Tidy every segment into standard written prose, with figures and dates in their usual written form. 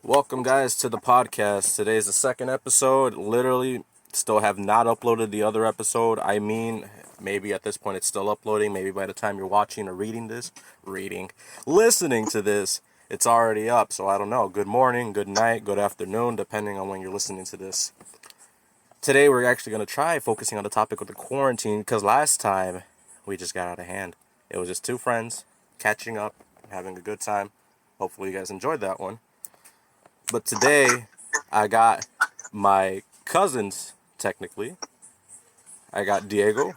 Welcome, guys, to the podcast. Today is the second episode. Literally, still have not uploaded the other episode. I mean, maybe at this point it's still uploading. Maybe by the time you're watching or listening to this, it's already up. So I don't know. Good morning, good night, good afternoon, depending on when you're listening to this. Today, we're actually going to try focusing on the topic of the quarantine because last time we just got out of hand. It was just two friends catching up, having a good time. Hopefully, you guys enjoyed that one. But today, I got my cousins, technically. I got Diego,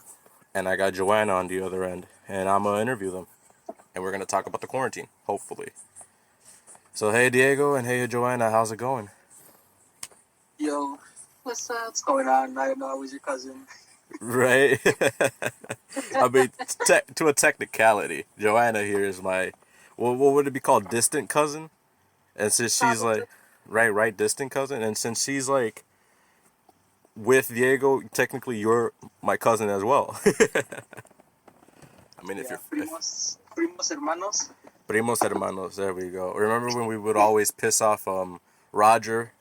and I got Joanna on the other end. And I'm going to interview them. And we're going to talk about the quarantine, hopefully. So, hey, Diego, and hey, Joanna, how's it going? Yo, what's going on? I know I was your cousin. Right? I mean, to a technicality, Joanna here is my, what would it be called? Distant cousin? And since she's like, right, distant cousin. And since she's like, with Diego, technically you're my cousin as well. I mean, if Yeah, you're primos hermanos. primos hermanos, there we go. Remember when we would always piss off Roger,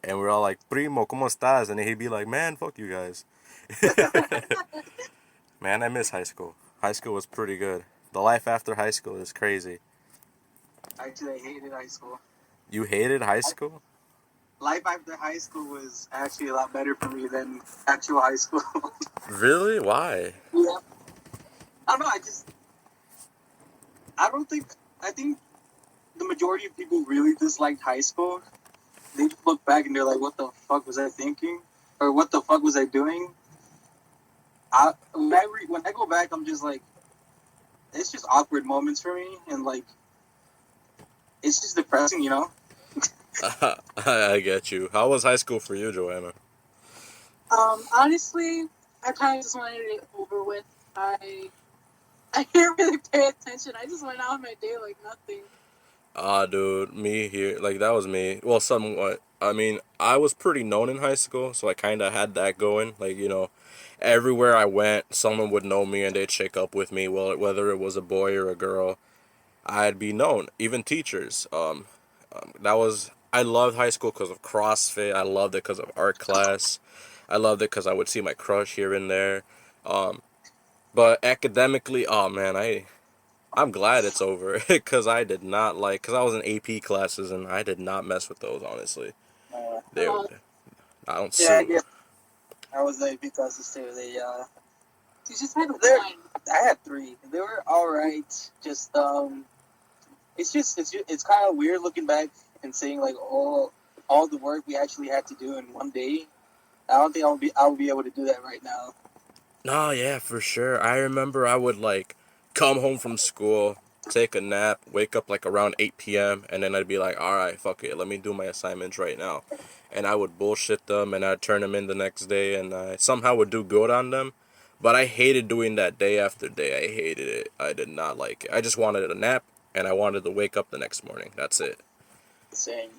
and we're all like, "Primo, cómo estás?" And he'd be like, "Man, fuck you guys." Man, I miss high school. High school was pretty good. The life after high school is crazy. Actually, I hated high school. You hated high school? Life after high school was actually a lot better for me than actual high school. Really? Why? Yeah. I don't know. I think the majority of people really disliked high school. They just look back and they're like, "What the fuck was I thinking?" Or "What the fuck was I doing?" When I go back, I'm just like, it's just awkward moments for me, and like, it's just depressing, you know. I get you. How was high school for you, Joanna? Honestly, I kind of just wanted it over with. I didn't really pay attention. I just went out my day like nothing. Dude, me here, like that was me. Well, somewhat. I mean, I was pretty known in high school, so I kind of had that going. Like, everywhere I went, someone would know me and they'd shake up with me. Well, whether it was a boy or a girl, I'd be known. Even teachers. That was. I loved high school because of CrossFit. I loved it because of art class. I loved it because I would see my crush here and there. But academically, oh man, I'm glad it's over because I did not like because I was in AP classes and I did not mess with those honestly. They, Uh, I don't Yeah, see. yeah. I was in AP classes too. you just had They're- one. I had three. They were all right. It's kind of weird looking back and seeing like all the work we actually had to do in one day. I don't think I'll be able to do that right now. No, yeah, for sure. I remember I would like come home from school, take a nap, wake up like around 8 p.m., and then I'd be like, all right, fuck it, let me do my assignments right now. And I would bullshit them and I'd turn them in the next day and I somehow would do good on them. But I hated doing that day after day. I hated it. I did not like it. I just wanted a nap and I wanted to wake up the next morning. That's it. Same.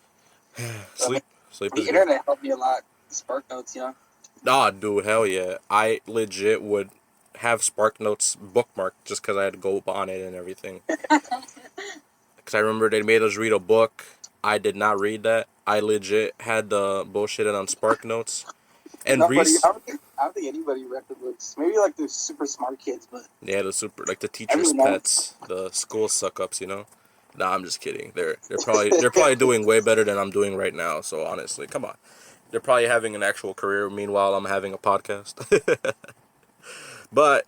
Sleep. Sleep The is good. internet helped me a lot. Spark notes, you know. Nah, dude, hell yeah. I legit would have Spark Notes bookmarked just because I had to go on it and everything. Because I remember they made us read a book. I did not read that. I legit had the bullshitted on Spark Notes. And Nobody. Reese, I don't think anybody read the books. Maybe like the super smart kids, but yeah, the teachers' everyone else. pets, the school suck ups, you know. Nah, I'm just kidding. They're probably doing way better than I'm doing right now. So honestly, come on. They're probably having an actual career. Meanwhile, I'm having a podcast. But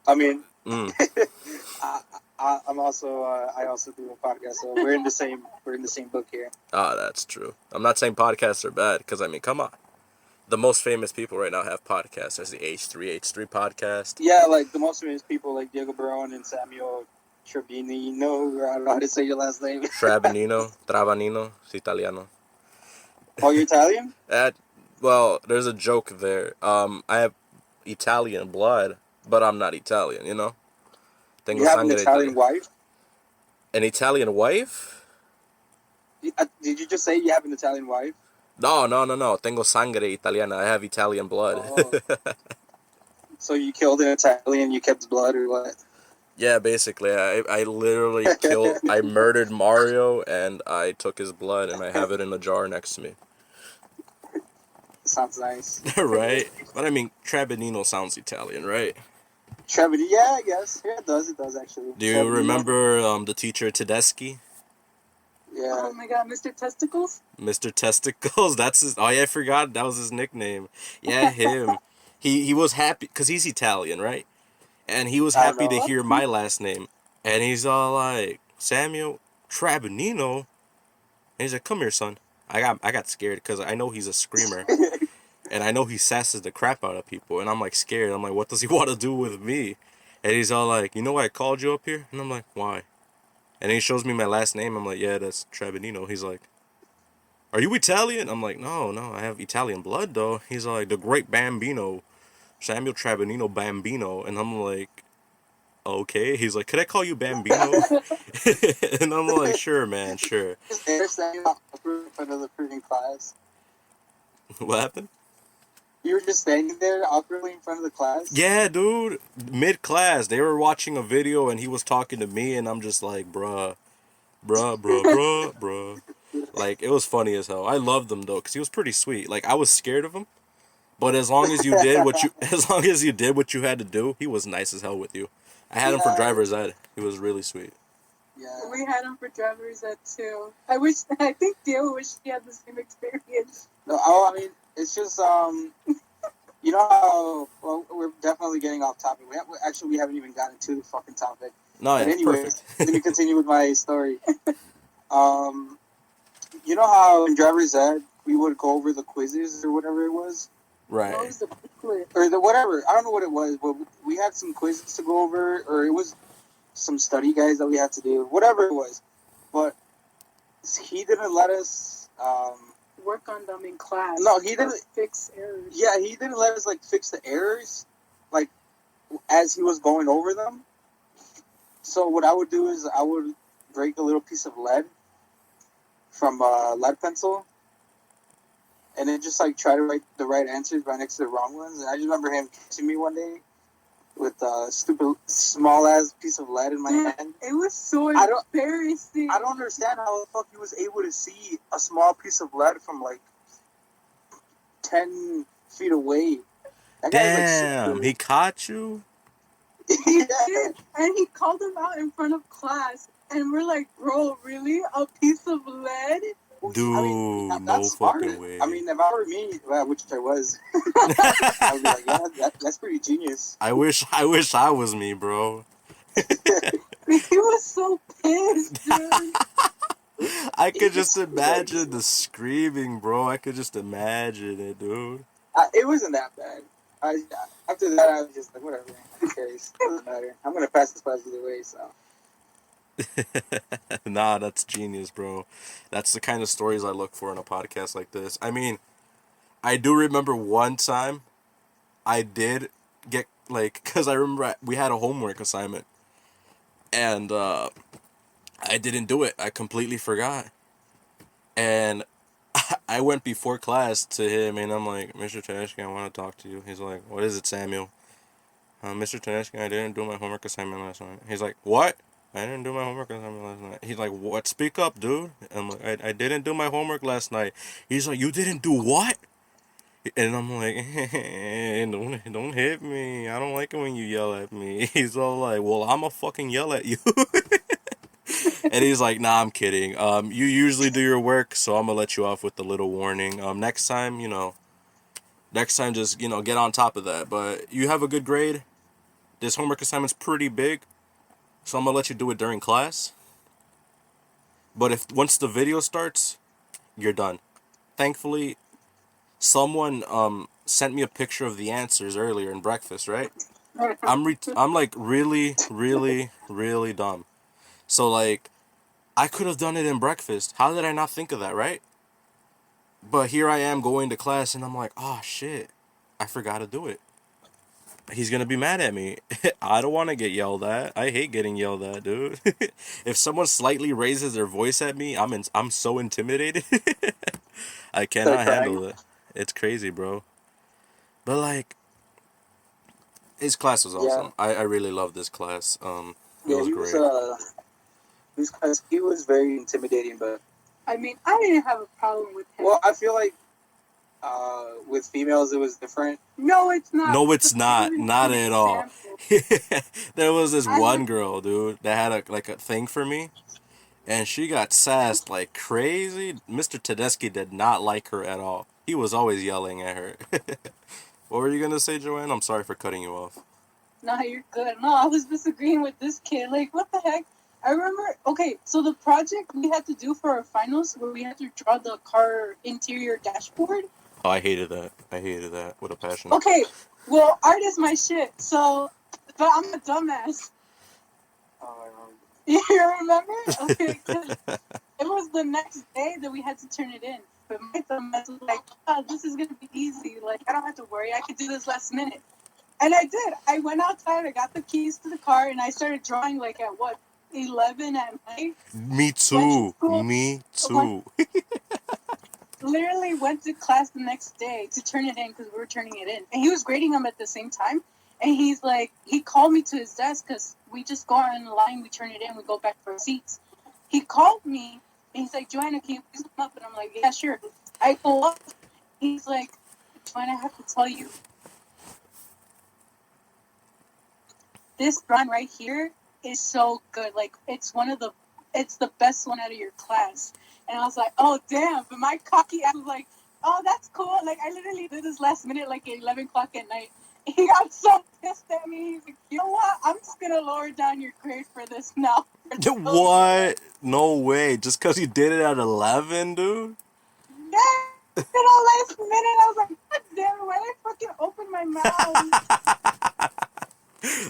I mean, mm, I also do a podcast, so we're in the same book here. that's true. I'm not saying podcasts are bad because I mean, come on. The most famous people right now have podcasts. There's the H3 podcast. Yeah, like the most famous people like Diego Barone and Samuel Trebinino. I don't know how to say your last name. Travanino, it's Italiano. Oh, you're Italian? Well, there's a joke there. I have Italian blood, but I'm not Italian. You know. Tengo You have an sangre Italian Italiana. wife? An Italian wife? Did you just say you have an Italian wife? No. Tengo sangre italiana. I have Italian blood. Oh. So you killed an Italian, you kept his blood, or what? Yeah, basically, I literally I murdered Mario, and I took his blood, and I have it in a jar next to me. Sounds nice. Right? But I mean, Trabanino sounds Italian, right? Trevor, yeah, I guess. Yeah, it does. It does actually. Do you Trevino. remember the teacher Tedeschi? Yeah. Oh my god, Mr. Testicles? Mr. Testicles? That's his. Oh, yeah, I forgot. That was his nickname. Yeah, him. He was happy because he's Italian, right? And he was I don't happy to know. hear my last name. And he's all like, Samuel Trabanino. And he's like, come here, son. I got scared because I know he's a screamer. And I know he sasses the crap out of people. And I'm like scared. I'm like, what does he want to do with me? And he's all like, you know why I called you up here? And I'm like, why? And he shows me my last name. I'm like, yeah, that's Trabanino. He's like, are you Italian? I'm like, no, I have Italian blood though. He's like, the great Bambino, Samuel Trabanino Bambino. And I'm like, okay. He's like, could I call you Bambino? And I'm like, sure, man, sure. Just there standing awkward in front of the freaking class. What happened? You were just standing there awkwardly in front of the class. Yeah, dude. Mid class, they were watching a video and he was talking to me, and I'm just like, bruh. Like, it was funny as hell. I loved him though, because he was pretty sweet. Like, I was scared of him, but as long as you did what you, as long as you did what you had to do, he was nice as hell with you. I had him for driver's ed. He was really sweet. Yeah. We had him for driver's ed too. I think Theo wished he had the same experience. No, I mean, it's just you know how well we're definitely getting off topic. We haven't even gotten to the fucking topic. No, But yeah, anyway, perfect. let me continue with my story. You know how in driver's ed we would go over the quizzes or whatever it was, Right. What was the booklet? or the whatever. I don't know what it was, but we had some quizzes to go over, or it was some study guides that we had to do, whatever it was. But he didn't let us. Work on them in class. No, he or didn't. fix errors. Yeah, he didn't let us like fix the errors, like as he was going over them. So what I would do is I would break a little piece of lead from a lead pencil, and then just like try to write the right answers right next to the wrong ones. And I just remember him catching me one day with a stupid small ass piece of lead in my hand. It was so I don't- embarrassing. I don't understand how the fuck he was able to see a small piece of lead from like 10 feet away. That guy's Damn, like he caught you? yeah. And he called him out in front of class. And we're like, bro, really? A piece of lead? Dude, I mean, no that's smart. fucking way. I mean, if I were me, well, which I was, I would be like, yeah, that's pretty genius. I wish I was me, bro. He was so pissed, dude. I could just imagine the screaming, bro. I could just imagine it, dude. It wasn't that bad. After that, I was just like, whatever. Who cares? Doesn't matter. I'm gonna pass this class either way. So Nah, that's genius, bro. That's the kind of stories I look for in a podcast like this. I mean, I do remember one time I did get, like, because I remember we had a homework assignment, and I didn't do it. I completely forgot. And I went before class to him, and I'm like, Mr. Tedeschi, I want to talk to you. He's like, what is it, Samuel? Mr. Tedeschi, I didn't do my homework assignment last night. He's like, what? I didn't do my homework assignment last night. He's like, what? Speak up, dude. I'm like, I didn't do my homework last night. He's like, you didn't do what? And I'm like, don't hit me. I don't like it when you yell at me. He's all like, well, I'ma fucking yell at you. And he's like, nah, I'm kidding. You usually do your work, so I'm gonna let you off with a little warning. Next time, just, get on top of that. But you have a good grade. This homework assignment's pretty big, so I'm gonna let you do it during class. But if once the video starts, you're done. Thankfully, someone sent me a picture of the answers earlier in breakfast, right? I'm like really, really, really dumb. So like, I could have done it in breakfast. How did I not think of that, right? But here I am going to class, and I'm like, oh shit, I forgot to do it. He's gonna be mad at me. I don't want to get yelled at. I hate getting yelled at, dude. If someone slightly raises their voice at me, I'm so intimidated. I cannot handle it. It's crazy, bro. But like, his class was yeah, awesome. I really love this class. It Yeah, was great. he was very intimidating, but I mean, I didn't have a problem with him. well, I feel like with females it was different. No, it's not. No, it's Because I not. give you Not an at all. example. There was this I one had girl, dude, that had a thing for me, and she got sassed like crazy. Mr. Tedeschi did not like her at all. He was always yelling at her. What were you gonna say, Joanne? I'm sorry for cutting you off. No, you're good. No, I was disagreeing with this kid. Like, what the heck? I remember, okay, so the project we had to do for our finals where we had to draw the car interior dashboard. Oh, I hated that. I hated that with a passion. Okay, well, art is my shit, so, but I'm a dumbass. You remember? Okay, 'cause it was the next day that we had to turn it in. But my dumbass was like, oh, this is going to be easy. Like, I don't have to worry. I could do this last minute. And I did. I went outside, I got the keys to the car, and I started drawing, like, at what, 11 at night? Me Went to too. school, Me went, too. literally went to class the next day to turn it in because we were turning it in. And he was grading them at the same time. And he's like, he called me to his desk because we just go on the line, we turn it in, we go back for seats. He called me, and he's like, Joanna, can you please come up? And I'm like, yeah, sure. I go up. He's like, Joanna, I have to tell you, this run right here is so good. Like, it's the best one out of your class. And I was like, oh, damn. But my cocky ass was like, oh, that's cool. Like, I literally did this last minute, like, at 11 o'clock at night. He got so pissed at me. He's like, you know what? I'm just going to lower down your grade for this now. What? No way. Just because you did it at 11, dude? Yeah. Last minute, I was like, God damn it, why did I fucking open my mouth?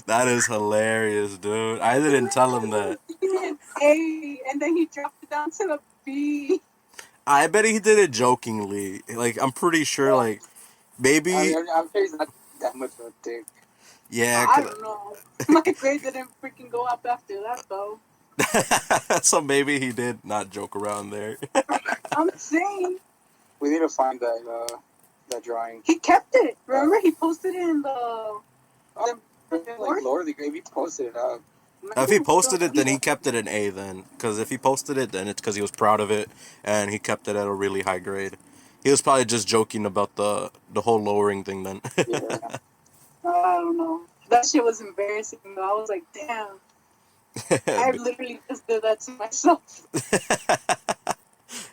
That is hilarious, dude. I didn't tell him that. An A, and then he dropped it down to a B. I bet he did it jokingly. Like, I'm pretty sure, like, maybe, I'm sure he's not that much of a dick. yeah. I don't know. My grade didn't freaking go up after that, though. So maybe he did not joke around there. I'm saying. We need to find that drawing. He kept it. Remember, he posted it in the Like Lord of the Grave, he posted it up. If he posted it, then he kept it an A then. Because if he posted it, then it's because he was proud of it, and he kept it at a really high grade. He was probably just joking about the whole lowering thing then. Yeah. I don't know. That shit was embarrassing, though. I was like, damn. I literally just did that to myself.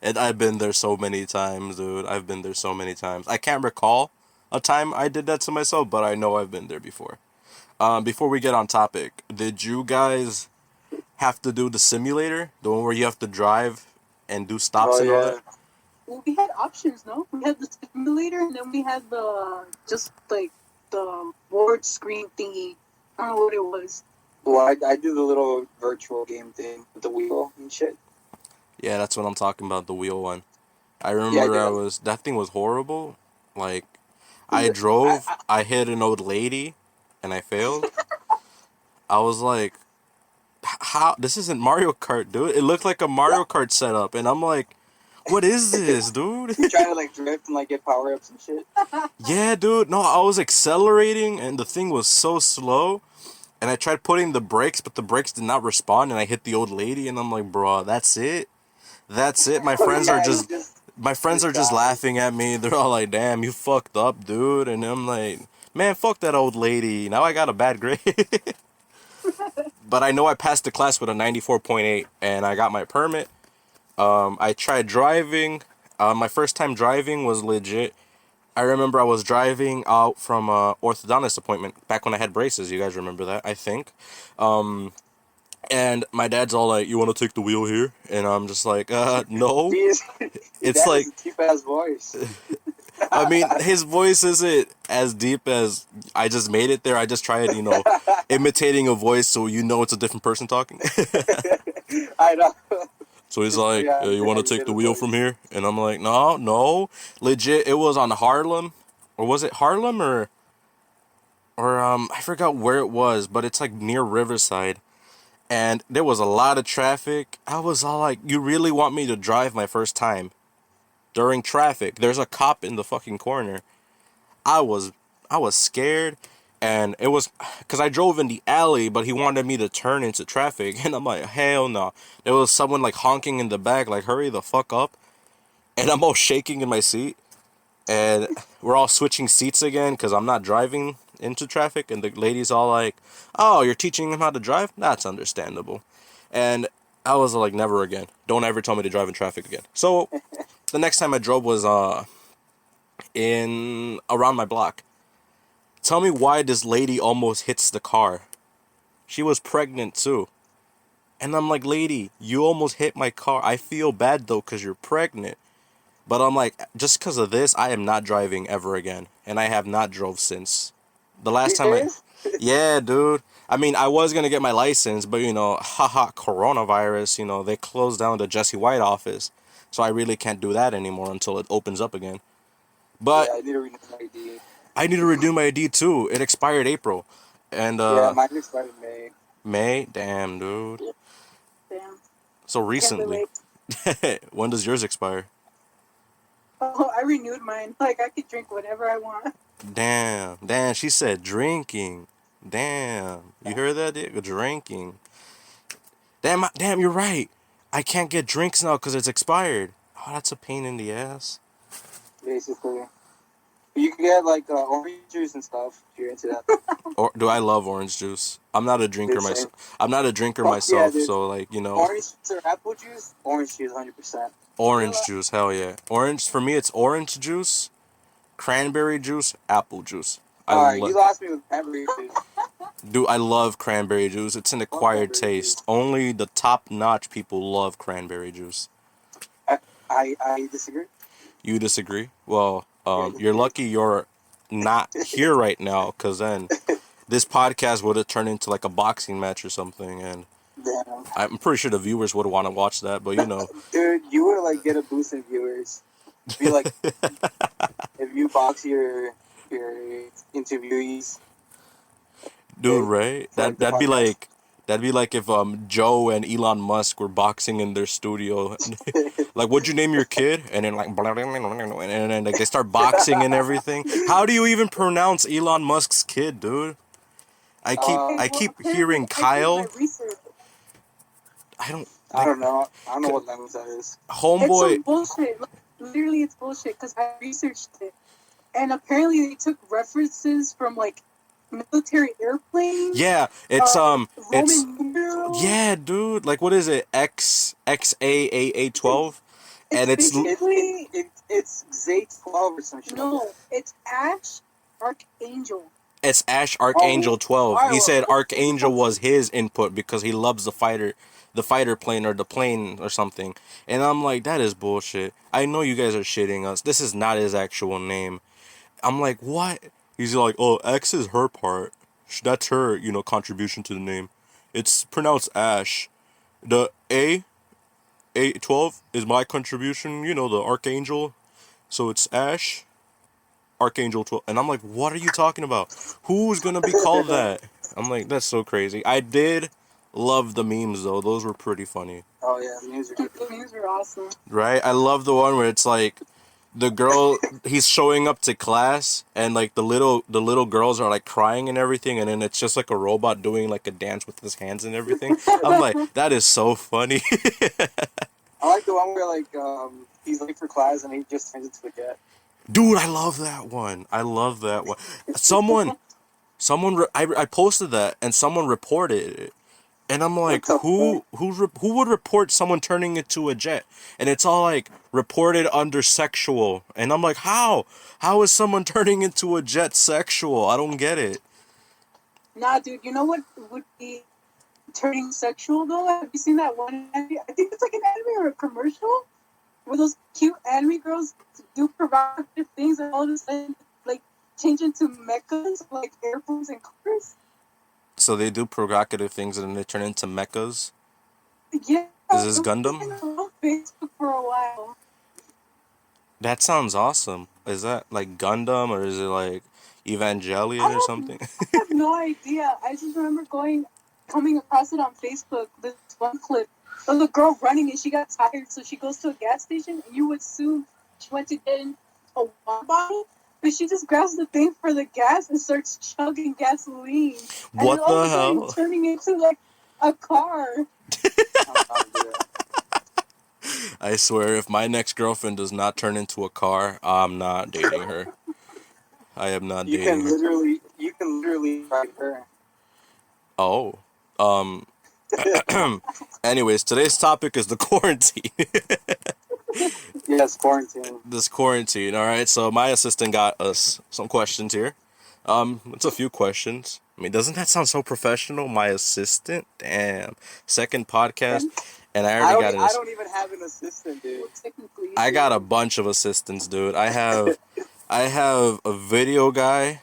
And I've been there so many times, dude. I've been there so many times. I can't recall a time I did that to myself, but I know I've been there before. Before we get on topic, did you guys have to do the simulator? The one where you have to drive and do stops and all that? Well, we had options, no? We had the simulator, and then we had just like the board screen thingy. I don't know what it was. Well, I do the little virtual game thing with the wheel and shit. Yeah, that's what I'm talking about, the wheel one. I remember that thing was horrible. Like, I drove, I hit an old lady, and I failed. I was like, how? This isn't Mario Kart, dude. It looked like a Mario Kart setup, and I'm like, what is this, dude? You trying to like drift and like get power ups and shit. Yeah, dude. No, I was accelerating, and the thing was so slow. And I tried putting the brakes, but the brakes did not respond, and I hit the old lady, and I'm like, bro, that's it? That's it? My friends are just laughing at me. They're all like, damn, you fucked up, dude. And I'm like, man, fuck that old lady. Now I got a bad grade. But I know I passed the class with a 94.8, and I got my permit. I tried driving. My first time driving was legit. I remember I was driving out from a orthodontist appointment back when I had braces. You guys remember that, I think. And my dad's all like, you want to take the wheel here? And I'm just like, no. It's like, a deep ass voice. I mean, his voice isn't as deep as I just made it there. I just tried, imitating a voice so you know it's a different person talking. I know. So he's like, you want to take the wheel from here? And I'm like, no. Legit, it was on Harlem. Or was it Harlem or I forgot where it was, but it's like near Riverside. And there was a lot of traffic. I was all like, you really want me to drive my first time during traffic? There's a cop in the fucking corner. I was scared. And it was because I drove in the alley, but he wanted me to turn into traffic, and I'm like, hell no. There was someone like honking in the back, like, hurry the fuck up. And I'm all shaking in my seat, and we're all switching seats again because I'm not driving into traffic, and the lady's all like, oh, you're teaching him how to drive? That's understandable. And I was like, never again. Don't ever tell me to drive in traffic again. So the next time I drove was in around my block. Tell me why this lady almost hits the car. She was pregnant too. And I'm like, lady, you almost hit my car. I feel bad though because you're pregnant. But I'm like, just because of this, I am not driving ever again. And I have not drove since. The You last time I... serious? Yeah, dude. I mean, I was going to get my license, but, haha, coronavirus, they closed down the Jesse White office. So I really can't do that anymore until it opens up again. But Yeah, I need to renew my ID. I need to renew my ID too. It expired April. And, Yeah, mine expired in May. May? Damn, dude. Damn. So Can't recently. relate. When does yours expire? Oh, I renewed mine. Like, I could drink whatever I want. Damn, she said drinking. Damn, you heard that? Dude? Drinking. Damn, you're right. I can't get drinks now because it's expired. Oh, that's a pain in the ass. Basically. You can get like orange juice and stuff if you're into that. Or do I love orange juice? I'm not a drinker Dude, same. myself. I'm not a drinker Fuck yeah, myself, dude. so like Orange juice or apple juice? Orange juice, 100%. orange juice. Hell yeah, orange for me. It's orange juice, cranberry juice, apple juice. Alright, you lost me with cranberry juice. Dude, I love cranberry juice. It's an acquired taste. Only the top-notch people love cranberry juice. I disagree. You disagree? Well, Yeah, you're lucky you're not here right now, because then this podcast would have turned into like a boxing match or something, and Damn. I'm pretty sure the viewers would want to watch that, but Dude, you would like get a boost in viewers. Be like, if you box your interviewees. dude, right? For, like, the That'd be podcast. like if Joe and Elon Musk were boxing in their studio. Like, what'd you name your kid? And then like, and then like they start boxing and everything. How do you even pronounce Elon Musk's kid, dude? I keep hearing Kyle. I don't. I don't know. I don't know what language that is. Homeboy. It's some bullshit. Like, literally, it's bullshit because I researched it. And apparently they took references from, like, military airplanes. Yeah, it's Roman it's numerals. yeah, dude. Like, what is it? XAAA12, and it's basically It's Zay-12 or some shit. no, it's Ash Archangel. it's Ash Archangel 12. He alright, said well, Archangel was his input because he loves the fighter plane or the plane or something. And I'm like, that is bullshit. I know you guys are shitting us. This is not his actual name. I'm like, what? He's like, oh, X is her part. That's her, contribution to the name. It's pronounced Ash. The A12 is my contribution, the Archangel. So it's Ash, Archangel 12. And I'm like, what are you talking about? Who's gonna be called that? I'm like, that's so crazy. I did love the memes, though. Those were pretty funny. Oh, yeah, the news are good. The names are awesome. Right? I love the one where it's like, the girl, he's showing up to class, and like the little girls are like crying and everything, and then it's just like a robot doing like a dance with his hands and everything. I'm like, that is so funny. I like the one where, like, he's late for class and he just turns into a jet. Dude, I love that one. I posted that, and someone reported it. And I'm like, who would report someone turning into a jet? And it's all like reported under sexual. And I'm like, how? How is someone turning into a jet sexual? I don't get it. Nah, dude, you know what would be turning sexual though? Have you seen that one anime? I think it's like an anime or a commercial where those cute anime girls do provocative things and all of a sudden like change into mechas like airplanes and cars. So they do provocative things and then they turn into mechas? Yeah. Is this Gundam? On Facebook for a while. That sounds awesome. Is that like Gundam or is it like Evangelion or something? I have no idea. I just remember coming across it on Facebook, this one clip of the girl running and she got tired, so she goes to a gas station and you would assume she went to get in a water bottle. but she just grabs the thing for the gas and starts chugging gasoline. And then What all of the a sudden hell? turning into like a car. I'm not good. I swear, if my next girlfriend does not turn into a car, I'm not dating her. I am not dating her. You can literally ride her. Oh. Um. Anyways, today's topic is the quarantine. Yes, quarantine. This quarantine. All right. So my assistant got us some questions here. It's a few questions. I mean, doesn't that sound so professional? My assistant. Damn. Second podcast, And and I already got I an. don't even have an assistant, dude. Well, technically, I got a bunch of assistants, dude. I have a video guy.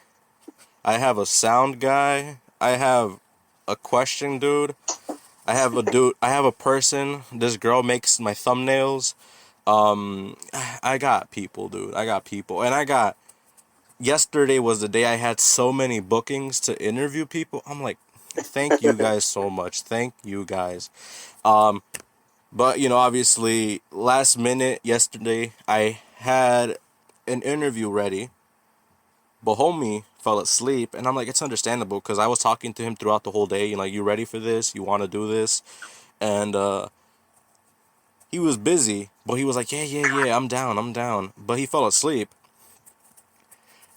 I have a sound guy. I have a question dude. I have a dude. I have a person. This girl makes my thumbnails. I got people, dude. I got people, and I got. Yesterday was the day I had so many bookings to interview people. I'm like, thank you guys so much. Thank you guys. But obviously, last minute yesterday, I had an interview ready. But homie fell asleep, and I'm like, it's understandable because I was talking to him throughout the whole day. You ready for this? You want to do this? And he was busy, but he was like, yeah, I'm down, I'm down. But he fell asleep,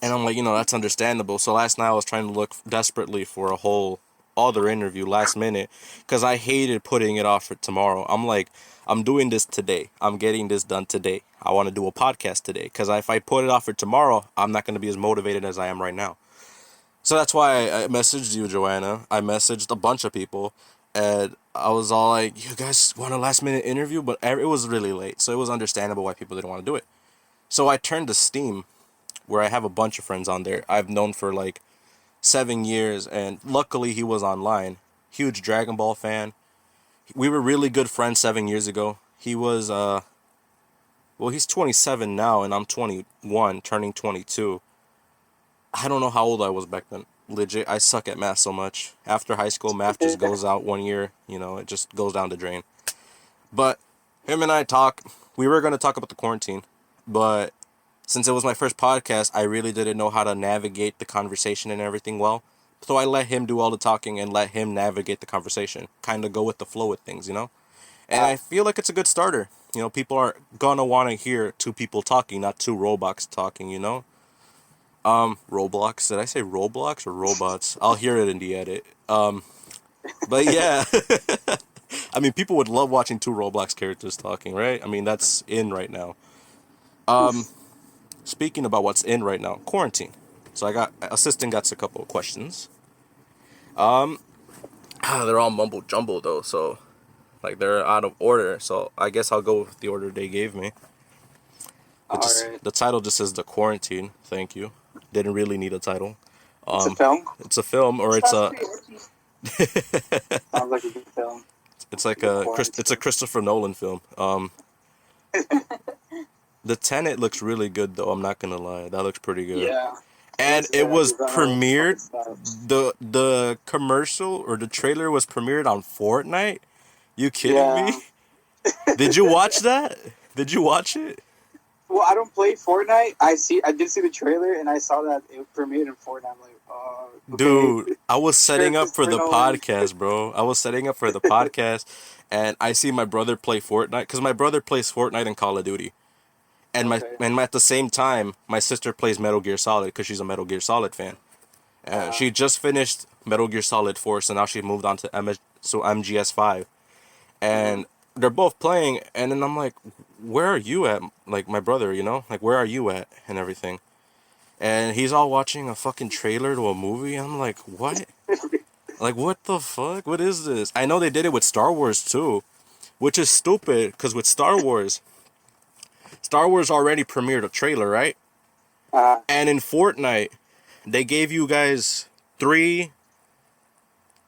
and I'm like, that's understandable. So last night I was trying to look desperately for a whole other interview last minute because I hated putting it off for tomorrow. I'm like, I'm doing this today. I'm getting this done today. I want to do a podcast today because if I put it off for tomorrow, I'm not going to be as motivated as I am right now. So that's why I messaged you, Joanna. I messaged a bunch of people, and I was all like, you guys want a last minute interview? But it was really late, so it was understandable why people didn't want to do it. So I turned to Steam, where I have a bunch of friends on there I've known for like 7 years, and luckily he was online. Huge Dragon Ball fan. We were really good friends 7 years ago. He was, well, he's 27 now, and I'm 21, turning 22. I don't know how old I was back then. Legit, I suck at math so much. After high school, math just goes out one year. It just goes down the drain. But him and I talk. We were going to talk about the quarantine, but since it was my first podcast, I really didn't know how to navigate the conversation and everything well. So I let him do all the talking and let him navigate the conversation. Kind of go with the flow with things. And I feel like it's a good starter. People are going to want to hear two people talking, not two robots talking. Roblox. Did I say Roblox or robots? I'll hear it in the edit. But yeah. I mean, people would love watching two Roblox characters talking, right? I mean, that's in right now. Speaking about what's in right now, quarantine. So assistant got a couple of questions. They're all mumble jumble though, so like they're out of order. So I guess I'll go with the order they gave me. Alright. The title just says The Quarantine. Thank you. Didn't really need a title. It's a film? It's a film, or it's a. Sounds like a good film. It's like it's a Christopher Nolan film. The Tenet looks really good though. I'm not gonna lie, that looks pretty good. Yeah. And it was he's done all premiered. this fucking stuff. The commercial or the trailer was premiered on Fortnite. You kidding Yeah. me? Did you watch that? Did you watch it? Well, I don't play Fortnite. I did see the trailer and I saw that it premiered in Fortnite. I'm like, oh, okay. Dude, I was setting up for the Christopher Nolan. podcast, bro. I was setting up for the podcast, and I see my brother play Fortnite because my brother plays Fortnite and Call of Duty, and Okay. at the same time, my sister plays Metal Gear Solid because she's a Metal Gear Solid fan. She just finished Metal Gear Solid 4, so now she moved on to MGS 5, and they're both playing, and then I'm like, where are you at? Like my brother, like where are you at and everything. And he's all watching a fucking trailer to a movie. I'm like, what? Like, what the fuck? What is this? I know they did it with Star Wars, too. Which is stupid, because with Star Wars already premiered a trailer, right? And in Fortnite, they gave you guys three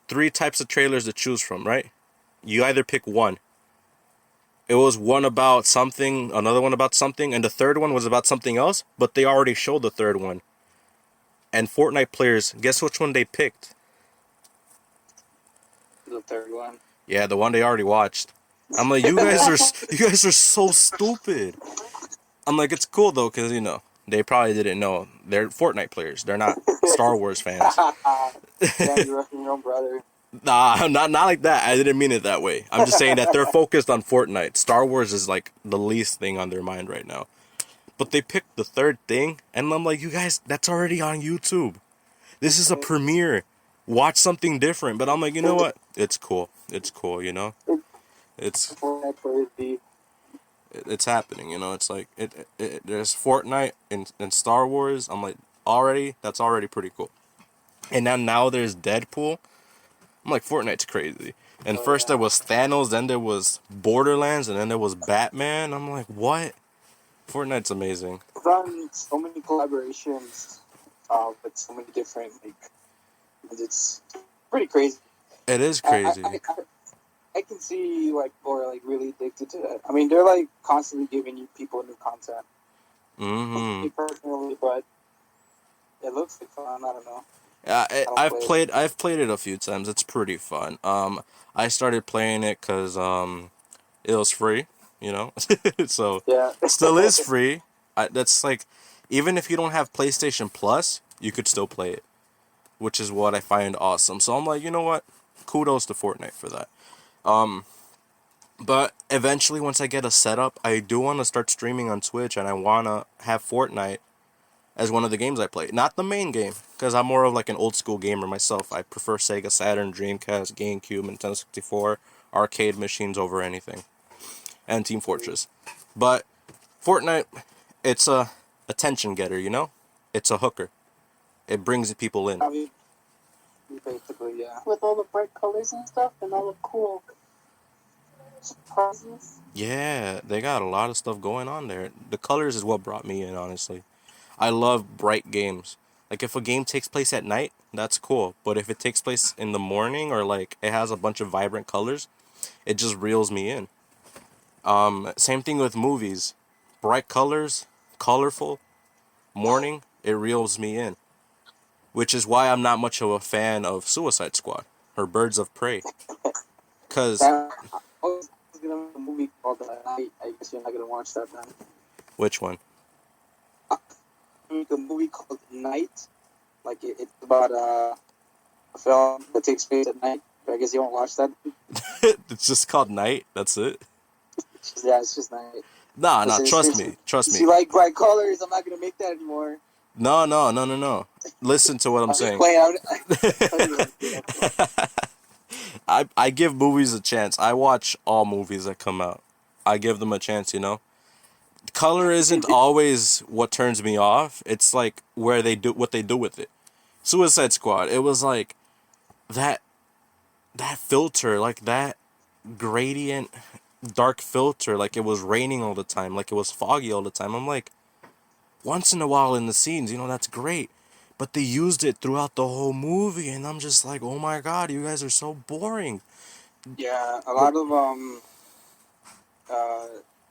types of trailers to choose from, right? You either pick one. It was one about something, another one about something, and the third one was about something else, but they already showed the third one. And Fortnite players, guess which one they picked? The third one. Yeah, the one they already watched. I'm like, you guys are so stupid. I'm like, it's cool though, cause They probably didn't know. They're Fortnite players. They're not Star Wars fans. Damn, you're roughing your own brother. Nah, not like that. I didn't mean it that way. I'm just saying that they're focused on Fortnite. Star Wars is like the least thing on their mind right now. But they picked the third thing, and I'm like, you guys, that's already on YouTube. This is a premiere. Watch something different. But I'm like, you know what? It's cool. It's cool, you know? It's Fortnite players be it's happening, you know? It's like there's Fortnite and Star Wars. I'm like, that's already pretty cool. And now there's Deadpool. I'm like, Fortnite's crazy. And oh first there yeah. was Thanos, then there was Borderlands, and then there was Batman. I'm like, what? Fortnite's amazing. We've done so many collaborations with so many different it's pretty crazy. It is I, crazy. I, I, I can see like people are like really addicted to that. I mean, they're like constantly giving you people new content. Mm-hmm. Me personally, but it looks like fun. I don't know. Yeah, I don't play it. I've played it a few times. It's pretty fun. I started playing it because it was free, you know, so Yeah. still is free. That's like, even if you don't have PlayStation Plus, you could still play it, which is what I find awesome. So I'm like, you know what? Kudos to Fortnite for that. But eventually, once I get a setup, I do want to start streaming on Twitch, and I want to have Fortnite as one of the games I play. Not the main game, because I'm more of like an old school gamer myself. I prefer Sega Saturn, Dreamcast, GameCube, Nintendo 64, arcade machines over anything, and Team Fortress. But Fortnite, it's a attention getter, you know? It's a hooker. It brings people in. I mean, basically, yeah. With all the bright colors and stuff and all the cool surprises. Yeah, they got a lot of stuff going on there. The colors is what brought me in, honestly. I love bright games. Like if a game takes place at night, that's cool. But if it takes place in the morning or like it has a bunch of vibrant colors, it just reels me in. Same thing with movies. Bright colors, colorful, morning, it reels me in. Which is why I'm not much of a fan of Suicide Squad or Birds of Prey. Cause I was gonna make a movie called Night. I guess you're not gonna watch that then. which one? Make a movie called Night. Like it's about a film that takes place at night. But I guess you won't watch that. It's just called Night. That's it. Yeah, it's just Night. Nah, nah. It's- Trust it's- me. Trust If me. you like bright colors, I'm not gonna make that anymore. No. Listen to what I'm just saying. playing. I give movies a chance. I watch all movies that come out. I give them a chance, you know. Color isn't always what turns me off. It's like where they do what they do with it. Suicide Squad. It was like that filter, like that gradient dark filter, like it was raining all the time, like it was foggy all the time. I'm like, once in a while in the scenes, you know, that's great. But they used it throughout the whole movie, and I'm just like, oh my god, you guys are so boring. Yeah, a lot of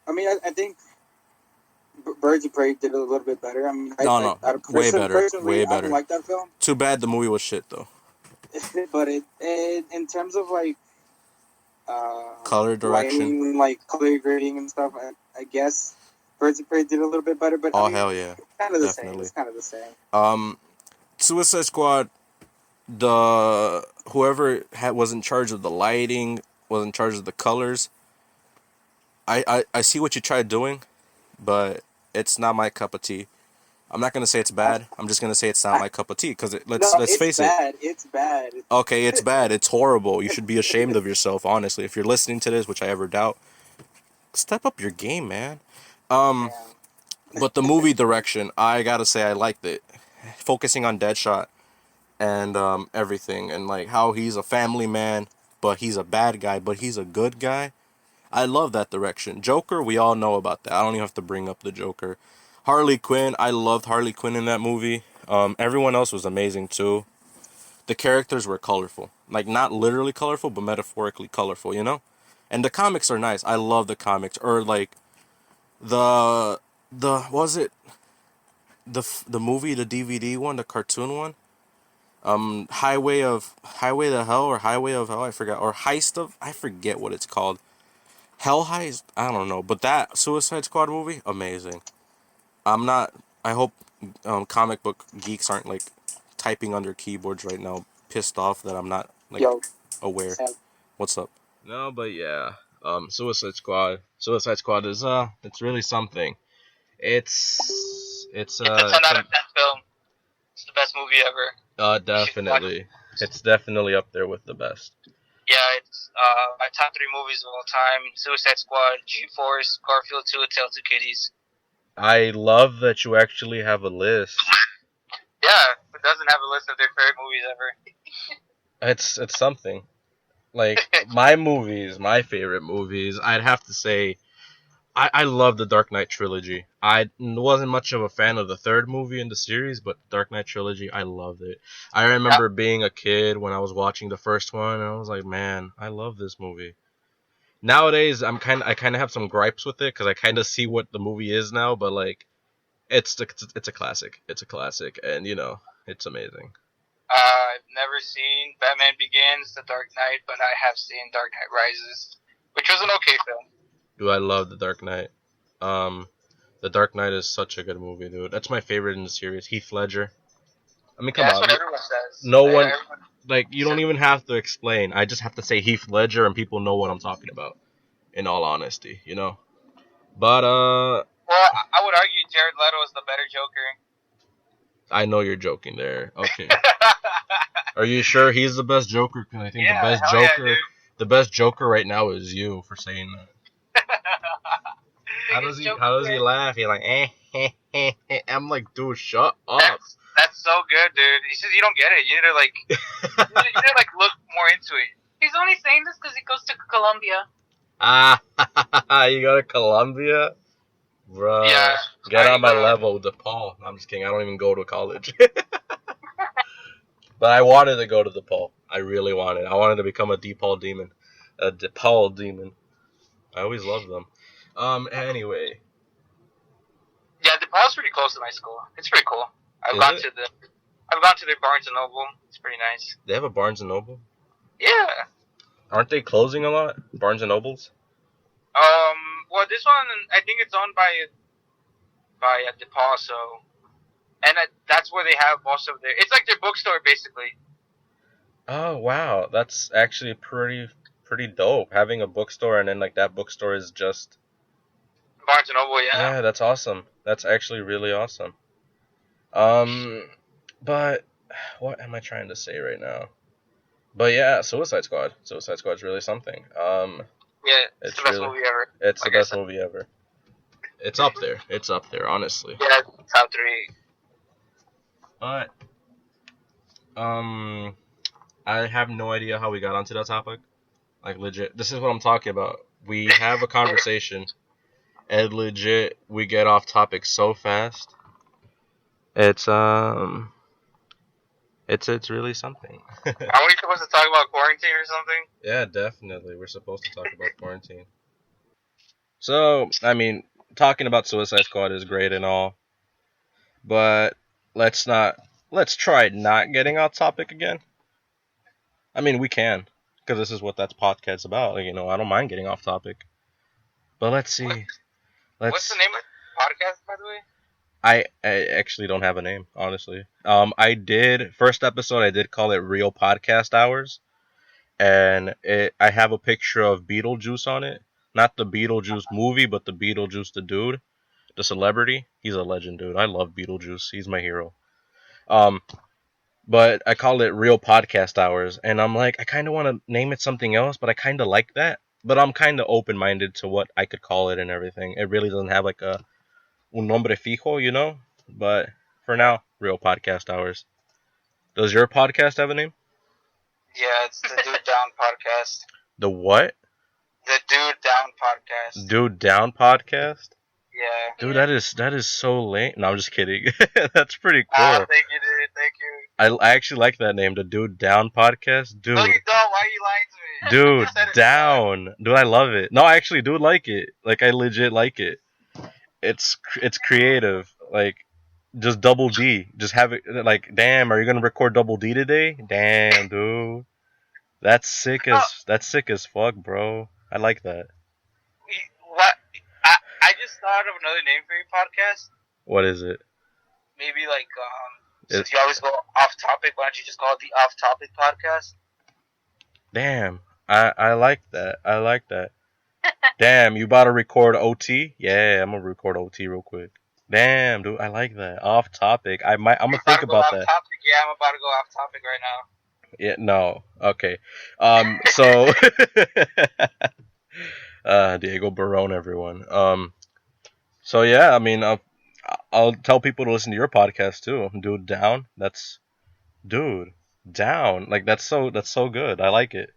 I mean, I think Birds of Prey did it a little bit better. I mean, No, way better, personally, way I better. don't like that film, Too bad the movie was shit though. but it in terms of like Color direction. lighting, like color grading and stuff, I guess Birds of Prey did a little bit better. But Oh I mean, hell yeah, it's kind of the same. definitely. It's kind of the same. Suicide Squad. Whoever was in charge of the lighting, was in charge of the colors. I see what you tried doing, but it's not my cup of tea. I'm not gonna say it's bad. I'm just gonna say it's not my cup of tea because let's face it. It's bad. Okay, it's bad. It's horrible. You should be ashamed of yourself, honestly. If you're listening to this, which I ever doubt, step up your game, man. Yeah. But the movie direction, I gotta say, I liked it. Focusing on Deadshot and everything, and like how he's a family man, but he's a bad guy, but he's a good guy. I love that direction. Joker, we all know about that. I don't even have to bring up the Joker. Harley Quinn, I loved Harley Quinn in that movie. Everyone else was amazing too. The characters were colorful. Like, not literally colorful, but metaphorically colorful, you know? And the comics are nice. I love the comics. Or, like, was it the movie, the DVD one, the cartoon one? Highway to Hell or Highway of Hell, I forgot. Or I forget what it's called. Hell Heist? I don't know. But that Suicide Squad movie, amazing. I'm not I hope comic book geeks aren't like typing on their keyboards right now, pissed off that I'm not like Yo, aware. Sam. What's up? No, but yeah, Suicide Squad. Suicide Squad is it's really something. It's It's a 10 out of 10 film. It's the best movie ever. definitely, it's definitely up there with the best. Yeah, it's my top 3 movies of all time: Suicide Squad, G-Force, Garfield 2, A Tale of Two Kitties. I love that you actually have a list. Yeah, who doesn't have a list of their favorite movies ever? It's something. Like my movies, my favorite movies, I'd have to say I love the Dark Knight trilogy. I wasn't much of a fan of the third movie in the series, but Dark Knight trilogy, I loved it. I remember being a kid when I was watching the first one, and I was like, man, I love this movie. Nowadays, I kind of have some gripes with it because I kind of see what the movie is now, but like, it's a classic. It's a classic, and you know, it's amazing. I've never seen Batman Begins, The Dark Knight, but I have seen Dark Knight Rises, which was an okay film. Dude, I love the Dark Knight. The Dark Knight is such a good movie, dude. That's my favorite in the series. Heath Ledger. I mean, come That's on. what everyone says. No one, Everyone like, you don't even have to explain. I just have to say Heath Ledger and people know what I'm talking about, in all honesty, you know? But, Well, I would argue Jared Leto is the better Joker. I know you're joking there. Okay. Are you sure he's the best Joker? Because I think Yeah, the best hell yeah, Joker, dude. the best Joker right now is you for saying that. How does he laugh? He's like, I'm like, dude, shut up. That's so good, dude. He says you don't get it. You need to like look more into it. He's only saying this because he goes to Colombia. You go to Columbia? Bro, Yeah, get I on my know. level, DePaul. I'm just kidding. I don't even go to college. But I wanted to go to DePaul. I really wanted. I wanted to become a DePaul demon. A DePaul demon. I always loved them. Anyway. Yeah, DePaul's pretty close to my school. It's pretty cool. I've Is gone it? to their Barnes and Noble. It's pretty nice. They have a Barnes and Noble? Yeah. Aren't they closing a lot? Barnes and Nobles? Well, this one I think it's owned by DePaul, so that's where they have most of their. It's like their bookstore basically. Oh wow, that's actually pretty dope. Having a bookstore and then like that bookstore is just Barnes and Noble, yeah. yeah, that's awesome. That's actually really awesome. But what am I trying to say right now? But yeah, Suicide Squad. Suicide Squad's really something. Yeah, it's the best movie ever. It's the best movie ever. It's up there. It's up there, honestly. Yeah, top 3. But I have no idea how we got onto that topic. Like legit, this is what I'm talking about. We have a conversation, and legit, we get off topic so fast. It's really something. Are we supposed to talk about quarantine or something? Yeah, definitely. We're supposed to talk about quarantine. So, I mean, talking about Suicide Squad is great and all, but let's try not getting off topic again. I mean, we can, because this is what that podcast's about. Like, you know, I don't mind getting off topic. But let's see. What's the name of the podcast, by the way? I actually don't have a name, honestly. First episode I did call it Real Podcast Hours, and I have a picture of Beetlejuice on it. Not the Beetlejuice movie, but the Beetlejuice the dude, the celebrity. He's a legend, dude. I love Beetlejuice. He's my hero. But I call it Real Podcast Hours, and I'm like, I kind of want to name it something else, but I kind of like that. But I'm kind of open-minded to what I could call it and everything. It really doesn't have like un nombre fijo, you know? But for now, Real Podcast Hours. Does your podcast have a name? Yeah, it's the Dude Down podcast. The what? The Dude Down podcast. Dude Down Podcast? Yeah. Dude, that is so lame. No, I'm just kidding. That's pretty cool. Thank you, dude. Thank you. I actually like that name, the Dude Down Podcast. Dude. No, you don't. Why are you lying to me? Dude, down. Dude, I love it. No, I actually do like it. Like, I legit like it. It's creative. Like, just double D. Just have it, like, damn, are you gonna record double D today? Damn, dude. That's sick as fuck, bro. I like that. What? I just thought of another name for your podcast. What is it? maybe like since you always go off topic, why don't you just call it the Off Topic Podcast? Damn, I like that. I like that. Damn, you about to record OT? Yeah, I'm gonna record OT real quick. Damn, dude, I like that. Off topic. I'm gonna think about that. Topic? Yeah, I'm about to go off topic right now. Yeah, no. Okay. So Diego Barone, everyone. So yeah, I mean, I'll tell people to listen to your podcast too. Dude, down. Dude, down. Like that's so good. I like it.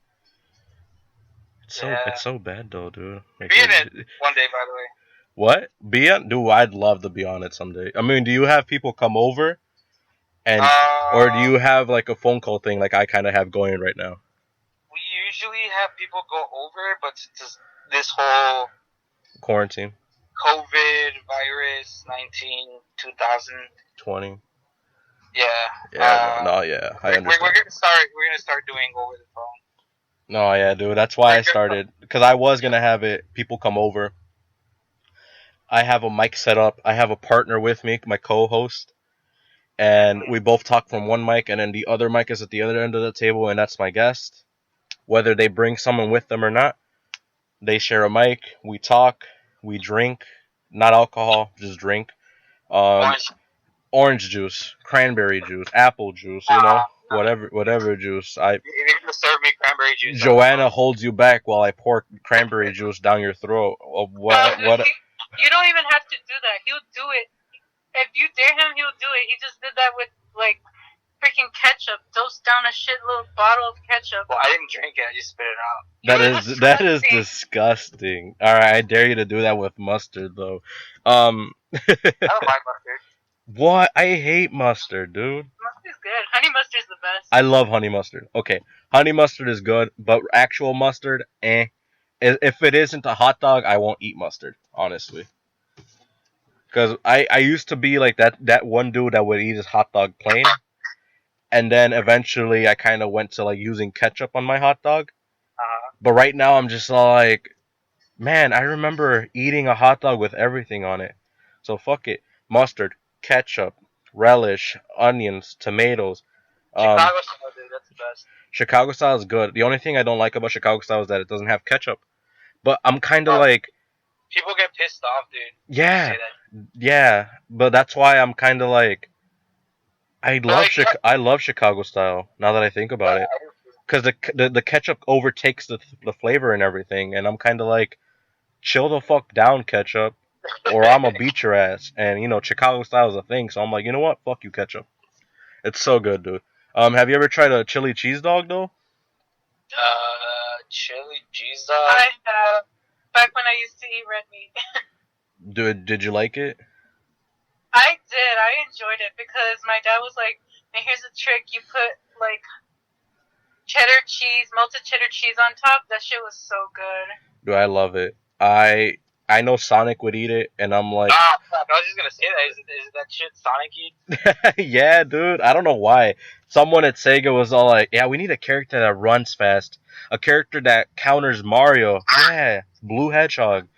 It's so bad though, dude. Like, be in it one day, by the way. What? Be on? Dude, I'd love to be on it someday. I mean, do you have people come over, and or do you have like a phone call thing like I kind of have going right now? We usually have people go over, but since this whole quarantine, COVID virus 2020. Yeah. Yeah. No. Yeah. I understand. We're gonna start doing over the phone. No. Yeah, dude. That's why I started because I was gonna have people come over. I have a mic set up. I have a partner with me, my co-host, and we both talk from one mic, and then the other mic is at the other end of the table, and that's my guest. Whether they bring someone with them or not, they share a mic. We talk. We drink. Not alcohol, just drink. Orange juice, cranberry juice, apple juice, whatever juice. You're gonna serve me cranberry juice. Joanna holds you back while I pour cranberry juice down your throat. What? You don't even have to do that. He'll do it. If you dare him, he'll do it. He just did that with like freaking ketchup. Dosed down a shit little bottle of ketchup. Well, I didn't drink it. I just spit it out. That is disgusting. All right, I dare you to do that with mustard though. I don't like mustard. What? I hate mustard, dude. Mustard's good. Honey mustard's the best. I love honey mustard. Okay, honey mustard is good, but actual mustard, eh. If it isn't a hot dog, I won't eat mustard, honestly. Because I used to be like that one dude that would eat his hot dog plain. And then eventually I kind of went to like using ketchup on my hot dog. But right now I'm just like, man, I remember eating a hot dog with everything on it. So fuck it. Mustard, ketchup, relish, onions, tomatoes. Chicago style, dude, that's the best. Chicago style is good. The only thing I don't like about Chicago style is that it doesn't have ketchup. But I'm kind of like... People get pissed off, dude. Yeah. Yeah. But that's why I'm kind of like... I love Chicago style, now that I think about it. Because the ketchup overtakes the flavor and everything. And I'm kind of like, chill the fuck down, ketchup. Or I'm going to beat your ass. And, Chicago style is a thing. So I'm like, you know what? Fuck you, ketchup. It's so good, dude. Have you ever tried a chili cheese dog, though? Chili cheese dog? I have. Back when I used to eat red meat. Did you like it? I did. I enjoyed it because my dad was like, and here's a trick. You put, like, cheddar cheese, melted cheddar cheese on top. That shit was so good. Dude, I love it. I know Sonic would eat it, and I'm like... Ah, fuck, I was just gonna say that. Is that shit Sonic eat? Yeah, dude. I don't know why. Someone at Sega was all like, yeah, we need a character that runs fast. A character that counters Mario. Yeah, Blue Hedgehog.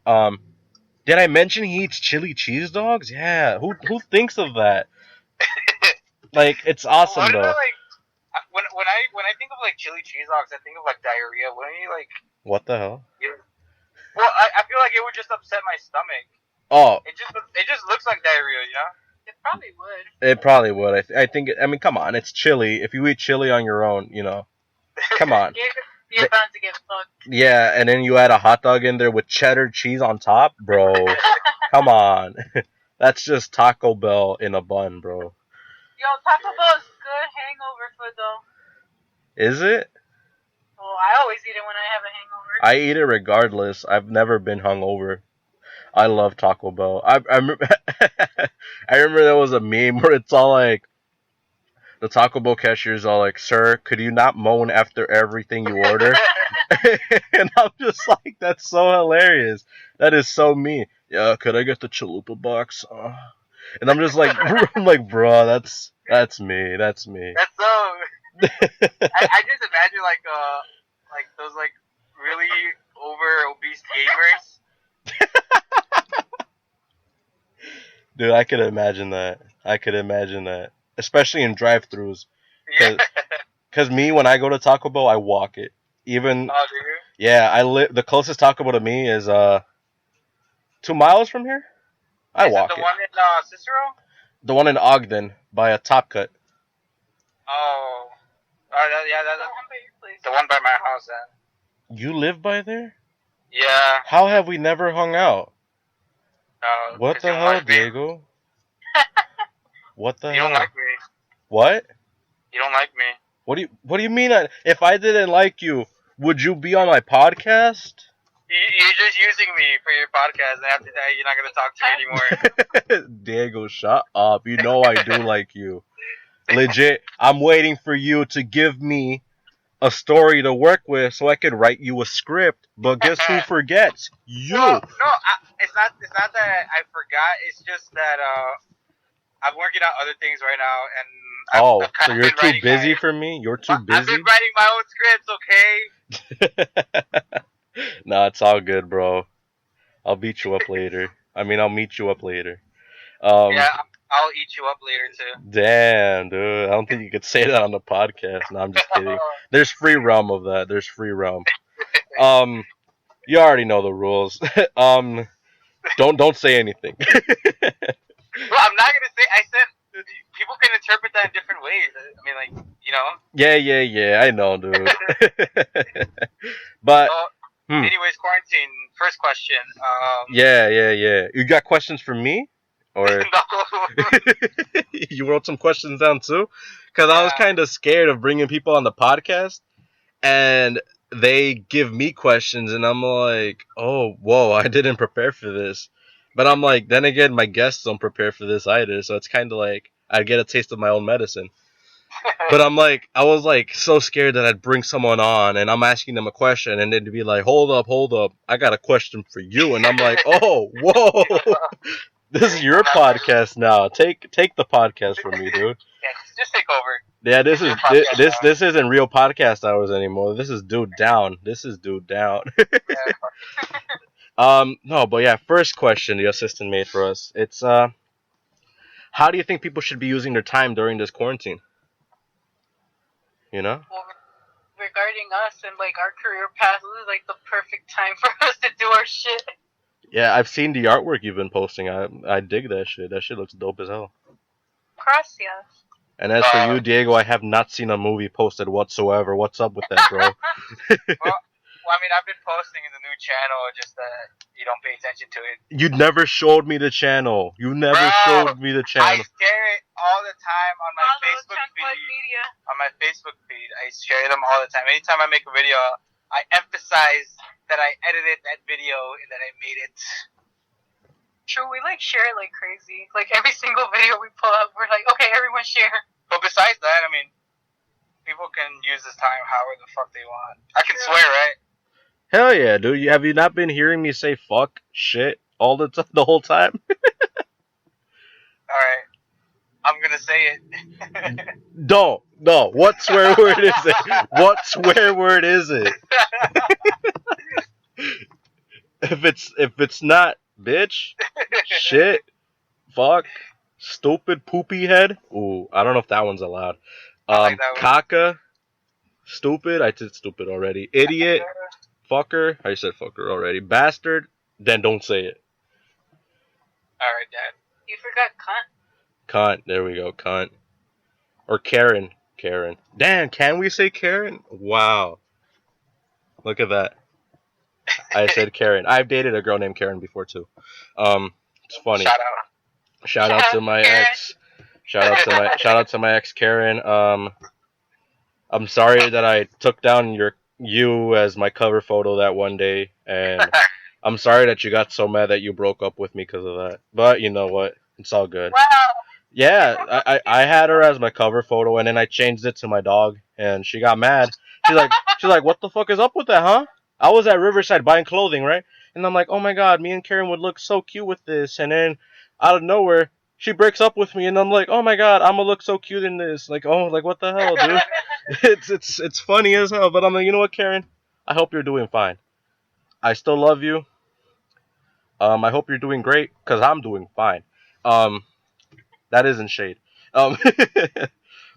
Did I mention he eats chili cheese dogs? Yeah, who thinks of that? Like, it's awesome, though. When I think of, like, chili cheese dogs, I think of, like, diarrhea. Wouldn't you, like... What the hell? Yeah. Well, I feel like it would just upset my stomach. Oh. It just looks like diarrhea, you know? It probably would. It probably would. I think. I mean, come on. It's chili. If you eat chili on your own, come on. You're bound to get fucked. Yeah, and then you add a hot dog in there with cheddar cheese on top, bro. Come on. That's just Taco Bell in a bun, bro. Yo, Taco Bell is good hangover food, though. Is it? Well, I always eat it when I have a hangover. I eat it regardless. I've never been hungover. I love Taco Bell. I remember there was a meme where it's all like, the Taco Bell cashier's all like, sir, could you not moan after everything you order? And I'm just like, that's so hilarious. That is so me. Yeah, could I get the chalupa box? And I'm just like, bro, that's me. That's me. That's so... I just imagine like those like really over obese gamers. Dude, I could imagine that. Especially in drive-throughs. Yeah. Cause me, when I go to Taco Bell, I walk it. Even Oh, do you? yeah, I live. The closest Taco Bell to me is 2 miles from here. I Is it the walk it. one in Cicero? The one in Ogden by a Top Cut. Oh. Yeah, the one by my house then. You live by there? Yeah. How have we never hung out? What 'Cause the you don't hell, like me. Diego? What the You don't hell? like me. What? You don't like me. What do you mean? If I didn't like you, would you be on my podcast? You're just using me for your podcast, and after that, you're not gonna talk to me anymore. Diego, shut up. You know I do like you. Legit, I'm waiting for you to give me a story to work with so I could write you a script. But guess who forgets? You. No, it's not. It's not that I forgot. It's just that I'm working on other things right now, and I've kind So of you're been too writing busy for me? You're too I've been busy? writing my own scripts. Okay. Nah, it's all good, bro. I'll beat you up later. I'll meet you up later. Yeah, I'll eat you up later too. Damn, dude. I don't think you could say that on the podcast. No, I'm just kidding. There's free realm of that. There's free realm. You already know the rules. Don't say anything. Well, I'm not gonna say. I said people can interpret that in different ways. I mean, like, you know. Yeah. I know, dude. But anyways, quarantine. First question. Yeah. You got questions for me, or No. you wrote some questions down too? Because I was kind of scared of bringing people on the podcast, and they give me questions, and I'm like, oh, whoa, I didn't prepare for this. But I'm like, then again, my guests don't prepare for this either, so it's kind of like I get a taste of my own medicine. But I was like so scared that I'd bring someone on, and I'm asking them a question, and they'd be like, hold up, I got a question for you, and I'm like, oh, whoa, this is your podcast now. Take the podcast from me, dude. Yeah, just take over. Yeah, this isn't real podcast hours anymore. This is dude down. No, but yeah, first question the assistant made for us. It's how do you think people should be using their time during this quarantine? You know? Well, regarding us and like our career paths, this is like the perfect time for us to do our shit. Yeah, I've seen the artwork you've been posting. I dig that shit. That shit looks dope as hell. Gracias. And as for you, Diego, I have not seen a movie posted whatsoever. What's up with that, bro? Well, I mean, I've been posting in the new channel, just that you don't pay attention to it. You never showed me the channel. Bro, showed me the channel. I share it all the time on my Facebook feed. Media. On my Facebook feed, I share them all the time. Anytime I make a video, I emphasize that I edited that video and that I made it. True, we like share it like crazy. Like every single video we pull up, we're like, okay, everyone share. But besides that, I mean, people can use this time however the fuck they want. I can swear, right? Hell yeah, dude. Have you not been hearing me say fuck, shit, all the whole time? Alright. I'm gonna say it. No. What swear word is it? What swear word is it? If it's not bitch, shit, fuck, stupid, poopy head. Ooh, I don't know if that one's allowed. I like that one. Caca, stupid. I did stupid already. Idiot. Fucker. I said fucker already. Bastard. Then don't say it. Alright, Dad. You forgot cunt. Cunt. There we go. Cunt. Or Karen. Damn, can we say Karen? Wow. Look at that. I said Karen. I've dated a girl named Karen before too. It's funny. Shout out to my ex. Shout out to my ex Karen. I'm sorry that I took down you as my cover photo that one day, and I'm sorry that you got so mad that you broke up with me because of that. But you know what? It's all good. Wow. Yeah, I had her as my cover photo, and then I changed it to my dog, and she got mad. She's like, what the fuck is up with that, huh? I was at Riverside buying clothing, right? And I'm like, oh my god, me and Karen would look so cute with this, and then out of nowhere, she breaks up with me, and I'm like, oh my god, I'm gonna look so cute in this. Like, oh, like what the hell, dude? It's funny as hell, but I'm like, you know what, Karen? I hope you're doing fine. I still love you. I hope you're doing great, cause I'm doing fine. That isn't shade. Um,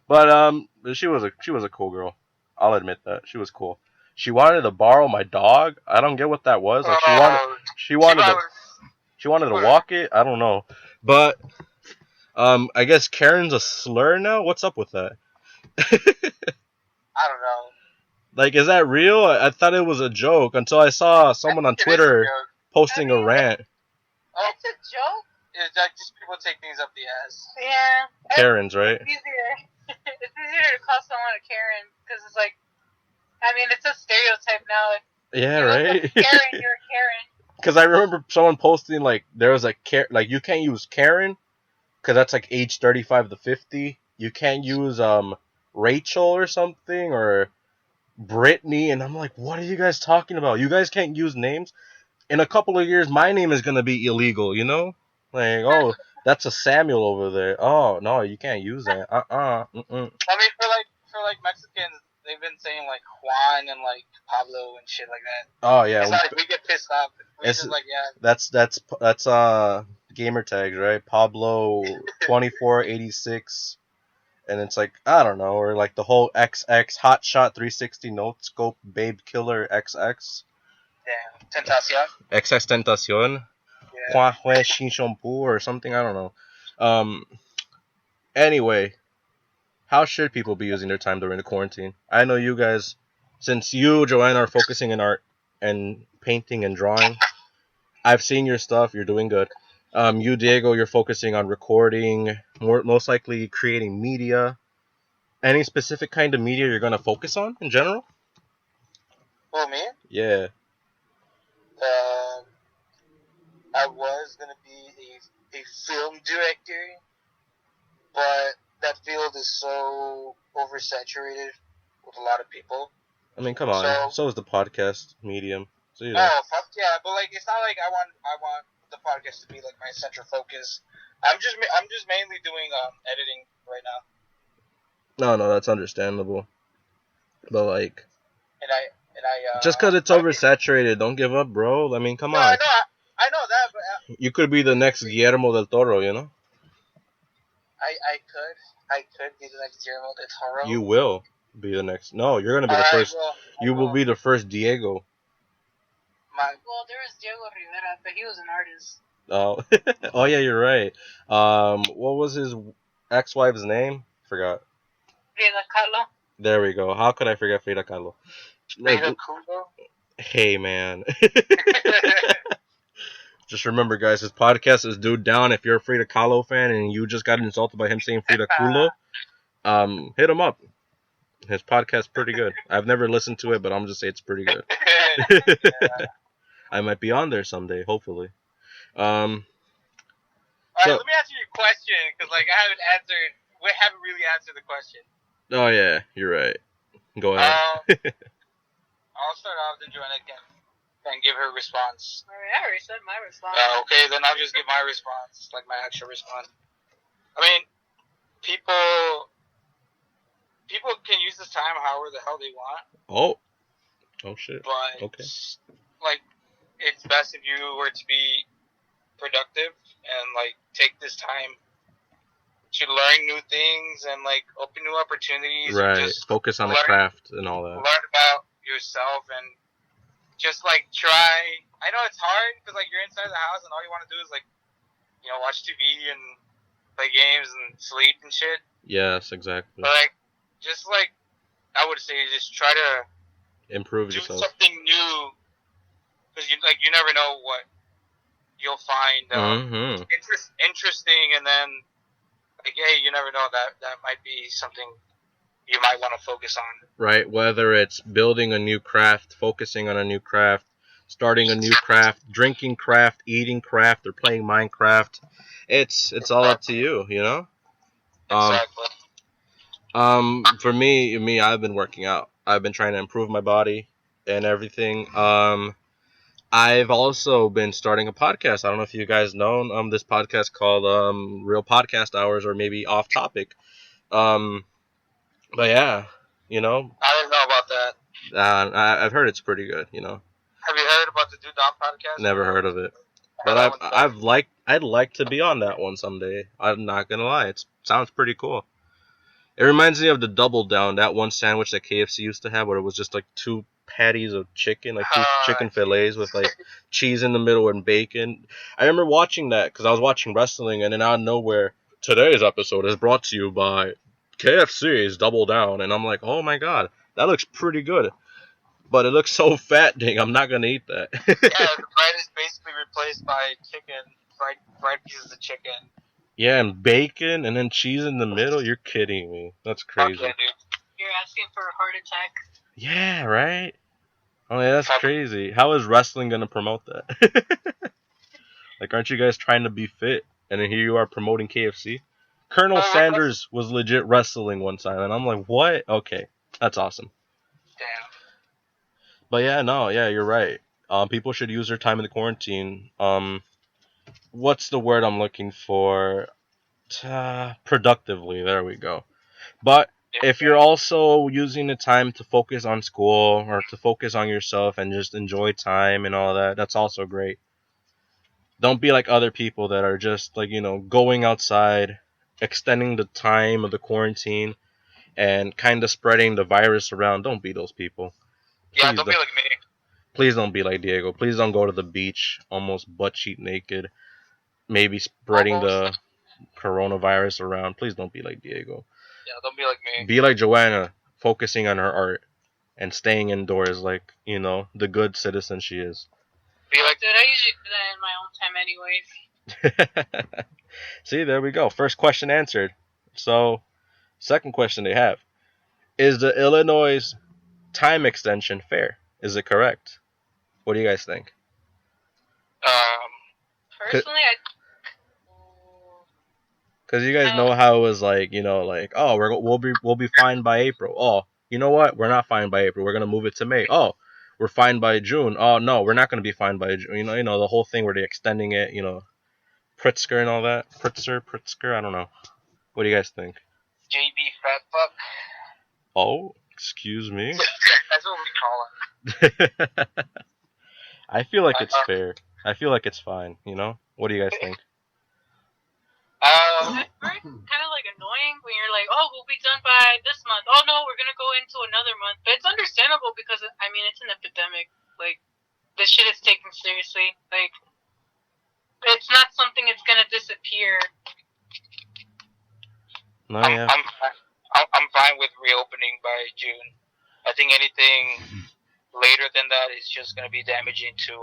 but she was a cool girl. I'll admit that she was cool. She wanted to borrow my dog. I don't get what that was. Like she she wanted to probably, she wanted to walk it. I don't know, but I guess Karen's a slur now. What's up with that? I don't know. Like, is that real? I thought it was a joke until I saw someone on It is a Twitter joke. posting a rant. Oh, It's a joke. it's like just people take things up the ass. Yeah. Karen's, right? It's easier. It's easier to call someone a Karen because it's like, I mean, it's a stereotype now. Yeah, You look right. like a Karen, you're a Karen. Because I remember someone posting like there was a like you can't use Karen because that's like age 35 to 50. You can't use Rachel or something or Brittany, and I'm like, what are you guys talking about? You guys can't use names. In a couple of years, my name is gonna be illegal. You know, like oh, that's a Samuel over there. Oh no, you can't use that. I mean, for Mexicans, they've been saying like Juan and like Pablo and shit like that. Oh yeah, It's not like we get pissed off. We're just like, yeah. That's gamer tags, right? Pablo 2486, and it's like I don't know, or like the whole XX Hotshot 360 Note Scope Babe Killer XX. Damn, Tentacion. XX Tentacion. Yeah. Hua Hue Shin Shampoo or something, I don't know. Anyway, how should people be using their time during the quarantine? I know you guys, since you, Joanna, are focusing in art and painting and drawing. I've seen your stuff. You're doing good. You, Diego, you're focusing on recording, most likely creating media. Any specific kind of media you're going to focus on in general? Well, me? Yeah. I was going to be a film director, but that field is so oversaturated with a lot of people. I mean, come on. So is the podcast medium. So, you know. Oh, fuck yeah. But, like, it's not like I want the podcast to be, like, my central focus. I'm just mainly doing editing right now. No, that's understandable. But, like... And I just because it's oversaturated, don't give up, bro. I mean, come on. I know that, but... you could be the next Guillermo del Toro, you know? I could be the next Guillermo del Toro. You will be the next... No, you're going to be the first... You will be the first Diego. Well, there was Diego Rivera, but he was an artist. Oh, oh yeah, you're right. What was his ex-wife's name? Forgot. Frida Kahlo. There we go. How could I forget Frida Kahlo? Frida Kahlo? Hey, man. Just remember, guys, his podcast is Dude Down. If you're a Frida Kahlo fan and you just got insulted by him saying Frida Kahlo, hit him up. His podcast's pretty good. I've never listened to it, but I'm just saying it's pretty good. Yeah. I might be on there someday, hopefully. Alright, let me answer your question, because like we haven't really answered the question. Oh yeah, you're right. Go ahead. I'll start off, then Joanna can give her response. I already said my response. Okay, then I'll just give my response, like my actual response. I mean, people can use this time however the hell they want. Oh shit. But okay. Like, it's best if you were to be productive and like take this time to learn new things and like open new opportunities. Right. Just focus on the craft and all that. Learn about yourself and just like try. I know it's hard because like you're inside the house and all you want to do is like, you know, watch TV and play games and sleep and shit. Yes, exactly. But like, just like I would say, just try to improve do yourself. something new. Because you never know what you'll find interesting, and then like, hey, you never know that might be something you might want to focus on. Right, whether it's building a new craft, focusing on a new craft, starting a new craft, drinking craft, eating craft, or playing Minecraft, it's all up to you, you know. Exactly. For me, I've been working out. I've been trying to improve my body and everything. I've also been starting a podcast. I don't know if you guys know this podcast called Real Podcast Hours, or maybe Off Topic. But yeah, you know. I don't know about that. I've heard it's pretty good, you know. Have you heard about the Dude Down podcast? Never heard of it. But I'd like to be on that one someday. I'm not gonna lie, it sounds pretty cool. It reminds me of the Double Down, that one sandwich that KFC used to have, where it was just like two patties of chicken, like two chicken fillets with like cheese in the middle and bacon. I remember watching that because I was watching wrestling, and then out of nowhere, today's episode is brought to you by KFC's Double Down, and I'm like, oh my god, that looks pretty good. But it looks so fat, dang, I'm not gonna eat that. Yeah, the bread is basically replaced by chicken, fried pieces of chicken. Yeah, and bacon and then cheese in the middle. You're kidding me. That's crazy. Okay, dude. You're asking for a heart attack. Yeah, right? Oh, yeah, that's crazy. How is wrestling gonna promote that? Like, aren't you guys trying to be fit? And then here you are promoting KFC? Colonel Sanders was legit wrestling one time, and I'm like, what? Okay, that's awesome. Damn. But yeah, no, yeah, you're right. People should use their time in the quarantine. What's the word I'm looking for? Productively. There we go. But if you're also using the time to focus on school or to focus on yourself and just enjoy time and all that, that's also great. Don't be like other people that are just like, going outside, extending the time of the quarantine and kind of spreading the virus around. Don't be those people. Yeah, don't be like me. Please don't be like Diego. Please don't go to the beach almost butt cheek naked, maybe spreading the coronavirus around. Please don't be like Diego. Yeah, don't be like me. Be like Joanna, focusing on her art and staying indoors like, the good citizen she is. Be like, dude, I usually do that in my own time anyways. See, there we go. First question answered. So, second question they have. Is the Illinois time extension fair? Is it correct? What do you guys think? Personally, because you guys know how it was like, oh, we'll be fine by April. Oh, you know what? We're not fine by April. We're gonna move it to May. Oh, we're fine by June. Oh no, we're not gonna be fine by June. The whole thing where they're extending it. Pritzker and all that. Pritzker. I don't know. What do you guys think? JB fat fuck. Oh, excuse me. That's what we call it. I feel like it's fair. I feel like it's fine. What do you guys think? It's kind of like annoying when you're like, oh, we'll be done by this month. Oh no, we're gonna go into another month. But it's understandable because it's an epidemic. Like, this shit is taken seriously. Like, it's not something that's gonna disappear. No, yeah. I'm fine with reopening by June. I think anything later than that is just gonna be damaging to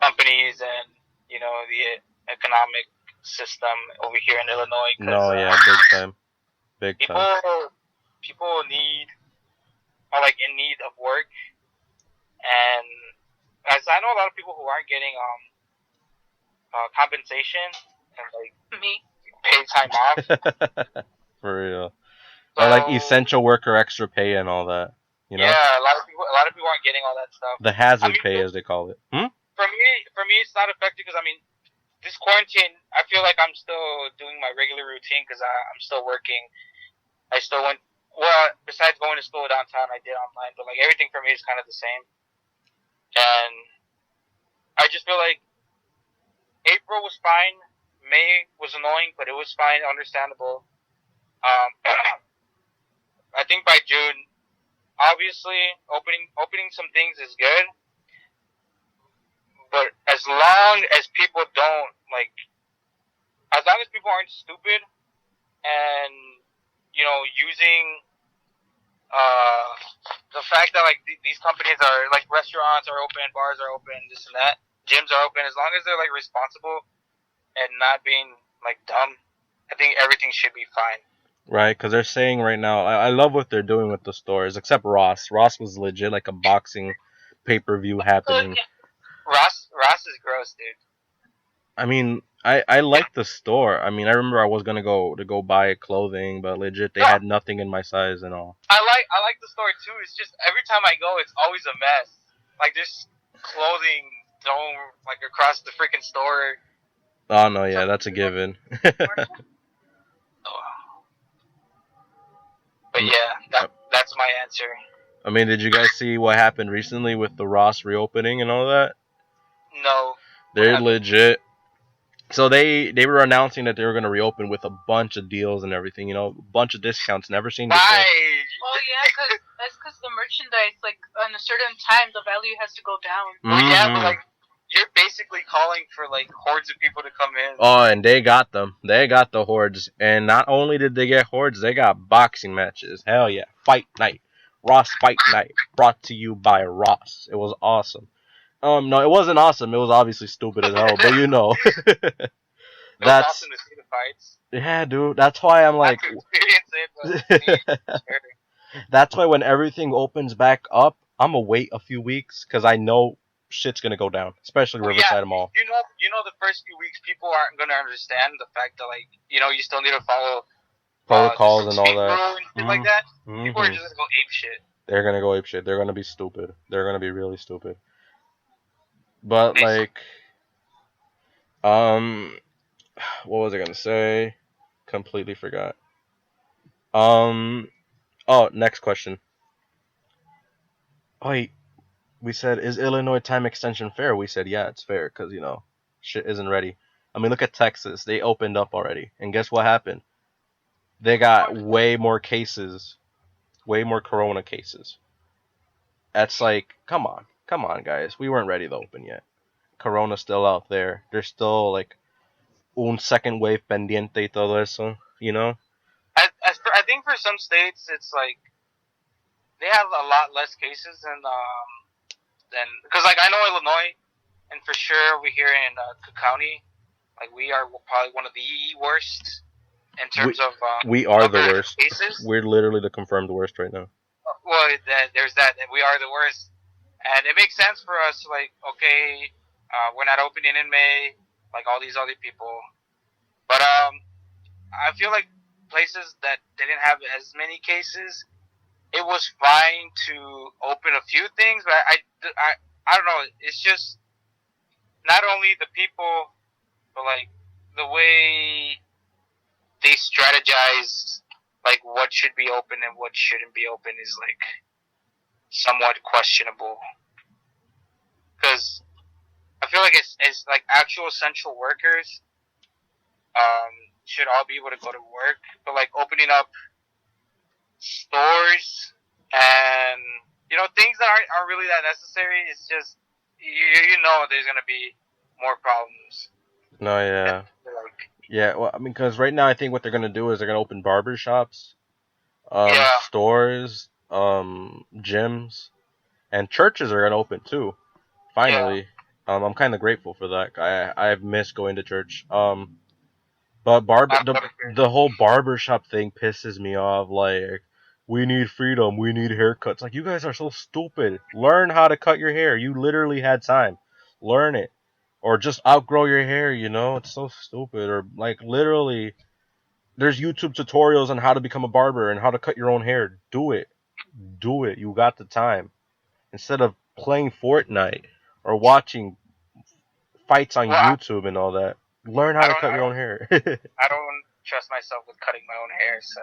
companies and the economic system over here in Illinois. No, yeah, big time. People are like in need of work, and as I know a lot of people who aren't getting compensation and like paid time off. For real. Or like essential worker extra pay and all that. Yeah, a lot of people aren't getting all that stuff. The hazard pay, as they call it. For me, it's not effective because this quarantine, I feel like I'm still doing my regular routine because I'm still working. I still went, besides going to school downtown, I did online, but like everything for me is kind of the same. And I just feel like April was fine. May was annoying, but it was fine, understandable. I think by June, obviously, opening some things is good. But as long as people don't, as long as people aren't stupid and, using the fact that, these companies are, restaurants are open, bars are open, this and that, gyms are open, as long as they're, responsible and not being, dumb, I think everything should be fine. Right, because they're saying right now, I love what they're doing with the stores, except Ross. Ross was legit like a boxing pay-per-view happening. Ross is gross, dude. I like the store. I remember I was gonna go buy clothing, but legit they had nothing in my size and all. I like the store too. It's just every time I go, it's always a mess. There's clothing thrown across the freaking store. Oh no, yeah, that's a given. But yeah, that's my answer. Did you guys see what happened recently with the Ross reopening and all that? No. They're legit So they were announcing that they were going to reopen with a bunch of deals and everything, a bunch of discounts never seen before. Why? Oh yeah, that's because the merchandise, like on a certain time, the value has to go down. Well, yeah, but like you're basically calling for like hordes of people to come in. Oh, and they got them. They got the hordes, and not only did they get hordes, they got boxing matches. Hell yeah, Fight Night, Ross Fight Night, brought to you by Ross. It was awesome. No, it wasn't awesome. It was obviously stupid as hell, but It was that's awesome to see the fights. yeah, dude. That's why I'm like, Not to experience it, but sure. that's why when everything opens back up, I'm gonna wait a few weeks because I know shit's gonna go down, especially Riverside Mall. You know, the first few weeks people aren't gonna understand the fact that like you still need to follow Protocols and all that. And shit like that. People are just gonna go ape shit. They're gonna go ape shit. They're gonna be stupid. They're gonna be really stupid. But like, what was I gonna say? Completely forgot. Oh, next question. Oh, wait, we said, is Illinois time extension fair? We said, yeah, it's fair because shit isn't ready. I mean, look at Texas. They opened up already, and guess what happened? They got way more cases, way more corona cases. That's like, come on, guys. We weren't ready to open yet. Corona's still out there. There's still like un second wave pendiente y todo eso, I think for some states it's like they have a lot less cases than because like I know Illinois, and for sure over here in Cook County, like we are probably one of the worst in terms of we are the worst cases. We're literally the confirmed worst right now. Well, there's that. We are the worst, and it makes sense for us. Like, okay, we're not opening in May, like all these other people. But I feel like places that didn't have as many cases, it was fine to open a few things. But I don't know. It's just not only the people, but like the way they strategize, like what should be open and what shouldn't be open, is like somewhat questionable. Because I feel like it's like actual essential workers should all be able to go to work, but like opening up stores and things that aren't really that necessary, it's just there's gonna be more problems. No, yeah. Yeah, well, I mean, because right now I think what they're gonna do is they're gonna open barber shops, stores, gyms, and churches are gonna open too. Finally, I'm kind of grateful for that. I've missed going to church. But the whole barbershop thing pisses me off. Like, we need freedom, we need haircuts. Like, you guys are so stupid. Learn how to cut your hair. You literally had time. Learn it. Or just outgrow your hair, It's so stupid. Or, like, literally, there's YouTube tutorials on how to become a barber and how to cut your own hair. Do it. Do it. You got the time. Instead of playing Fortnite or watching fights on YouTube and all that. Learn how to cut your own hair. I don't trust myself with cutting my own hair, so.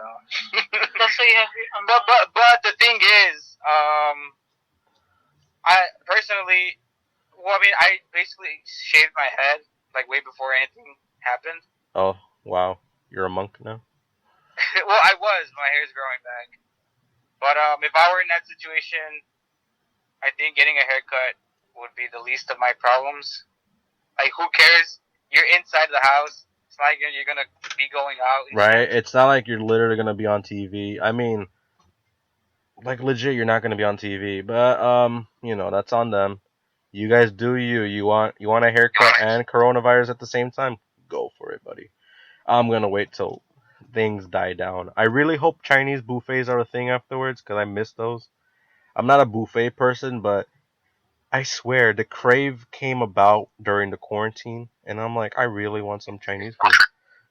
That's what you have. But the thing is, I personally, I basically shaved my head like way before anything happened. Oh wow, you're a monk now. Well, I was. My hair's growing back. But if I were in that situation, I think getting a haircut would be the least of my problems. Like, who cares? You're inside the house. It's not like you're gonna be going out. Right. It's not like you're literally gonna be on TV. I mean, like legit, you're not gonna be on TV. But that's on them. You guys do you. You want a haircut and coronavirus at the same time? Go for it, buddy. I'm gonna wait till things die down. I really hope Chinese buffets are a thing afterwards because I miss those. I'm not a buffet person, but I swear, the crave came about during the quarantine, and I'm like, I really want some Chinese food.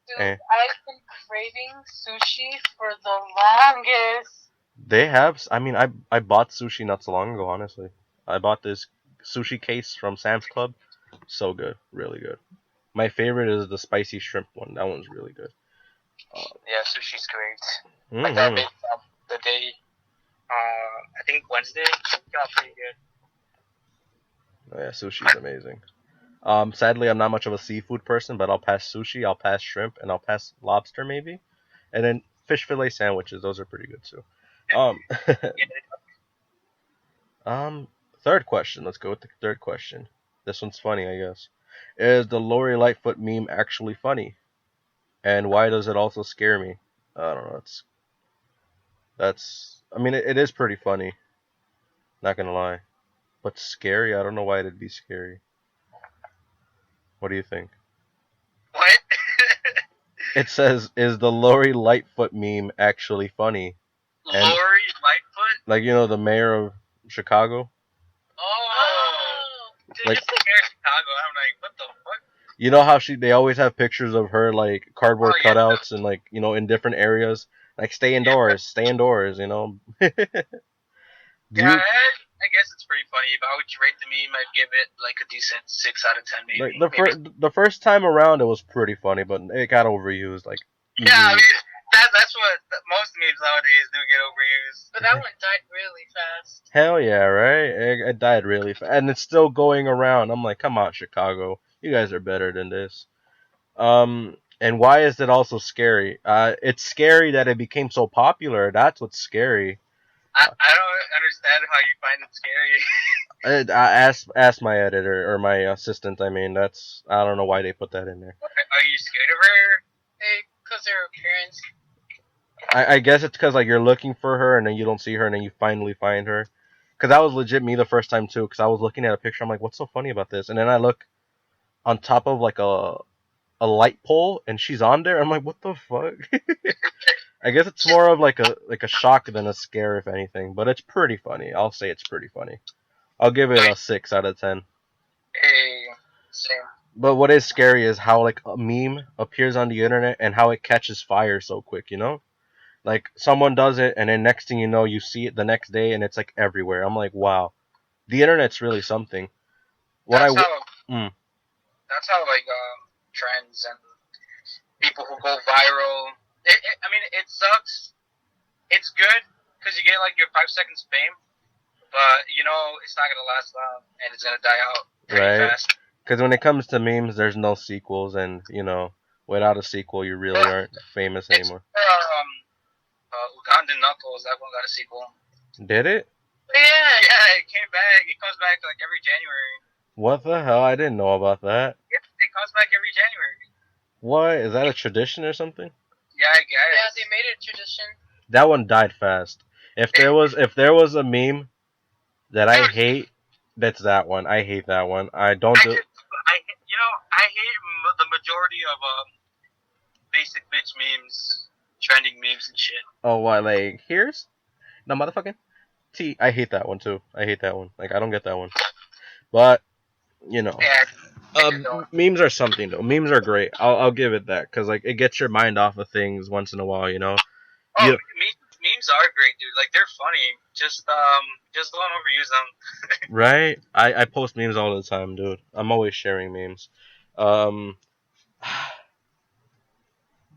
Dude, I've been craving sushi for the longest. They have, I bought sushi not so long ago, honestly. I bought this sushi case from Sam's Club. So good, really good. My favorite is the spicy shrimp one. That one's really good. Yeah, sushi's great. Like that the day, I think Wednesday, got pretty good. Oh, yeah, sushi's amazing. Sadly, I'm not much of a seafood person, but I'll pass sushi, I'll pass shrimp, and I'll pass lobster maybe. And then fish fillet sandwiches, those are pretty good too. Um, Yeah. um, third question. Let's go with the third question. This one's funny, I guess. Is the Lori Lightfoot meme actually funny? And why does it also scare me? I don't know. That's. I mean, it is pretty funny. Not gonna lie, but scary. I don't know why it'd be scary. What do you think? What? It says, "Is the Lori Lightfoot meme actually funny?" And Lori Lightfoot? like the mayor of Chicago. Oh. Dude, Like just the mayor of Chicago. I'm like, what the fuck? you know how they always have pictures of her like cardboard Oh, yeah. cutouts and like in different areas. Like stay indoors, stay indoors. Do Yeah, you I guess it's pretty funny. If I would rate the meme, I'd give it like a decent 6 out of 10, maybe. like the first time around it was pretty funny, but it got overused like Yeah, I easily. mean, that's what most memes nowadays do get overused. But that one died really fast. Hell yeah, right? It died really fast, and it's still going around. I'm like, come on, Chicago, you guys are better than this. And why is it also scary? It's scary that it became so popular. That's what's scary. I don't understand how you find it scary. I asked my editor or my assistant. I mean, I don't know why they put that in there. Are you scared of her? Because her appearance. I guess it's because like you're looking for her and then you don't see her and then you finally find her. Because that was legit me the first time too. Because I was looking at a picture. I'm like, what's so funny about this? And then I look on top of like a light pole and she's on there. I'm like, what the fuck? I guess it's more of like a shock than a scare, if anything. But it's pretty funny. I'll say it's pretty funny. I'll give it a 6 out of 10. Hey, same. But what is scary is how like a meme appears on the internet and how it catches fire so quick. Like someone does it and then next thing you know, you see it the next day and it's like everywhere. I'm like, wow, the internet's really something. That's how like trends and people who go viral. I mean, it sucks. It's good because you get like your 5 seconds fame, but it's not gonna last long and it's gonna die out pretty fast. Because when it comes to memes, there's no sequels, and without a sequel, you really aren't famous anymore. Ugandan Knuckles, that one got a sequel. Did it? Yeah, it came back. It comes back like every January. What the hell? I didn't know about that. It comes back every January. What? Is that a tradition or something? Yeah, I guess. Yeah, they made it a tradition. That one died fast. If there was a meme that I hate, that's that one. I hate that one. I don't do. I hate the majority of basic bitch memes, trending memes and shit. Oh, what? Like here's no motherfucking T. I hate that one too. I hate that one. Like I don't get that one. But Yeah. Memes are something though. Memes are great. I'll give it that because like it gets your mind off of things once in a while. Oh, memes are great, dude. Like they're funny. Just don't overuse them. Right? I post memes all the time, dude. I'm always sharing memes.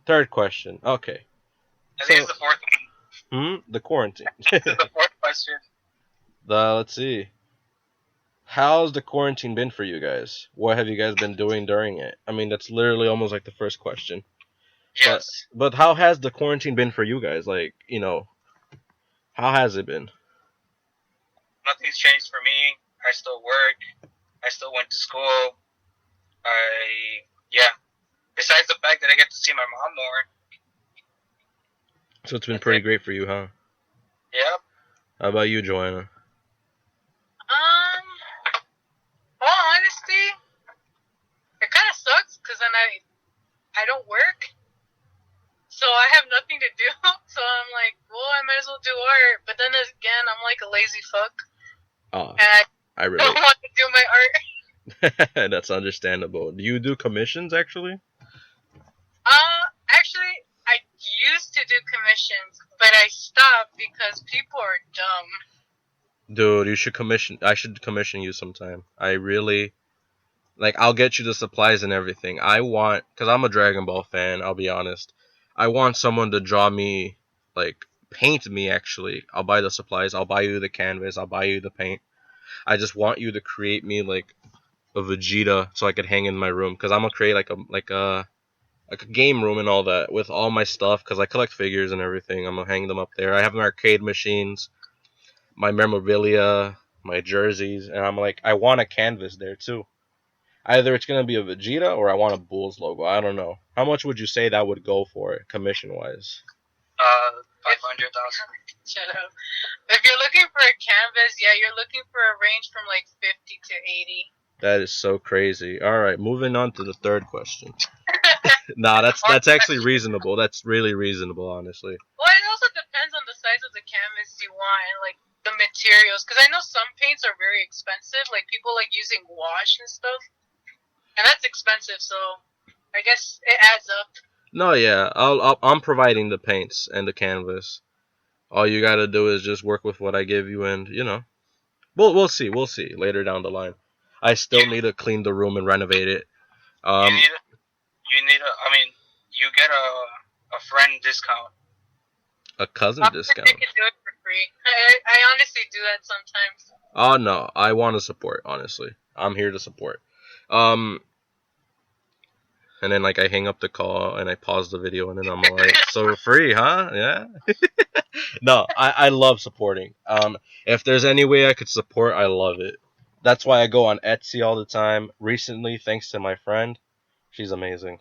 Third question. Okay. I think it's the fourth one. The quarantine. The fourth question. Let's see. How's the quarantine been for you guys? What have you guys been doing during it? I mean, that's literally almost like the first question. Yes. But how has the quarantine been for you guys? Like, how has it been? Nothing's changed for me. I still work. I still went to school. Besides the fact that I get to see my mom more. So it's been pretty great for you, huh? Yep. How about you, Joanna? Well, honestly, it kind of sucks because then I don't work, so I have nothing to do. So I'm like, well, I might as well do art. But then again, I'm like a lazy fuck. Oh, and I really don't want to do my art. That's understandable. Do you do commissions actually? Actually, I used to do commissions, but I stopped because people are dumb. Dude, you should commission. I should commission you sometime. I really I'll get you the supplies and everything. Because I'm a Dragon Ball fan. I'll be honest. I want someone to draw me, paint me. Actually, I'll buy the supplies. I'll buy you the canvas. I'll buy you the paint. I just want you to create me a Vegeta so I could hang in my room because I'm gonna create like a game room and all that with all my stuff because I collect figures and everything. I'm gonna hang them up there. I have my arcade machines, my memorabilia, my jerseys, and I'm like, I want a canvas there too. Either it's gonna be a Vegeta or I want a Bulls logo. I don't know. How much would you say that would go for it, commission wise? 500,000. Shut up. If you're looking for a canvas, yeah, you're looking for a range from like 50 to 80. That is so crazy. All right, moving on to the third question. Nah, that's actually reasonable. That's really reasonable, honestly. Well, it also depends on the size of the canvas you want and like the materials. Because I know some paints are very expensive. Like people like using wash and stuff, and that's expensive. So I guess it adds up. No, yeah, I'm providing the paints and the canvas. All you gotta do is just work with what I give you, and we'll see later down the line. I still need to clean the room and renovate it. You get a friend discount. A cousin discount. You can do it for free. I honestly do that sometimes. Oh no, I want to support. Honestly, I'm here to support. And then like I hang up the call and I pause the video and then I'm like, so free, huh? Yeah. No, I love supporting. If there's any way I could support, I love it. That's why I go on Etsy all the time. Recently, thanks to my friend, she's amazing.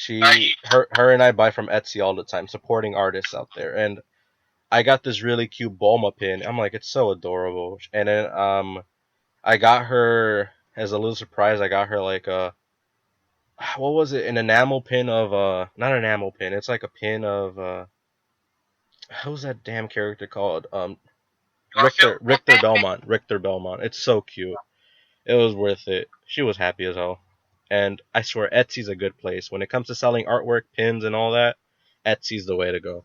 Her and I buy from Etsy all the time, supporting artists out there. And I got this really cute Bulma pin. I'm like, it's so adorable. And then I got her as a little surprise. I got her like a what was it? An enamel pin of not an enamel pin. It's like a pin of who's that damn character called? Richter Belmont. Richter Belmont. It's so cute. It was worth it. She was happy as hell. And I swear, Etsy's a good place. When it comes to selling artwork, pins, and all that, Etsy's the way to go.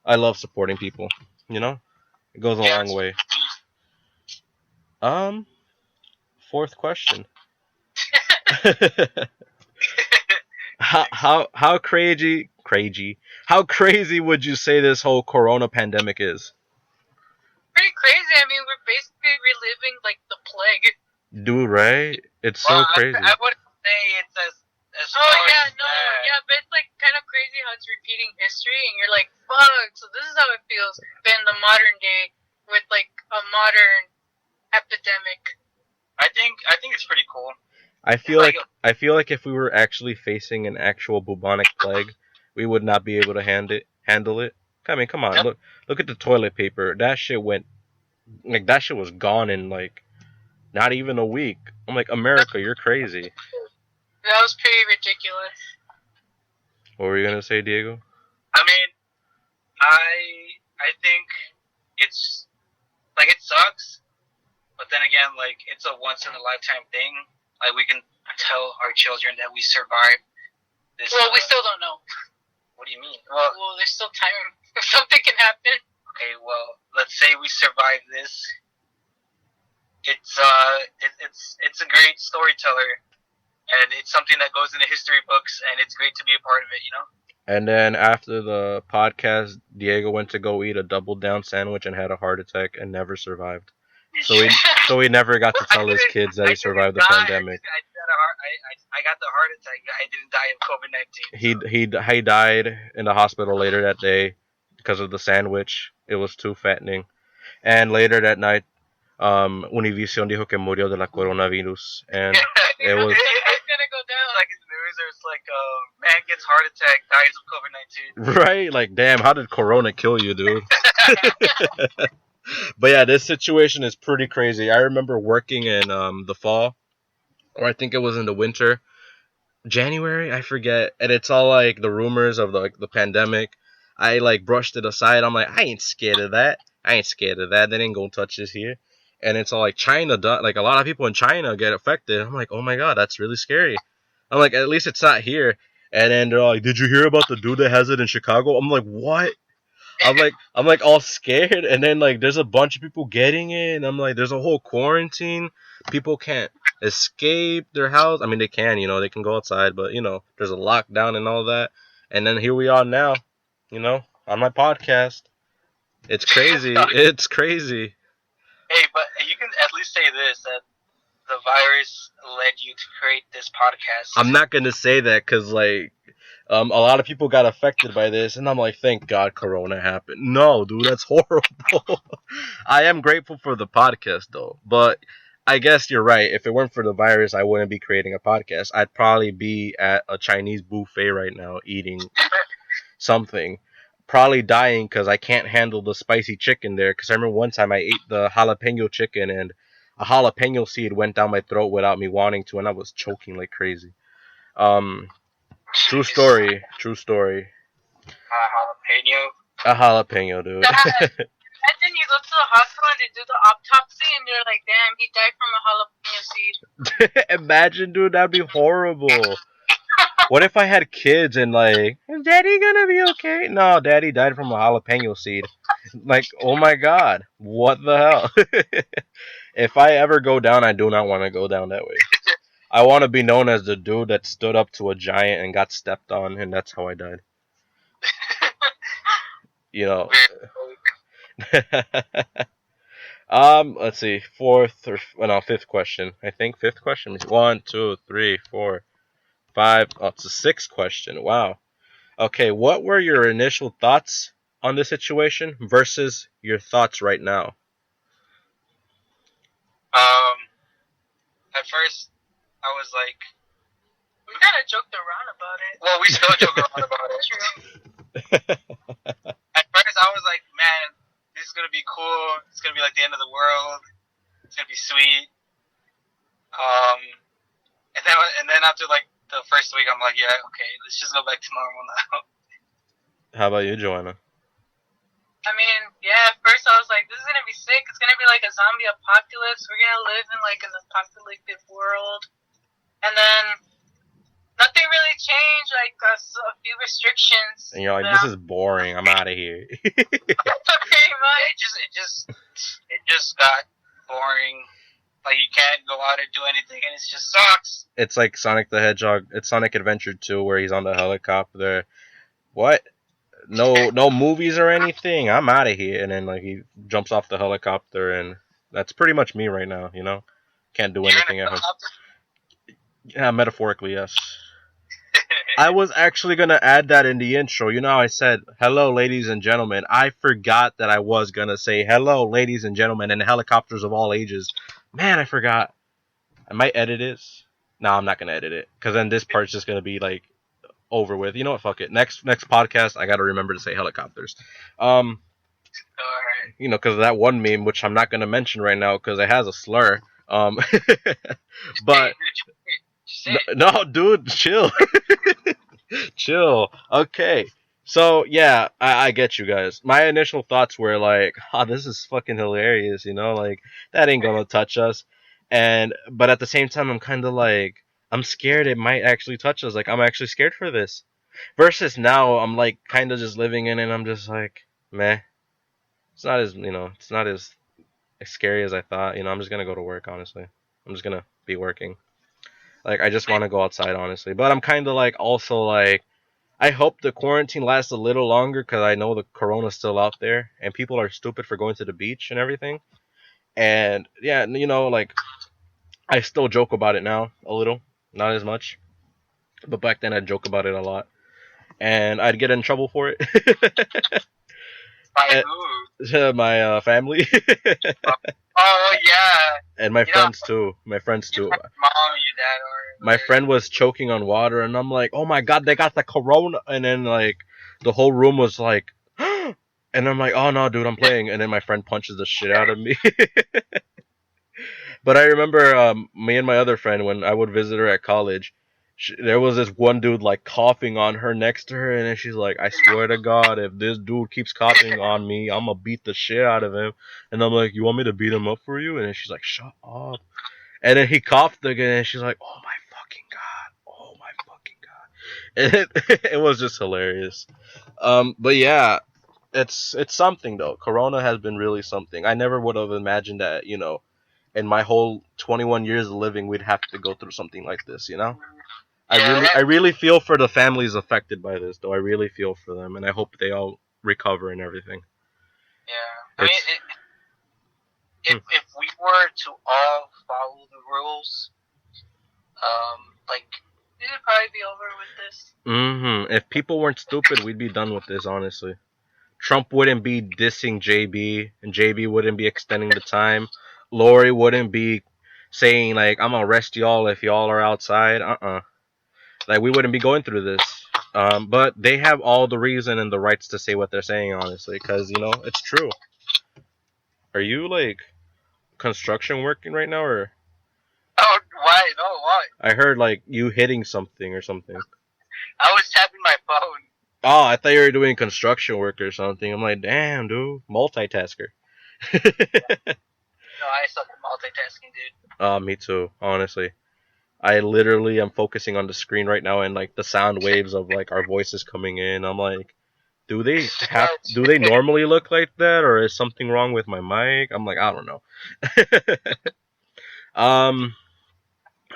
I love supporting people. It goes a long way. Fourth question. How crazy would you say this whole Corona pandemic is? Pretty crazy. I mean, we're basically reliving like the plague. Dude, right? It's so crazy. I wouldn't say it's as but it's like kind of crazy how it's repeating history, and you're like, fuck. So this is how it feels in the modern day with like a modern epidemic. I think it's pretty cool. I feel like if we were actually facing an actual bubonic plague, we would not be able to handle it. I mean, come on, yep. Look at the toilet paper. That shit was gone in like not even a week. I'm like, America, you're crazy. That was pretty ridiculous. What were you gonna say, Diego? I mean, I think it's like it sucks, but then again, like it's a once in a lifetime thing. Like we can tell our children that we survived this. Well, we still don't know. What do you mean? Well, there's still time. Something can happen. Okay, well, let's say we survive this. It's a great storyteller, and it's something that goes into history books, and it's great to be a part of it, And then after the podcast, Diego went to go eat a double down sandwich and had a heart attack and never survived. So he never got to tell his kids that he survived the pandemic. I got the heart attack. I didn't die of COVID-19. He died in the hospital later that day because of the sandwich. It was too fattening. And later that night, Univision dijo que murió de la coronavirus, and it was. It's gonna go down. Like in the news, there's like man gets heart attack, dies of COVID-19. Right? Like, damn, how did Corona kill you, dude? But yeah, this situation is pretty crazy. I remember working in the fall, or I think it was in the winter, January, I forget, and it's all like the rumors of the pandemic. I like brushed it aside. I'm like, I ain't scared of that. They ain't gonna touch this here. And it's all like China, like a lot of people in China get affected. I'm like, oh my god, that's really scary. I'm like, at least it's not here. And then they're like, did you hear about the dude that has it in Chicago? I'm like, what? I'm like all scared. And then like there's a bunch of people getting it. And I'm like, there's a whole quarantine. People can't escape their house. I mean, they can, they can go outside, but there's a lockdown and all that. And then here we are now, on my podcast. It's crazy. It's crazy. Hey, but you can at least say this, that the virus led you to create this podcast? I'm not gonna say that because like a lot of people got affected by this, and I'm like, thank God Corona happened. No, dude, that's horrible. I am grateful for the podcast though, but I guess you're right. If it weren't for the virus, I wouldn't be creating a podcast. I'd probably be at a Chinese buffet right now eating something. Probably dying because I can't handle the spicy chicken there. Because I remember one time I ate the jalapeno chicken and a jalapeno seed went down my throat without me wanting to, and I was choking like crazy. True story. True story. Jalapeno. A jalapeno, dude. Imagine you go to the hospital and they do the autopsy and they're like, damn, he died from a jalapeno seed. Imagine, dude, that'd be horrible. What if I had kids and like, is Daddy gonna be okay? No, Daddy died from a jalapeno seed. Like, oh my God, what the hell? If I ever go down, I do not want to go down that way. I want to be known as the dude that stood up to a giant and got stepped on, and that's how I died. You know. Let's see, fifth question. I think fifth question. 1, 2, 3, 4, 5. Oh, it's the sixth question. Wow. Okay, what were your initial thoughts on this situation versus your thoughts right now? At first, I was like, we kind of joked around about it. Well, we still joke around about it. True. At first, I was like, man, this is gonna be cool. It's gonna be like the end of the world. It's gonna be sweet. And then after like the first week, I'm like, yeah, okay, let's just go back to normal now. How about you, Joanna? I mean, yeah, at first I was like, this is gonna be sick. It's gonna be like a zombie apocalypse. We're gonna live in like an apocalyptic world. And then nothing really changed, like a few restrictions. And you're like, this is boring. I'm out of here. Pretty much. It just got boring. Like you can't go out and do anything, and it just sucks. It's like Sonic the Hedgehog. It's Sonic Adventure 2 where he's on the helicopter. What? No movies or anything. I'm out of here. And then like he jumps off the helicopter, and that's pretty much me right now. You know, can't do anything at home. Yeah, metaphorically, yes. I was actually going to add that in the intro. You know how I said, hello, ladies and gentlemen. I forgot that I was going to say, hello, ladies and gentlemen, and helicopters of all ages. Man, I forgot. I might edit it. No, I'm not going to edit it. Because then this part's just going to be, like, over with. You know what? Fuck it. Next podcast, I got to remember to say helicopters. Alright. You know, because of that one meme, which I'm not going to mention right now because it has a slur. But... No, dude, chill. Chill. Okay. So, yeah, I get you guys. My initial thoughts were like, oh, this is fucking hilarious, you know? Like, that ain't gonna touch us. But at the same time, I'm kind of like, I'm scared it might actually touch us. Like, I'm actually scared for this. Versus now, I'm like, kind of just living in it, and I'm just like, meh. It's not as, you know, it's not as scary as I thought. You know, I'm just gonna go to work, honestly. I'm just gonna be working. Like, I just want to go outside, honestly. But I'm kind of, like, also, like, I hope the quarantine lasts a little longer because I know the corona's still out there. And people are stupid for going to the beach and everything. And, yeah, you know, like, I still joke about it now a little. Not as much. But back then I'd joke about it a lot. And I'd get in trouble for it. By who? My family. Oh, yeah. And my friends, too. My friends, too. Mom, your dad, or my friend was choking on water, and I'm like, oh my God, they got the corona. And then, like, the whole room was like, and I'm like, oh no, dude, I'm playing. And then my friend punches the shit out of me. But I remember me and my other friend, when I would visit her at college, there was this one dude, like, coughing on her next to her, and then she's like, I swear to God, if this dude keeps coughing on me, I'm gonna beat the shit out of him. And I'm like, you want me to beat him up for you? And then she's like, shut up. And then he coughed again, and she's like, oh my fucking God. Oh my fucking God. And it was just hilarious. But yeah, it's something, though. Corona has been really something. I never would have imagined that, you know, in my whole 21 years of living, we'd have to go through something like this, you know? I really feel for the families affected by this, though. I really feel for them, and I hope they all recover and everything. Yeah. I mean, if we were to all follow the rules, like it'd probably be over with this. If people weren't stupid, we'd be done with this, honestly. Trump wouldn't be dissing JB, and JB wouldn't be extending the time. Lori wouldn't be saying, like, I'm gonna arrest y'all if y'all are outside. Like, we wouldn't be going through this. But they have all the reason and the rights to say what they're saying, honestly, because, it's true. Are you, like, construction working right now, or? Oh, why? No, why? I heard, like, you hitting something or something. I was tapping my phone. Oh, I thought you were doing construction work or something. I'm like, damn, dude, multitasker. No, I suck at multitasking, dude. Me too, honestly. I literally am focusing on the screen right now and like the sound waves of like our voices coming in. I'm like, do they normally look like that, or is something wrong with my mic? I'm like, I don't know.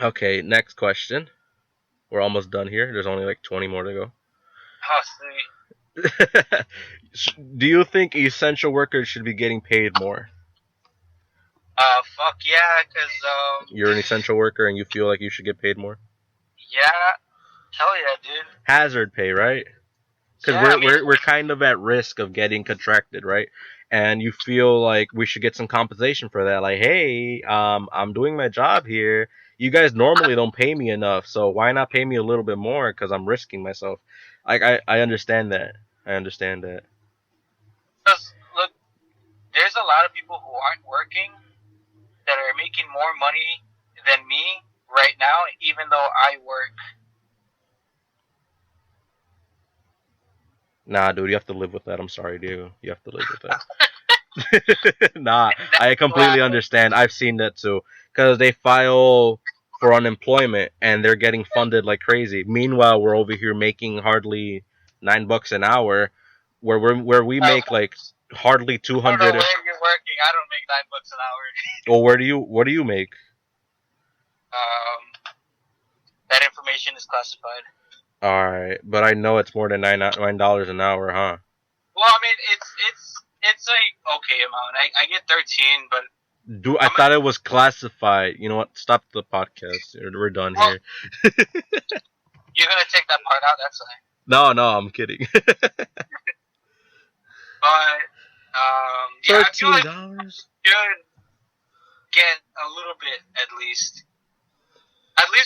Okay, next question. We're almost done here. There's only like 20 more to go. Oh, sweet. Do you think essential workers should be getting paid more? Fuck yeah, cause You're an essential worker and you feel like you should get paid more? Yeah, hell yeah, dude. Hazard pay, right? Because we're kind of at risk of getting contracted, right? And you feel like we should get some compensation for that. Like, hey, I'm doing my job here. You guys normally don't pay me enough, so why not pay me a little bit more? Because I'm risking myself. I understand that. I understand that. Cause look, there's a lot of people who aren't working that are making more money than me right now, even though I work. Nah, dude, you have to live with that. I'm sorry, dude. You have to live with that. Nah, I completely understand. I've seen that too. Because they file for unemployment and they're getting funded like crazy. Meanwhile, we're over here making hardly $9 an hour, where we make like hardly 200. I don't know where you're working. I don't make $9 an hour. Well, what do you make? That information is classified. All right, but I know it's more than $9 an hour, huh? Well, I mean, it's a okay amount. I get 13, but I thought it was classified. You know what? Stop the podcast. We're done here. You're gonna take that part out. That's fine. No, I'm kidding. But yeah, I feel like $13. you should get a little bit at least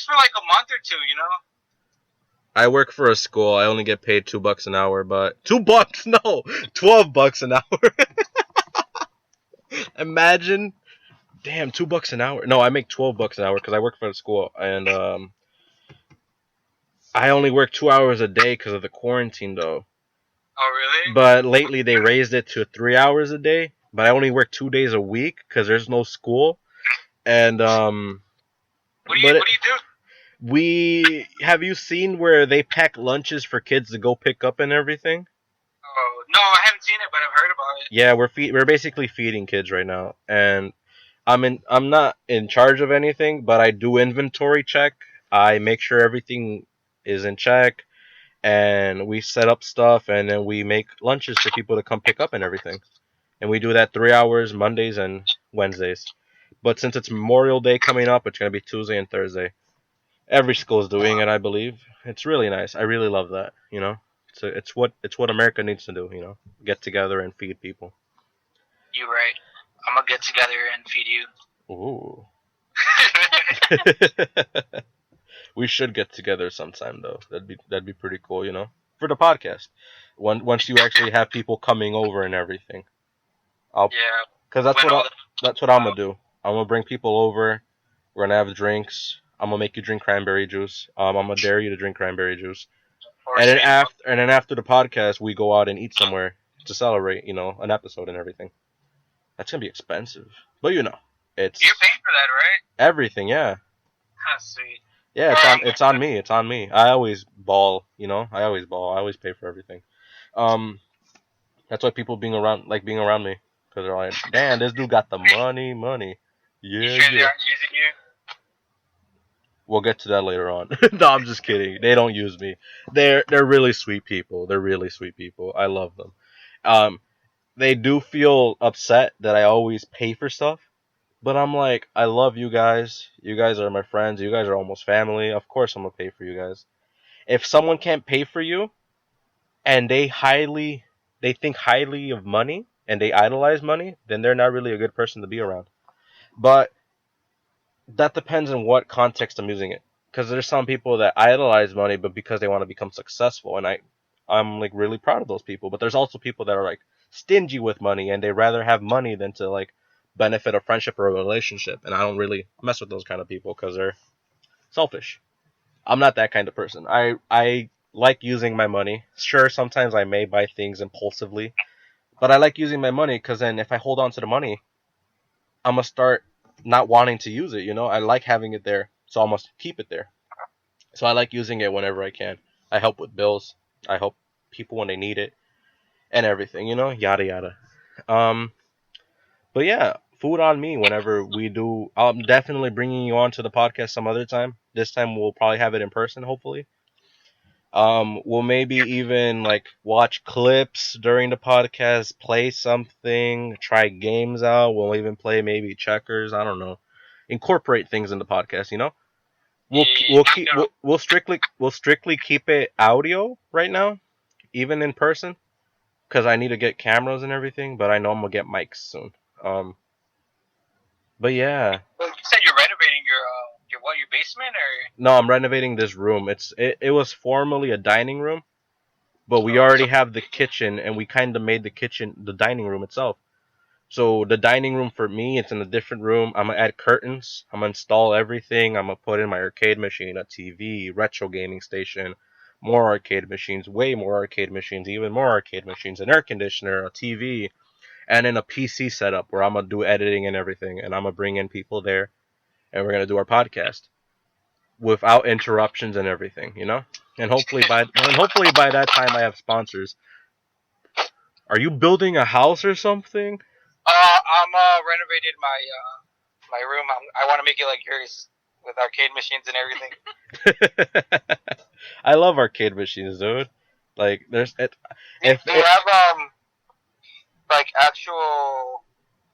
for like a month or two. You know. I work for a school. I only get paid $2 an hour, but $2? No, $12 an hour. Imagine, damn, $2 an hour. No, I make $12 an hour because I work for a school, and I only work 2 hours a day because of the quarantine, though. Oh, really? But lately they raised it to 3 hours a day. But I only work 2 days a week because there's no school, and What do you do? Have you seen where they pack lunches for kids to go pick up and everything? Oh, no, I haven't seen it, but I've heard about it. Yeah, we're basically feeding kids right now, and I'm not in charge of anything, but I do inventory check. I make sure everything is in check, and we set up stuff, and then we make lunches for people to come pick up and everything. And we do that 3 hours Mondays and Wednesdays. But since it's Memorial Day coming up, it's gonna be Tuesday and Thursday. Every school is doing it, I believe. It's really nice. I really love that. It's what America needs to do. Get together and feed people. You're right. I'm gonna get together and feed you. Ooh. We should get together sometime, though. That'd be pretty cool. For the podcast. Once you actually have people coming over and everything. Because that's what I'm gonna do. I'm gonna bring people over. We're gonna have drinks. I'm gonna make you drink cranberry juice. I'm gonna dare you to drink cranberry juice. And then after the podcast, we go out and eat somewhere to celebrate, an episode and everything. That's gonna be expensive, but you're paying for that, right? Everything, yeah. Sweet. Yeah, it's on me. It's on me. I always ball, I always pay for everything. That's why people being around me, because they're like, damn, this dude got the money. Yeah. You sure they aren't using you? We'll get to that later on. No, I'm just kidding. They don't use me. They're really sweet people. I love them. They do feel upset that I always pay for stuff, But I'm like, I love you guys. You guys are my friends. You guys are almost family. Of course I'm gonna pay for you guys. If someone can't pay for you and they think highly of money and they idolize money, then they're not really a good person to be around. But that depends on what context I'm using it. Because there's some people that idolize money, but because they want to become successful, and I'm like really proud of those people. But there's also people that are like stingy with money, and they rather have money than to like benefit a friendship or a relationship. And I don't really mess with those kind of people because they're selfish. I'm not that kind of person. I like using my money. Sure, sometimes I may buy things impulsively, but I like using my money because then if I hold on to the money, I'm gonna start not wanting to use it. You know, I like having it there, so I must keep it there. So I like using it whenever I can. I help with bills. I help people when they need it and everything. You know, yada yada. Um, but yeah, food on me whenever we do. I'm definitely bringing you on to the podcast some other time. This time we'll probably have it in person, hopefully. We'll maybe even like watch clips during the podcast, play something, try games out. We'll even play maybe checkers. I don't know. Incorporate things in the podcast, you know. We'll strictly keep it audio right now, even in person, because I need to get cameras and everything. But I know I'm gonna get mics soon. Um, but yeah, Well, you said you're renovating your basement or? no, I'm renovating this room. It was formerly a dining room, but we Oh, already have the kitchen, and we kind of made the kitchen the dining room itself. So the dining room for me, it's in a different room. I'm gonna add curtains. I'm gonna install everything. I'm gonna put in my arcade machine, a TV, retro gaming station, more arcade machines, way more arcade machines, even more arcade machines, an air conditioner, a TV, and then a PC setup where I'm gonna do editing and everything, and I'm gonna bring in people there, and we're gonna do our podcast without interruptions and everything, you know. And hopefully by that time I have sponsors. Are you building a house or something? I'm renovated my room. I want to make it like yours with arcade machines and everything. I love arcade machines, dude. Like, there's it. Do you have like actual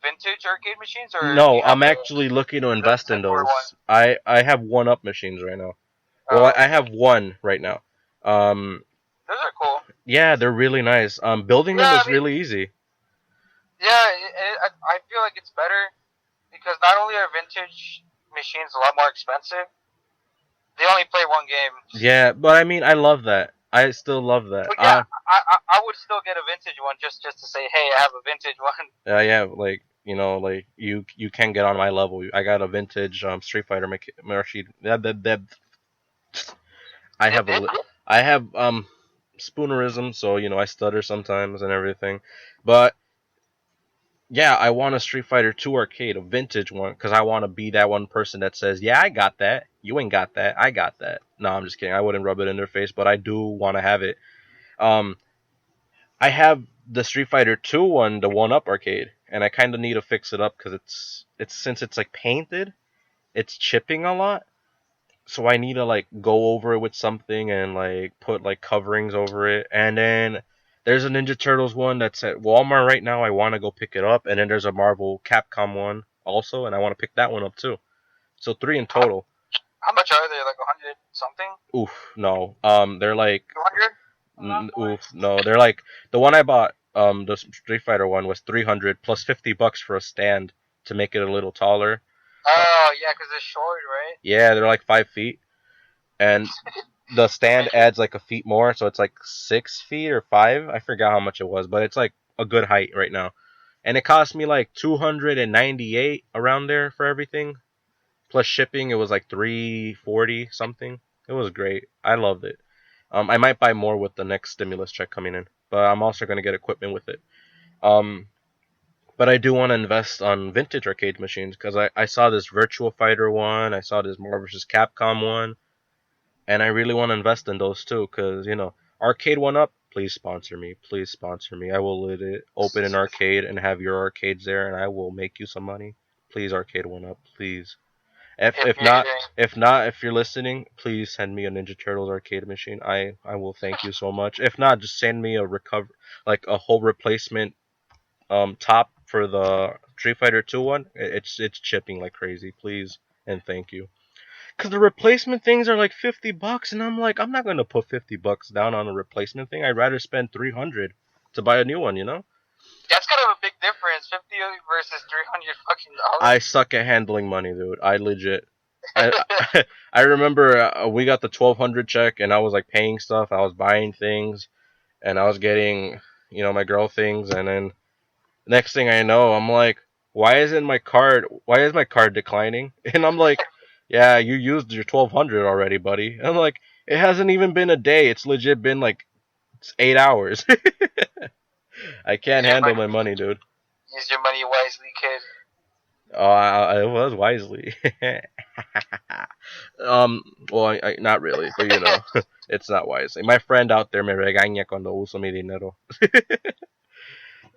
vintage arcade machines, or do No, you have I'm actually looking to invest the in newer one? those. I have one up machines right now. Well, I Oh, have one right now. Um, those are cool. yeah, they're really nice. Building them Yeah, was really easy. yeah. I feel like it's better because not only are vintage machines a lot more expensive, they only play one game. Yeah, but I mean, I love that. I still love that. But yeah, I would still get a vintage one just to say, hey, I have a vintage one. Yeah, like like you can get on my level. I got a vintage Street Fighter machine. I have I have spoonerism, so I stutter sometimes and everything. But yeah, I want a Street Fighter 2 arcade, a vintage one, because I want to be that one person that says, "Yeah, I got that. You ain't got that. I got that." No, I'm just kidding. I wouldn't rub it in their face, but I do want to have it. Um, I have the Street Fighter 2 one, the one up arcade, and I kind of need to fix it up because it's since it's like painted, it's chipping a lot. So I need to like go over it with something and like put like coverings over it. And then there's a Ninja Turtles one that's at Walmart right now. I want to go pick it up. And then there's a Marvel Capcom one also, and I want to pick that one up too. So 3 in total. How much are they? Like 100 something? Oof, no. They're like 200? oof, no. They're like the one I bought. The Street Fighter one was 300 plus $50 for a stand to make it a little taller. Oh yeah, because it's short, right? Yeah, they're like 5 feet, and the stand adds like a feet more, so it's like 6 feet or 5. I forgot how much it was, but it's like a good height right now. And it cost me like 298 around there for everything. Plus shipping, it was like 340 something. It was great. I loved it. I might buy more with the next stimulus check coming in, but I'm also gonna get equipment with it. Um, but I do want to invest on vintage arcade machines because I saw this Virtual Fighter one, I saw this Marvel vs. Capcom one, and I really want to invest in those too, because Arcade One Up, please sponsor me, please sponsor me. I will open an arcade and have your arcades there, and I will make you some money. Please, Arcade One Up, please. If you're listening, please send me a Ninja Turtles arcade machine. I will thank you so much. If not, just send me a whole replacement top for the Street Fighter 2 one, it's chipping like crazy. Please and thank you. Cause the replacement things are like $50, and I'm like, I'm not gonna put $50 down on a replacement thing. I'd rather spend 300 to buy a new one. You know. That's kind of a big difference, 50 versus 300 fucking I dollars. suck at handling money, dude. I legit. I I remember we got the 1,200 check, and I was like paying stuff. I was buying things, and I was getting my girl things, and then next thing I know, I'm like, why isn't my card? Why is my card declining? And I'm like, yeah, you used your 1,200 already, buddy. And I'm like, it hasn't even been a day. It's legit been like 8 hours. I can't Use your handle money. my money, dude. Use your money wisely, kid. Oh, I was wisely. um, well, not really, but it's not wisely. My friend out there me regaña cuando uso mi dinero.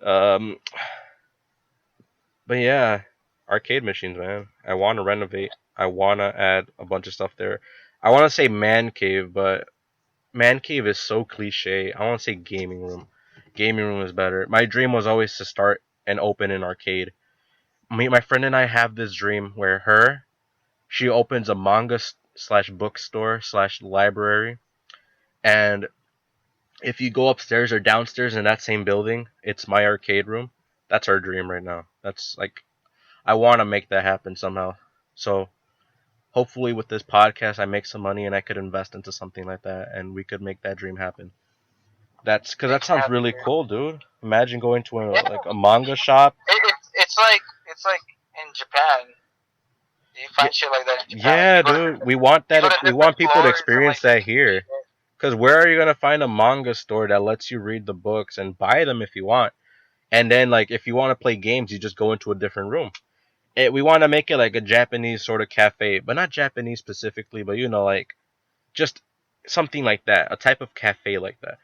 um, but yeah, arcade machines, man. I want to renovate. I want to add a bunch of stuff there. I want to say man cave, but man cave is so cliche. I want to say gaming room. Gaming room is better. My dream was always to start and open an arcade. My friend and I have this dream where she opens a manga slash bookstore slash library, and if you go upstairs or downstairs in that same building, it's my arcade room. That's our dream right now. That's like I want to make that happen somehow. So hopefully with this podcast, I make some money and I could invest into something like that, and we could make that dream happen. That's because that sounds really cool, dude. Imagine going to a manga shop. It's like in Japan. You find shit like that in Japan. Yeah, dude. We want that. We want people to experience that here. Because where are you gonna find a manga store that lets you read the books and buy them if you want? And then, like, if you want to play games, you just go into a different room. We want to make it like a Japanese sort of cafe, but not Japanese specifically, but like just something like that, a type of cafe like that.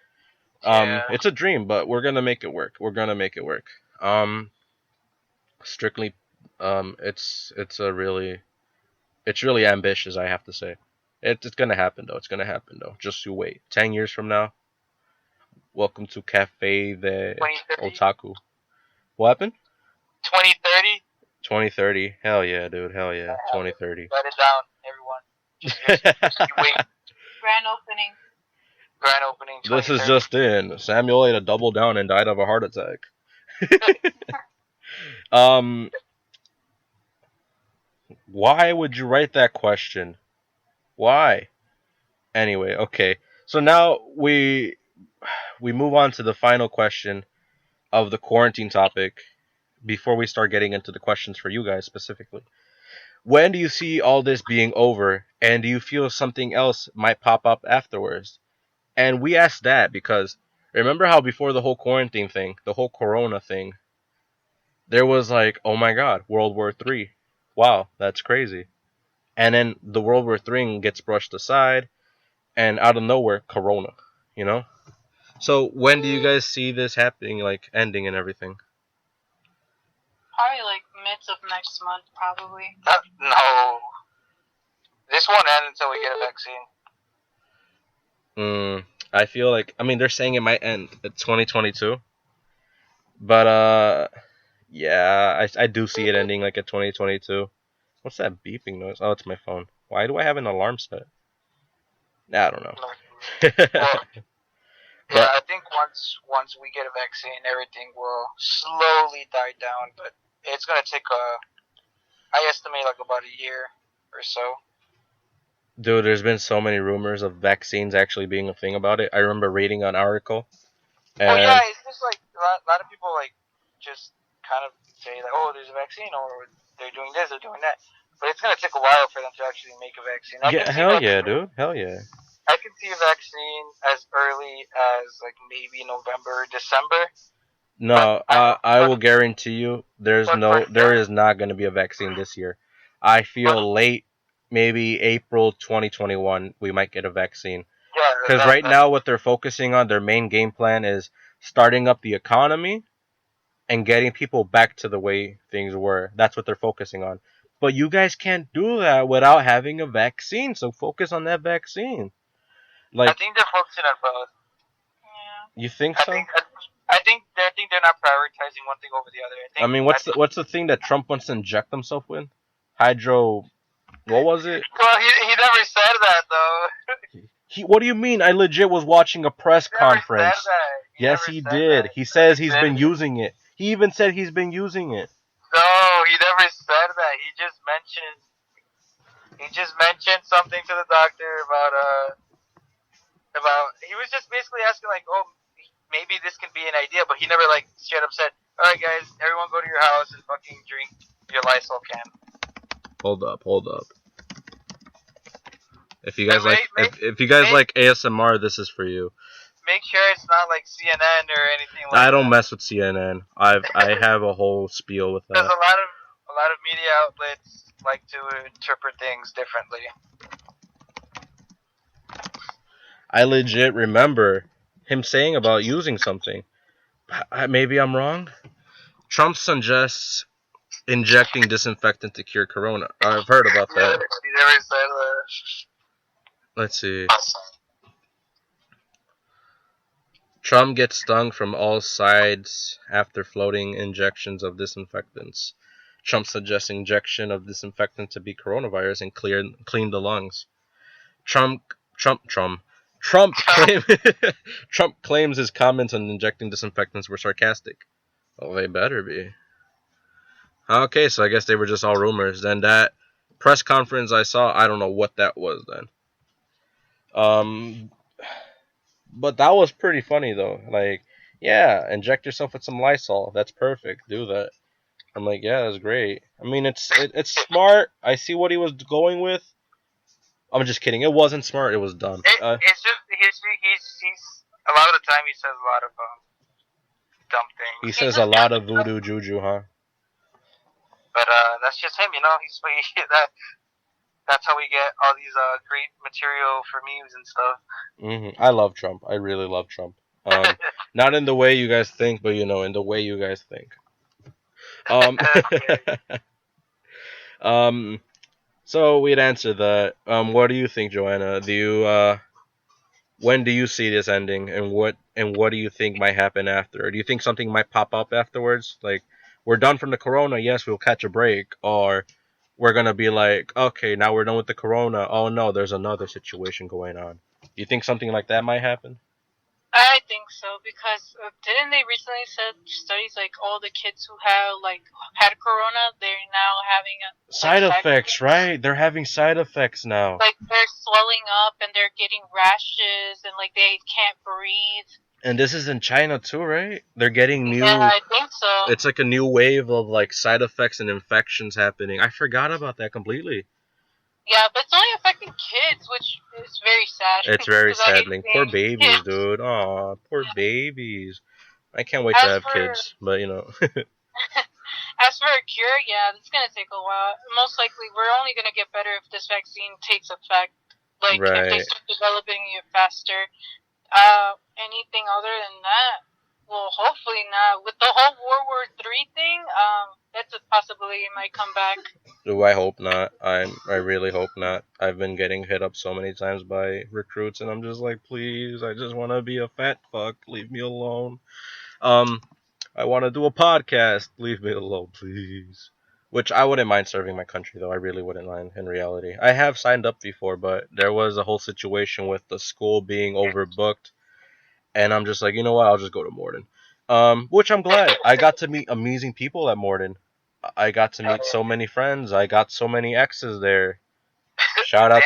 It's a dream, but we're gonna make it work. We're gonna make it work. Strictly, it's really ambitious, I have to say. It's gonna happen though. It's gonna happen though. Just you wait. 10 years from now, welcome to Cafe de Otaku. What happened? 2030. 2030. Hell yeah, dude. Hell yeah. 2030. Write it down, everyone. Just you wait. Grand opening. Grand opening. This is just in. Samuel ate a double down and died of a heart attack. Why would you write that question? Why? Anyway, okay. So now we move on to the final question of the quarantine topic before we start getting into the questions for you guys specifically. When do you see all this being over, and do you feel something else might pop up afterwards? And we asked that because remember how before the whole quarantine thing, the whole corona thing, there was like, oh my god, World War III. Wow, that's crazy. And then the World War III gets brushed aside, and out of nowhere, corona, you know? So when do you guys see this happening, like ending and everything? Probably like midst of next month, probably. No. This won't end until we get a vaccine. I feel like, I mean, they're saying it might end at 2022. But, yeah, I do see it ending like at 2022. What's that beeping noise? Oh, it's my phone. Why do I have an alarm set? I don't know. Well, I think once we get a vaccine, everything will slowly die down. But it's gonna take I estimate like about a year or so. Dude, there's been so many rumors of vaccines actually being a thing about it. I remember reading an article. Well, yeah, it's just like a lot of people like just kind of say like, oh, there's a vaccine, or they're doing this, they're doing that. But it's gonna take a while for them to actually make a vaccine. Hell yeah, dude. Hell yeah. I can see a vaccine as early as like maybe November, December. No, I will guarantee you there is not going to be a vaccine this year. I feel late, maybe April 2021, we might get a vaccine. Because right now what they're focusing on, their main game plan is starting up the economy and getting people back to the way things were. That's what they're focusing on. But you guys can't do that without having a vaccine, so focus on that vaccine. I think they're focusing on both. You think so? I think they're not prioritizing one thing over the other. I mean, what's the thing that Trump wants to inject himself with? Hydro. What was it? Well, he never said that though. What do you mean? I legit was watching a press He never said conference. that. He Yes, never he said did. that. He says He he's said been using it. He even said he's been using it. no. He never said that. He just mentioned something to the doctor about. He was just basically asking like, oh, maybe this can be an idea, but he never like straight up said, all right, guys, everyone go to your house and fucking drink your Lysol can. Hold up. If you guys if you guys like ASMR, this is for you. Make sure it's not like CNN or anything like I that. don't mess with CNN. I have a whole spiel with that. Because a lot of media outlets like to interpret things differently. I legit remember him saying about using something. Maybe I'm wrong. Trump suggests injecting disinfectant to cure corona. I've heard about that. He never said that. Let's see. Trump gets stung from all sides after floating injections of disinfectants. Trump suggests injection of disinfectant to beat coronavirus and clean the lungs. Trump claim, Trump claims his comments on injecting disinfectants were sarcastic. Well, they better be. Okay, so I guess they were just all rumors. Then that press conference I saw, I don't know what that was then. But that was pretty funny though. Like, yeah, inject yourself with some Lysol. That's perfect. Do that. I'm like, yeah, that's great. I mean, it's smart. I see what he was going with. I'm just kidding. It wasn't smart. It was dumb. It's just he's a lot of the time he says a lot of dumb things. He says a lot of voodoo juju, huh? But that's just him, you know. That's how we get all these great material for memes and stuff. I love Trump. I really love Trump. Not in the way you guys think, but you know, in the way you guys think. So we'd answer that. What do you think, Joanna? When do you see this ending, and what do you think might happen after? Do you think something might pop up afterwards? Like, we're done from the corona, yes, we'll catch a break, or we're gonna be like, okay, now we're done with the corona. Oh no, there's another situation going on. You think something like that might happen? I think so because didn't they recently said studies like all the kids who have had corona, they're now having side effects, right? They're having side effects now. Like they're swelling up and they're getting rashes and like they can't breathe. And this is in China too, right? They're getting new. Yeah, I think so. It's like a new wave of like side effects and infections happening. I forgot about that completely. Yeah, but it's only affecting kids, which is very sad. It's very saddening. Poor babies, dude. Aw, poor babies. I can't wait to have kids, but you know. As for a cure, yeah, it's gonna take a while. Most likely, we're only gonna get better if this vaccine takes effect. Like if they start developing it faster. Anything other than that, well, hopefully not. With the whole World War III thing, that's a possibility it might come back. Do I hope not? I really hope not. I've been getting hit up so many times by recruits, and I'm just like, please, I just want to be a fat fuck. Leave me alone. I want to do a podcast. Leave me alone, please. Which I wouldn't mind serving my country, though. I really wouldn't mind, in reality. I have signed up before, but there was a whole situation with the school being overbooked, and I'm just like, you know what? I'll just go to Morden. Which I'm glad. I got to meet amazing people at Morden. I got to meet so many friends. I got so many exes there. Shout out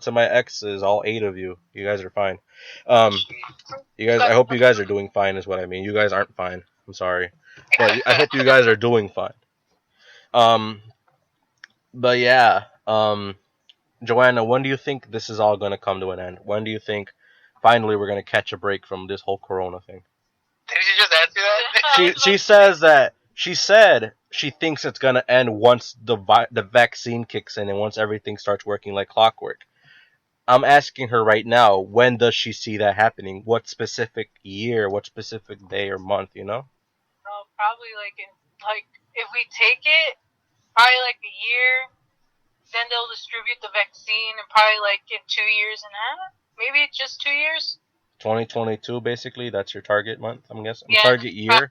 to my exes, all 8 of you. You guys are fine. You guys. I hope you guys are doing fine. Is what I mean. You guys aren't fine. I'm sorry, but I hope you guys are doing fine. But yeah. Joanna, when do you think this is all gonna come to an end? When do you think finally we're gonna catch a break from this whole corona thing? Did she just answer that? She says that. She said she thinks it's gonna end once the vaccine kicks in and once everything starts working like clockwork. I'm asking her right now, when does she see that happening? What specific year? What specific day or month? You know? Probably if we take it, probably like a year. Then they'll distribute the vaccine, and probably in 2 years and a half, maybe just 2 years. 2022, basically. That's your target month, I'm guessing. Yeah, Target year. probably.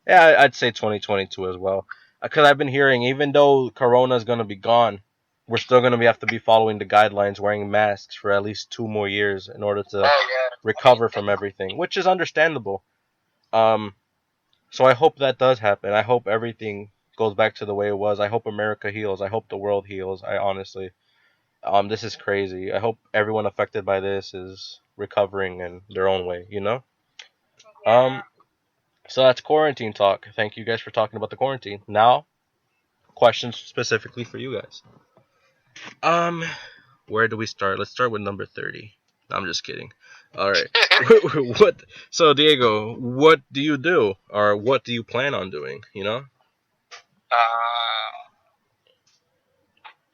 Yeah, I'd say 2022 as well. Because I've been hearing, even though Corona is going to be gone, we're still going to have to be following the guidelines, wearing masks for at least 2 more years in order to Oh yeah. I mean, recover from everything, which is understandable. Um, so I hope that does happen. I hope everything goes back to the way it was. I hope America heals. I hope the world heals. I honestly, this is crazy. I hope everyone affected by this is recovering in their own way. You know. Um, Yeah. so that's quarantine talk. Thank you guys for talking about the quarantine. Now, questions specifically for you guys. Um, where do we start? Let's start with number 30. I'm just kidding. All right. What? So Diego, what do you do, or what do you plan on doing? You know,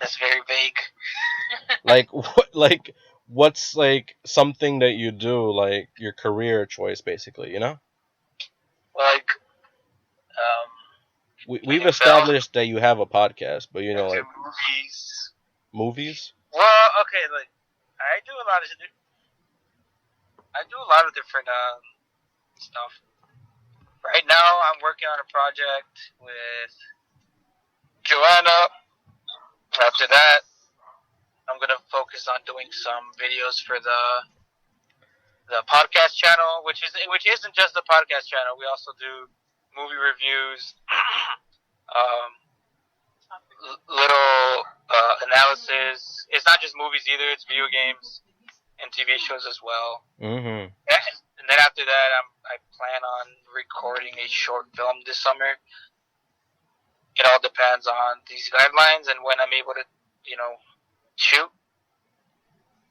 that's very vague. like what? Like what's like something that you do, like your career choice, basically. You know, Like, um, we've NFL, established that you have a podcast, but you know, into like movies. movies. Well, okay, like I do a lot of different stuff. Right now, I'm working on a project with Joanna. After that, I'm gonna focus on doing some videos for the podcast channel, which isn't just the podcast channel. We also do movie reviews, um, little analysis. It's not just movies either; it's video games and TV shows as well. Mm-hmm. And then after that, I plan on recording a short film this summer. It all depends on these guidelines and when I'm able to, shoot.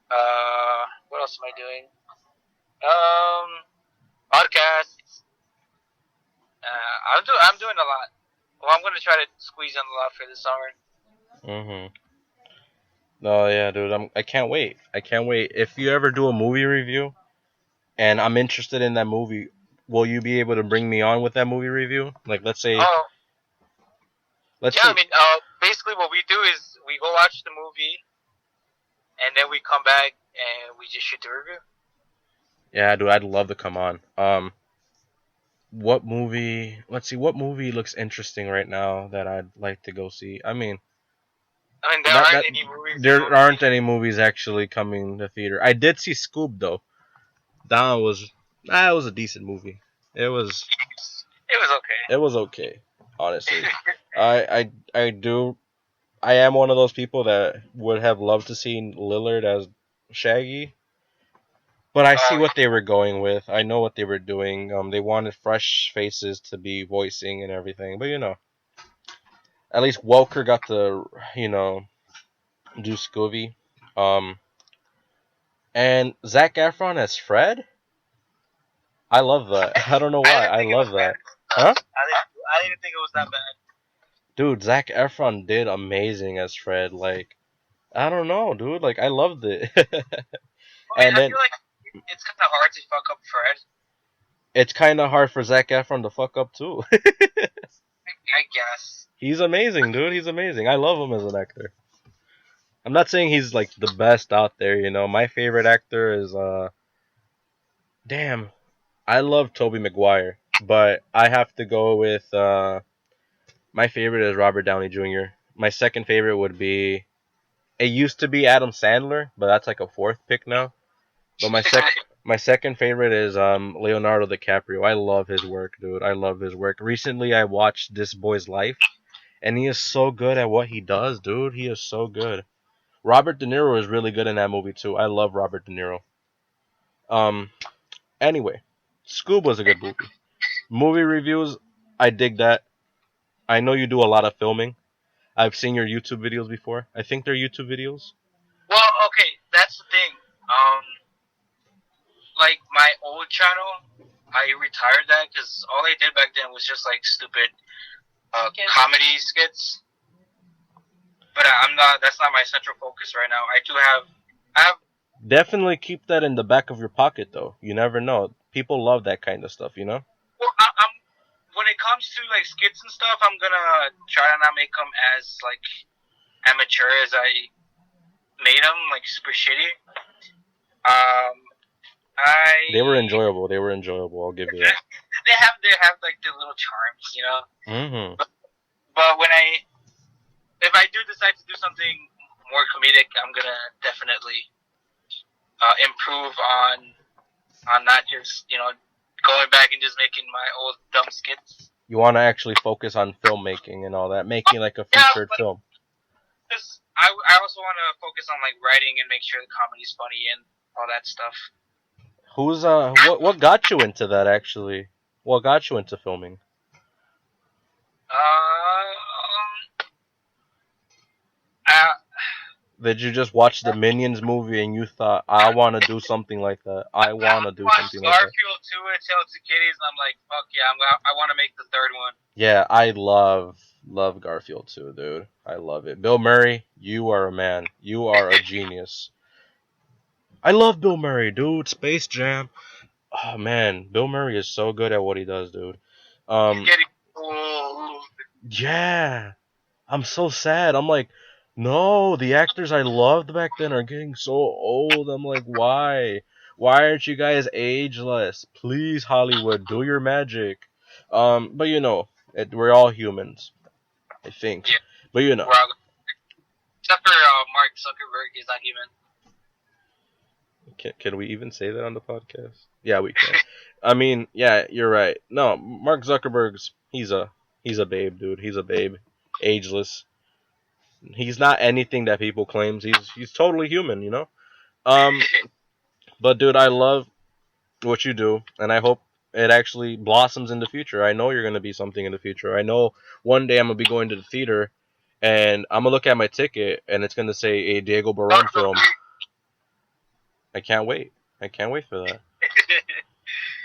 What else am I doing? Podcasts. I'm doing a lot. Well, I'm gonna try to squeeze in a lot for this summer. Mm-hmm. No, yeah, dude. I can't wait. I can't wait. If you ever do a movie review, and I'm interested in that movie, will you be able to bring me on with that movie review? Like, Oh, let's yeah. I say, mean, basically what we do is we go watch the movie and then we come back and we just shoot the review. yeah, dude, I'd love to come on. What movie? Let's see, what movie looks interesting right now that I'd like to go see. I mean, I mean, there that aren't that any movies. there aren't any movies actually coming to theater. I did see Scoob though. That was a decent movie. It was It was okay. it was okay, honestly. I do. I am one of those people that would have loved to see Lillard as Shaggy, but I see what they were going with. I know what they were doing. They wanted fresh faces to be voicing and everything, but at least Welker got to do Scooby. Um, and Zac Efron as Fred. I love that. I don't know I why. didn't I think it was love bad. that. Huh? I didn't think it was that bad. Dude, Zac Efron did amazing as Fred. Like, I don't know, dude. Like, I loved it. I mean, And I then feel like it's kind of hard to fuck up Fred. it's kind of hard for Zac Efron to fuck up too. I guess. He's amazing, dude. He's amazing. I love him as an actor. I'm not saying he's like the best out there, My favorite actor is damn. I love Tobey Maguire, but I have to go with my favorite is Robert Downey Jr. My second favorite would be it used to be Adam Sandler, but that's like a fourth pick now. But my second favorite is Leonardo DiCaprio. I love his work, dude. I love his work. Recently I watched This Boy's Life, and he is so good at what he does, dude. He is so good. Robert De Niro is really good in that movie too. I love Robert De Niro. Um anyway, Scoob was a good movie. Movie reviews, I dig that. I know you do a lot of filming. I've seen your YouTube videos before. I think they're YouTube videos. Well, okay, that's the thing. Like my old channel, I retired that because all I did back then was just like stupid comedy skits. But I'm not. That's not my central focus right now. I have. Definitely keep that in the back of your pocket, though. You never know. People love that kind of stuff, Well, I'm. When it comes to like skits and stuff, I'm gonna try to not make them as like amateur as I made them, like super shitty. Um, They were enjoyable. They were enjoyable. I'll give you that. they have like their little charms, you know. Mm-hmm. But if I do decide to do something more comedic, I'm gonna definitely improve on not just going back and just making my old dumb skits. You want to actually focus on filmmaking and all that, making like a featured film. Cause I also want to focus on like writing and make sure the comedy's funny and all that stuff. Who's what got you into that actually? What got you into filming? Did you just watch the Minions movie and you thought, I want to do something like that? I want to do something like that. Garfield 2 and Tale to Kitties, and I'm like, fuck yeah, I want to make the third one. Yeah, I love Garfield 2, dude. I love it. Bill Murray, you are a man. You are a genius. I love Bill Murray, dude. Space Jam. Oh man, Bill Murray is so good at what he does, dude. He's getting old. Yeah. I'm so sad. I'm like, no, the actors I loved back then are getting so old. I'm like, why? Why aren't you guys ageless? Please, Hollywood, do your magic. But we're all humans, I think. Yeah. But except for Mark Zuckerberg, he's not human. Can we even say that on the podcast? Yeah, we can. I mean, yeah, you're right. No, Mark Zuckerberg's he's a babe, dude. He's a babe, ageless. He's not anything that people claims. He's totally human, you know. But dude, I love what you do, and I hope it actually blossoms in the future. I know you're gonna be something in the future. I know one day I'm gonna be going to the theater, and I'm gonna look at my ticket, and it's gonna say a Diego Baron film. I can't wait. I can't wait for that.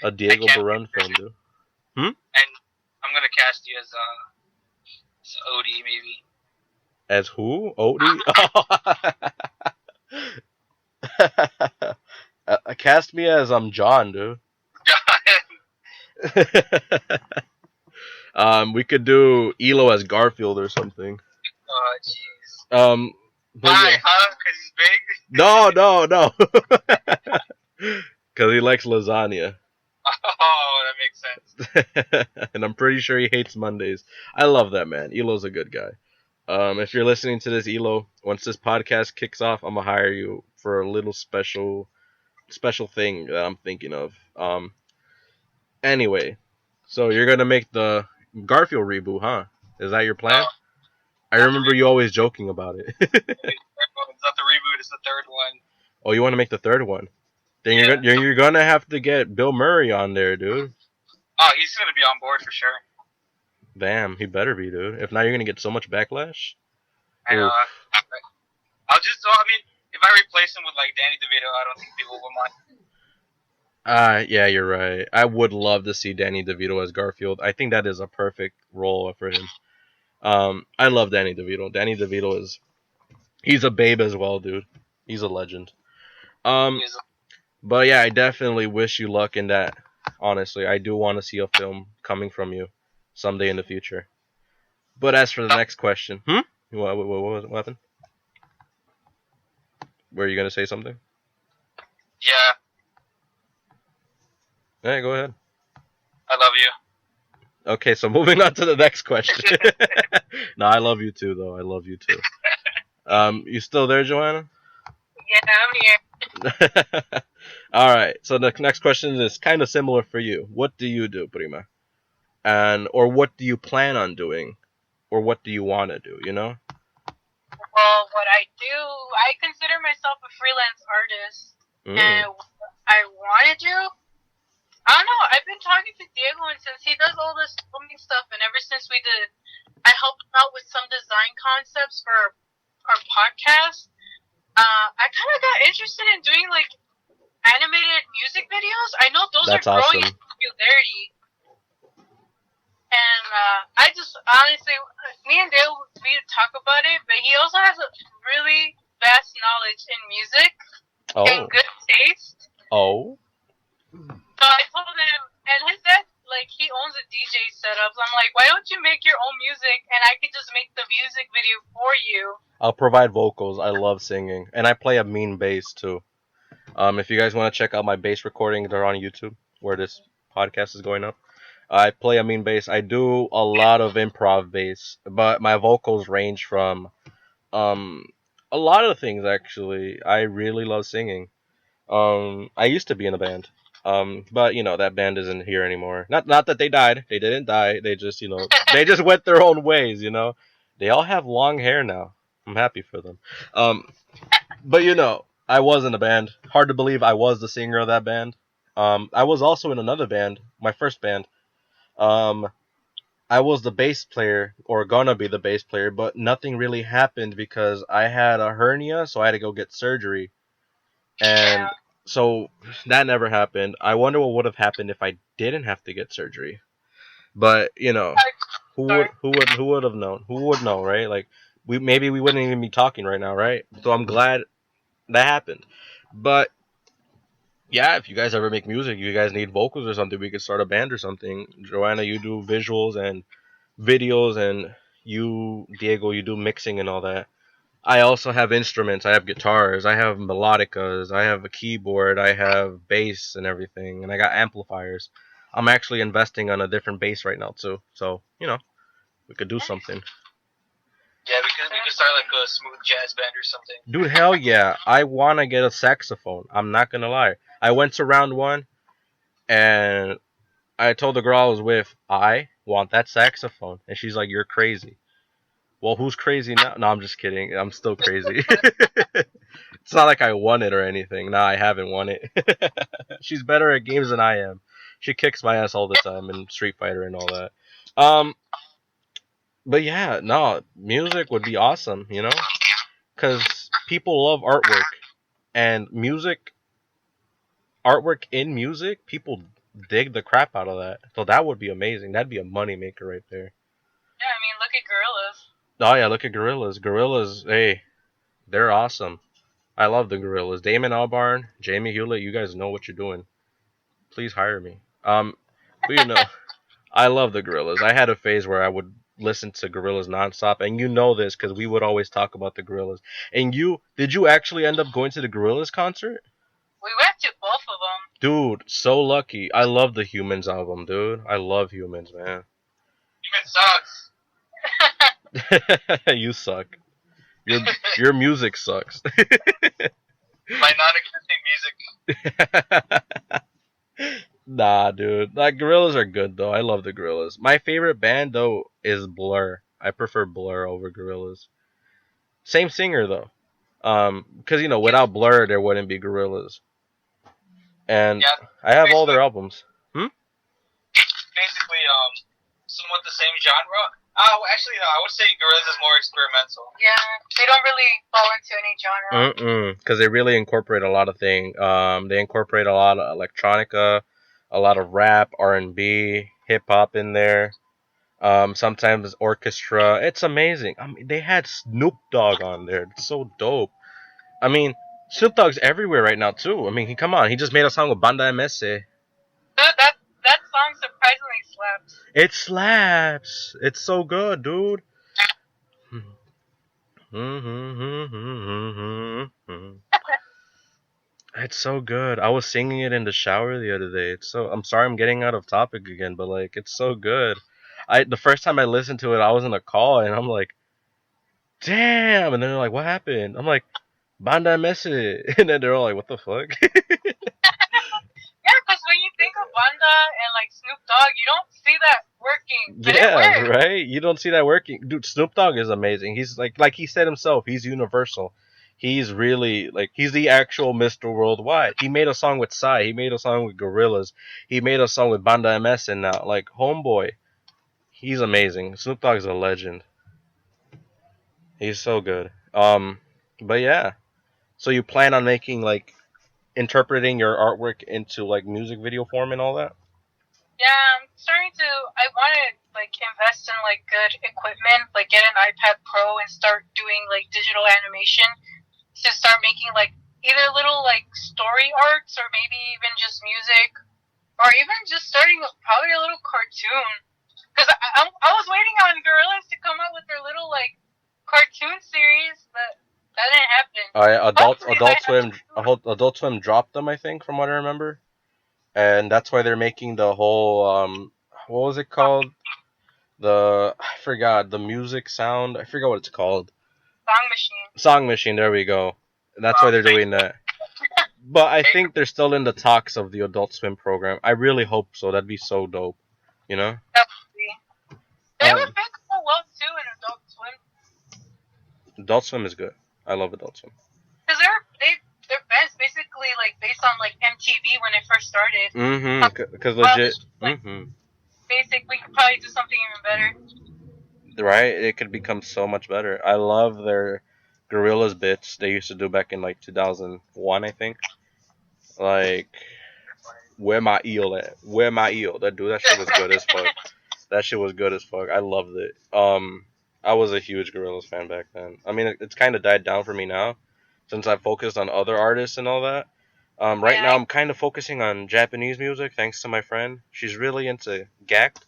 A Diego Baron film, dude. And I'm gonna cast you as Odie, maybe. As who? Odie? Cast me as John, dude. We could do Elo as Garfield or something. Oh, jeez. Why? Yeah. Huh? Because he's big? No. Because he likes lasagna. Oh, that makes sense. And I'm pretty sure he hates Mondays. I love that, man. Elo's a good guy. If you're listening to this, Elo, once this podcast kicks off, I'm gonna hire you for a little special thing that I'm thinking of. Anyway, so you're gonna make the Garfield reboot, huh? Is that your plan? I remember you always joking about it. It's not the reboot; it's the third one. Oh, you want to make the third one? Then you're gonna have to get Bill Murray on there, dude. Oh, he's gonna be on board for sure. Damn, he better be, dude. If not, you're gonna get so much backlash. I know. If I replace him with like Danny DeVito, I don't think people will mind. Yeah, you're right. I would love to see Danny DeVito as Garfield. I think that is a perfect role for him. I love Danny DeVito. Danny DeVito he's a babe as well, dude. He's a legend. But yeah, I definitely wish you luck in that. Honestly, I do want to see a film coming from you someday in the future. But as for the next question, what happened? Were you gonna say something? Yeah. Hey, go ahead. I love you. Okay, so moving on to the next question. No, I love you too, though. I love you too. You still there, Joanna? Yeah, I'm here. All right. So the next question is kind of similar for you. What do you do, Prima? Or what do you plan on doing? Or what do you want to do, you know? Well, what I do, I consider myself a freelance artist. And what I want to do, I don't know. I've been talking to Diego, and since he does all this filming stuff, and ever since I helped him out with some design concepts for our podcast, I kind of got interested in doing like animated music videos. I know those are growing in popularity. And I just honestly, me and Dale, we talk about it, but he also has a really vast knowledge in music and good taste. Oh. So I told him, and his dad, like, he owns a DJ setup. So I'm like, why don't you make your own music, and I could just make the music video for you. I'll provide vocals. I love singing, and I play a mean bass too. If you guys want to check out my bass recordings, they're on YouTube where this podcast is going up. I play a mean bass. I do a lot of improv bass, but my vocals range from um a lot of things actually. I really love singing. I used to be in a band. But that band isn't here anymore. Not that they died. They didn't die. They just, they just went their own ways. They all have long hair now. I'm happy for them. Um, but I was in a band. Hard to believe I was the singer of that band. I was also in another band, my first band. Um, I was the bass player, or gonna be the bass player, but nothing really happened because I had a hernia, so I had to go get surgery, Yeah. and so that never happened. I wonder what would have happened if I didn't have to get surgery. But Sorry. who would have known? Who would know, right? Like we wouldn't even be talking right now, right? So I'm glad that happened. But yeah, if you guys ever make music, you guys need vocals or something, we could start a band or something. Joanna, you do visuals and videos, and Diego, you do mixing and all that. I also have instruments. I have guitars. I have melodicas. I have a keyboard. I have bass and everything, and I got amplifiers. I'm actually investing on a different bass right now too. So we could do something. Yeah, we could start like a smooth jazz band or something. Dude, hell yeah! I wanna get a saxophone. I'm not gonna lie. I went to round one, and I told the girl I was with, I want that saxophone, and she's like, "You're crazy." Well, who's crazy now? No, I'm just kidding. I'm still crazy. It's not like I won it or anything. No, I haven't won it. She's better at games than I am. She kicks my ass all the time in Street Fighter and all that. Um, but yeah, no, music would be awesome, because people love artwork and artwork in music, people dig the crap out of that. So that would be amazing. That'd be a money maker right there. Yeah, I mean, look at gorillas. Oh yeah, look at Gorillas. Gorillas, hey, they're awesome. I love the Gorillas. Damon Albarn, Jamie Hewlett, you guys know what you're doing. Please hire me. But I love the Gorillas. I had a phase where I would listen to Gorillas nonstop, and you know this because we would always talk about the Gorillas. And did you actually end up going to the Gorillas concert? We went to both of them. Dude, so lucky. I love the Humans album, dude. I love Humans, man. Even sucks. You suck. Your music sucks. My non-existing music. Nah, dude. Like Gorillas are good though. I love the Gorillas. My favorite band though is Blur. I prefer Blur over Gorillas. Same singer though. Because without Blur there wouldn't be Gorillas. And Yeah, I have all their basically, albums. basically, somewhat the same genre. Actually, no, I would say Gorillaz is more experimental. Yeah, they don't really fall into any genre. Because they really incorporate a lot of things. They incorporate a lot of electronica, a lot of rap, R&B, hip hop in there. Sometimes orchestra. It's amazing. I mean, they had Snoop Dogg on there. It's so dope. I mean, Snoop Dogg's everywhere right now too. I mean, come on, he just made a song with Banda MS. Dude, that song surprisingly slaps. It slaps. It's so good, dude. It's so good. I was singing it in the shower the other day. I'm sorry I'm getting out of topic again, but like it's so good. The first time I listened to it, I was in a call and I'm like, "Damn." And then they're like, "What happened?" I'm like, "Banda Messi." And then they're all like, "What the fuck?" Yeah, because when you think of Banda and like Snoop Dogg, you don't see that working. But Yeah, it works. right? You don't see that working. Dude, Snoop Dogg is amazing. He's like he said himself, he's universal. He's really he's the actual Mr. Worldwide. He made a song with Psy, he made a song with Gorillaz, he made a song with Banda MS, and now like Homeboy. He's amazing. Snoop Dogg's a legend. He's so good. But yeah. So you plan on making interpreting your artwork into music video form and all that? Yeah, I'm starting to. I want to invest in good equipment, get an iPad Pro and start doing digital animation to start making either little story arcs or maybe even just music or even just starting with probably a little cartoon. Because I was waiting on Gorillas to come out with their little cartoon series, but That didn't happen. Hopefully Adult Swim dropped them, I think, from what I remember, and that's why they're making the whole what was it called? I forgot the music sound. I forgot what it's called. Song Machine. Song Machine. There we go. That's why they're doing that. But I think they're still in the talks of the Adult Swim program. I really hope so. That'd be so dope. You know? They were big so well too in Adult Swim. Adult Swim is good. I love Adult Swim. Because their bands basically like based on like MTV when it first started. Mm-hmm. Because legit. Basic, we could probably do something even better. Right? It could become so much better. I love their Gorillaz bits they used to do back in like 2001, I think. Like, where my eel at? Where my eel? That shit was good as fuck. That shit was good as fuck. I loved it. I was a huge Gorillaz fan back then. I mean, it's kind of died down for me now, since I've focused on other artists and all that. Right now, I'm kind of focusing on Japanese music, thanks to my friend. She's really into Gakt,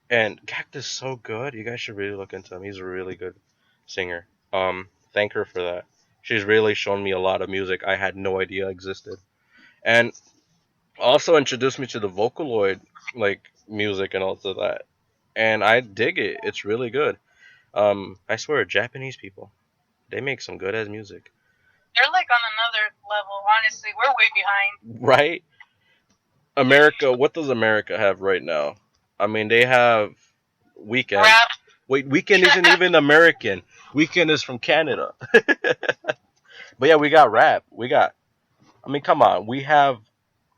and Gakt is so good. You guys should really look into him. He's a really good singer. Thank her for that. She's really shown me a lot of music I had no idea existed, and also introduced me to the Vocaloid like music and all of that. And I dig it. It's really good. I swear, Japanese people, they make some good ass music. They're like on another level. Honestly, we're way behind. Right? America. What does America have right now? I mean, they have Weekend. Rap. Wait, Weekend isn't even American. Weekend is from Canada. But yeah, we got rap. I mean, come on. We have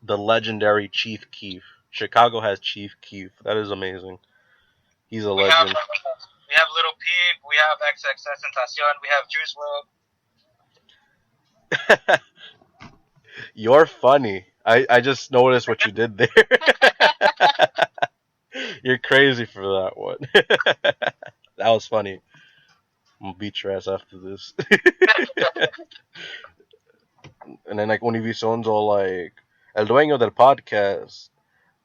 the legendary Chief Keef. Chicago has Chief Keef. That is amazing. He's a legend. We have Little Peep. We have XXXTentacion. We have Juice WRLD. You're funny. I just noticed what you did there. You're crazy for that one. That was funny. I'm gonna beat your ass after this. And then like Univision's all like El dueño del podcast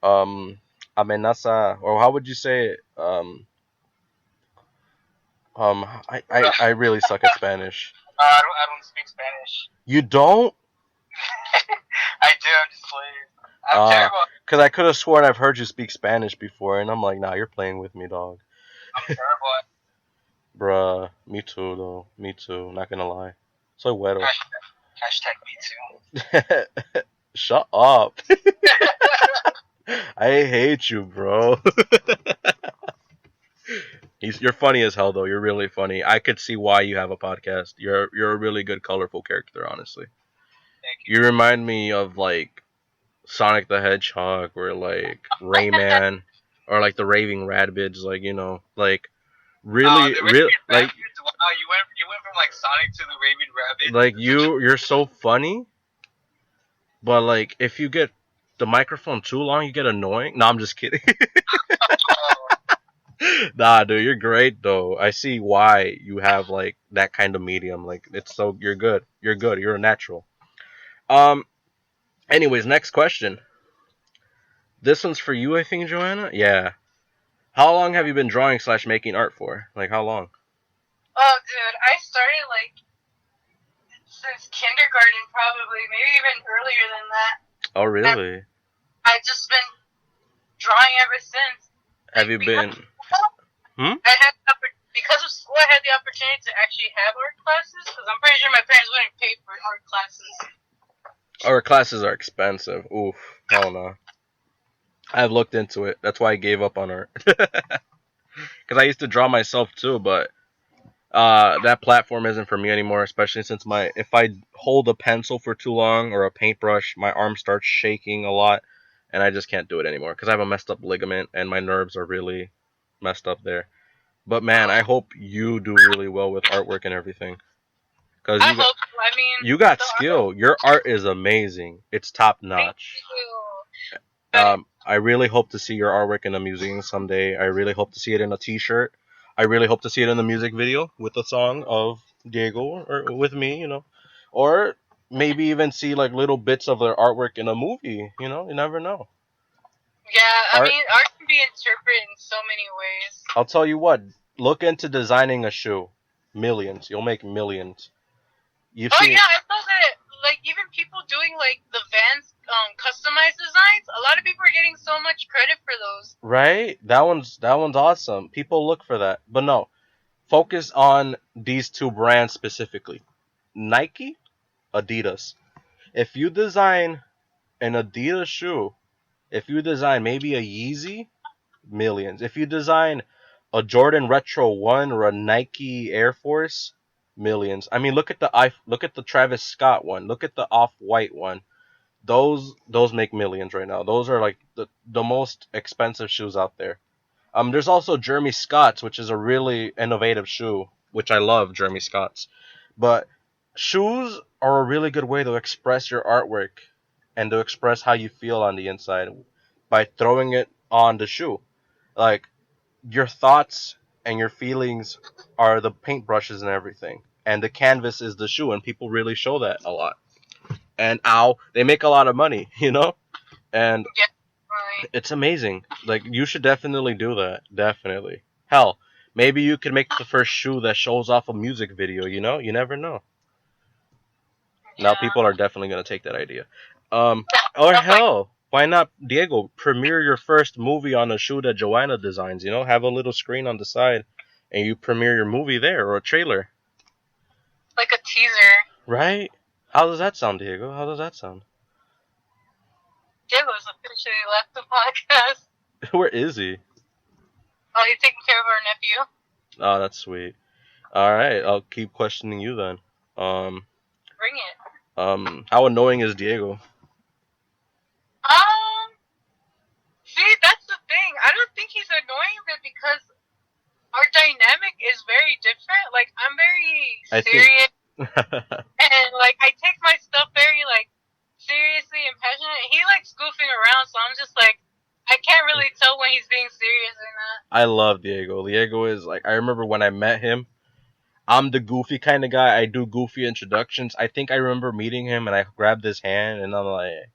amenaza, or how would you say it? I really suck at Spanish. I don't speak Spanish. You don't? I do. I'm just playing. I'm terrible. Because I could have sworn I've heard you speak Spanish before, and I'm like, nah, you're playing with me, dog. I'm terrible. Bruh, me too, though. Me too. Not gonna lie. Soy güero. Hashtag me too. Shut up. I hate you, bro. You're funny as hell, though. You're really funny. I could see why you have a podcast. You're a really good, colorful character, honestly. Thank you. You remind me of like Sonic the Hedgehog, or like Rayman, or like the Raving Rabbids. Like, you know, like really, like. Wow, you went from like Sonic to the Raving Rabbit. Like you're so funny, but like if you get the microphone too long, you get annoying. No, I'm just kidding. Nah, dude, you're great though. I see why you have like that kind of medium. Like you're good. You're good. You're a natural. Anyways, next question. This one's for you, I think, Joanna. Yeah. How long have you been drawing / making art for? Like how long? Oh, dude, I started like since kindergarten, probably, maybe even earlier than that. Oh, really? I've just been drawing ever since. Have you been? Because of school, I had the opportunity to actually have art classes. Because I'm pretty sure my parents wouldn't pay for art classes. Art classes are expensive. Oof, hell no. I've looked into it. That's why I gave up on art. Because I used to draw myself too, but that platform isn't for me anymore, especially since if I hold a pencil for too long or a paintbrush, my arm starts shaking a lot, and I just can't do it anymore because I have a messed up ligament and my nerves are really messed up there. But man, I hope you do really well with artwork and everything. Because you got skill. Your art is amazing. It's top notch. I really hope to see your artwork in a museum someday. I really hope to see it in a t-shirt. I really hope to see it in the music video with the song of Diego or with me, you know. Or maybe even see like little bits of their artwork in a movie, you know. You never know. Yeah, I mean, art can be interpreted in so many ways. I'll tell you what. Look into designing a shoe. Millions. You'll make millions. You've Oh seen yeah, I saw that. Like even people doing like the Vans customized designs. A lot of people are getting so much credit for those. right? That one's awesome. People look for that, but no. Focus on these two brands specifically: Nike, Adidas. If you design an Adidas shoe, if you design maybe a Yeezy, millions. If you design a Jordan Retro 1 or a Nike Air Force, millions. I mean, look at the Travis Scott one. Look at the Off-White one. Those make millions right now. Those are like the most expensive shoes out there. There's also Jeremy Scott's, which is a really innovative shoe, which I love Jeremy Scott's. But shoes are a really good way to express your artwork and to express how you feel on the inside by throwing it on the shoe. Like your thoughts and your feelings are the paintbrushes and everything, and the canvas is the shoe, and people really show that a lot. And they make a lot of money, and Yeah, right. it's amazing. Like you should definitely do that. Definitely. Hell, maybe you could make the first shoe that shows off a music video. You never know. Now Yeah. people are definitely gonna take that idea. Or Stuff like hell, why not, Diego? Premiere your first movie on a shoe that Joanna designs. Have a little screen on the side, and you premiere your movie there or a trailer. a teaser. Right? How does that sound, Diego? How does that sound? Diego's officially left the podcast. Where is he? Oh, he's taking care of our nephew. Oh, that's sweet. All right, I'll keep questioning you then. Bring it. How annoying is Diego? See, that's the thing. I don't think he's annoying, but because our dynamic is very different. Like I'm very I think. serious, and like I take my stuff very like seriously and passionate. He likes goofing around, so I'm just like I can't really tell when he's being serious or not. I love Diego. Diego is like, I remember when I met him. I'm the goofy kind of guy. I do goofy introductions. I think I remember meeting him and I grabbed his hand and I'm like,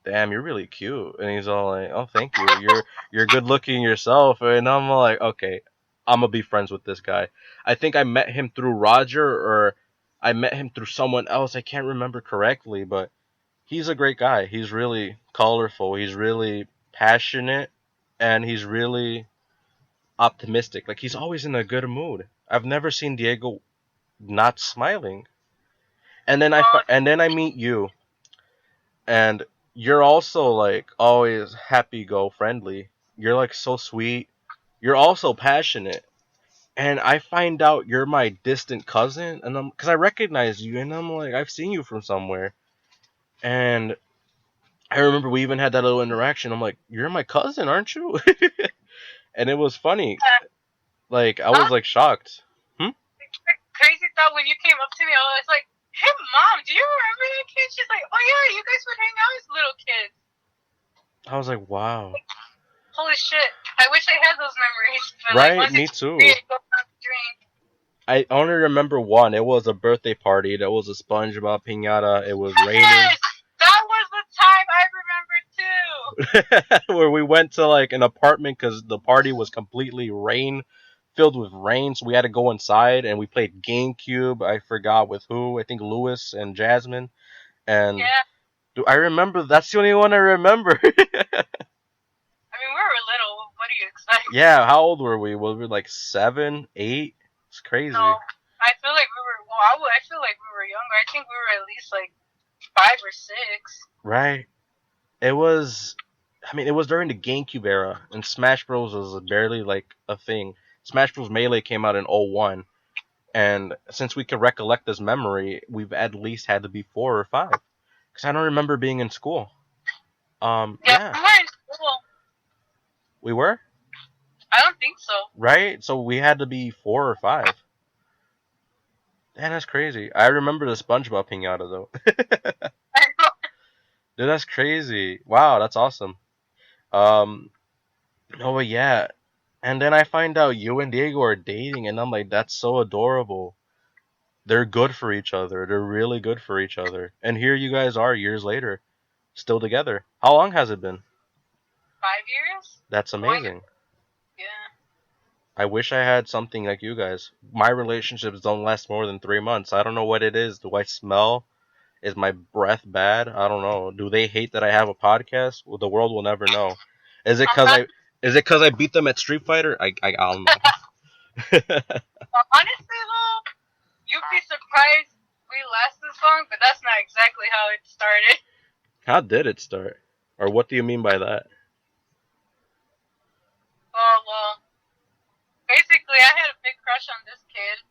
"Damn, you're really cute." And he's all like, "Oh, thank you. You're good looking yourself." And I'm like, "Okay, I'm gonna be friends with this guy." I think I met him through Roger or I met him through someone else. I can't remember correctly, but he's a great guy. He's really colorful. He's really passionate and he's really optimistic. Like he's always in a good mood. I've never seen Diego not smiling. And then I meet you, and you're also like always happy go friendly. You're like so sweet. You're also passionate. And I find out you're my distant cousin, and because I recognize you, and I'm like I've seen you from somewhere. And I remember we even had that little interaction. I'm like, "You're my cousin, aren't you?" And it was funny. Like I was like shocked. The crazy thought when you came up to me, I was like, "Hey, mom, do you remember that kid?" She's like, "Oh yeah, you guys would hang out as little kids." I was like, "Wow." Holy shit! I wish I had those memories. But Right, like once me it's too. free, I go out to drink. I only remember one. It was a birthday party. There was a SpongeBob piñata. It was raining. Yes, that was the time I remember too. Where we went to like an apartment because the party was completely filled with rain. So we had to go inside and we played GameCube. I forgot with who. I think Lewis and Jasmine. And Yeah. I remember, that's the only one I remember. I mean, we were little. What do you expect? Yeah, how old were we? We were like 7, 8. It's crazy. No, I feel like we were. Well, I feel like we were younger. I think we were at least like 5 or 6. Right. It was during the GameCube era, and Smash Bros was barely like a thing. Smash Bros Melee came out in 01, and since we could recollect this memory, we've at least had to be 4 or 5, because I don't remember being in school. Yeah, we were in school. We were? I don't think so. Right? So we had to be 4 or 5. Man, that's crazy. I remember the SpongeBob piñata though. Dude, that's crazy. Wow, that's awesome. Oh, but yeah. And then I find out you and Diego are dating, and I'm like, that's so adorable. They're good for each other. They're really good for each other. And here you guys are years later, still together. How long has it been? 5 years? That's amazing. Yeah. I wish I had something like you guys. My relationships don't last more than 3 months. I don't know what it is. Do I smell? Is my breath bad? I don't know. Do they hate that I have a podcast? Well, the world will never know. Is it cause Sometimes, I is it cause I beat them at Street Fighter? I don't know. honestly though, you'd be surprised we last this long, but that's not exactly how it started. How did it start? Or what do you mean by that? Oh well, basically, I had a big crush on this kid,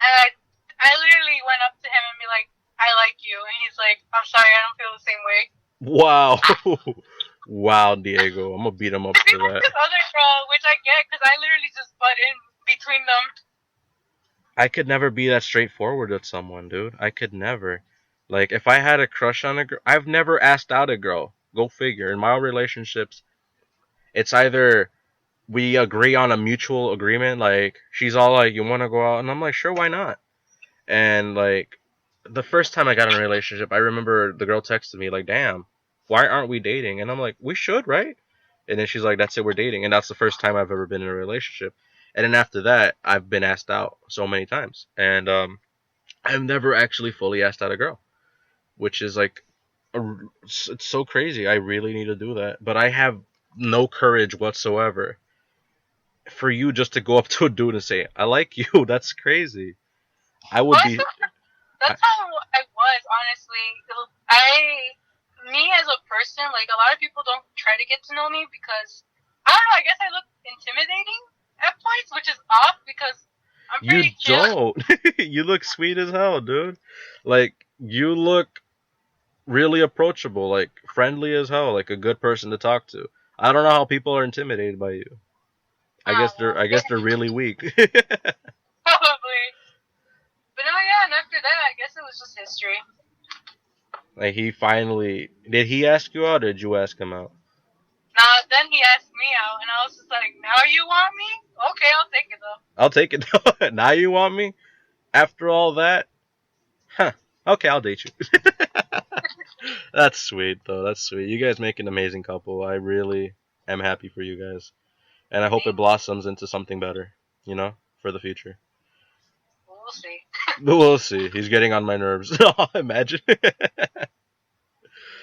and I literally went up to him and be like, "I like you," and he's like, "I'm sorry, I don't feel the same way." Wow. Wow, Diego. I'm gonna beat him up To be for like that. this other girl, which I get, because I literally just butt in between them. I could never be that straightforward with someone, dude. I could never. Like, if I had a crush on a girl, I've never asked out a girl. Go figure. In my relationships, it's either we agree on a mutual agreement, like, she's all like, you wanna go out? And I'm like, sure, why not? And, like, the first time I got in a relationship, I remember the girl texted me, like, damn, why aren't we dating? And I'm like, we should, right? And then she's like, that's it, we're dating. And that's the first time I've ever been in a relationship. And then after that, I've been asked out so many times. And I've never actually fully asked out a girl, which is like, it's so crazy. I really need to do that. But I have no courage whatsoever for you just to go up to a dude and say, I like you. That's crazy. I would But be. I, that's how I was, honestly. Me as a person, like a lot of people don't try to get to know me because I don't know. I guess I look intimidating at points, which is off because I'm you pretty chill. don't. You look sweet as hell, dude. Like, you look really approachable, like, friendly as hell, like a good person to talk to. I don't know how people are intimidated by you. Oh well, I guess they're really weak. probably. But no, yeah. And after that, I guess it was just history. Like, he finally did he ask you out or did you ask him out? Now then, he asked me out, and I was just like, "Now you want me? Okay, I'll take it though." I'll take it. Now you want me? After all that? Huh. Okay, I'll date you. That's sweet though. That's sweet. You guys make an amazing couple. I really am happy for you guys. And I hope it blossoms into something better, for the future. We'll see. But we'll see. He's getting on my nerves. Imagine.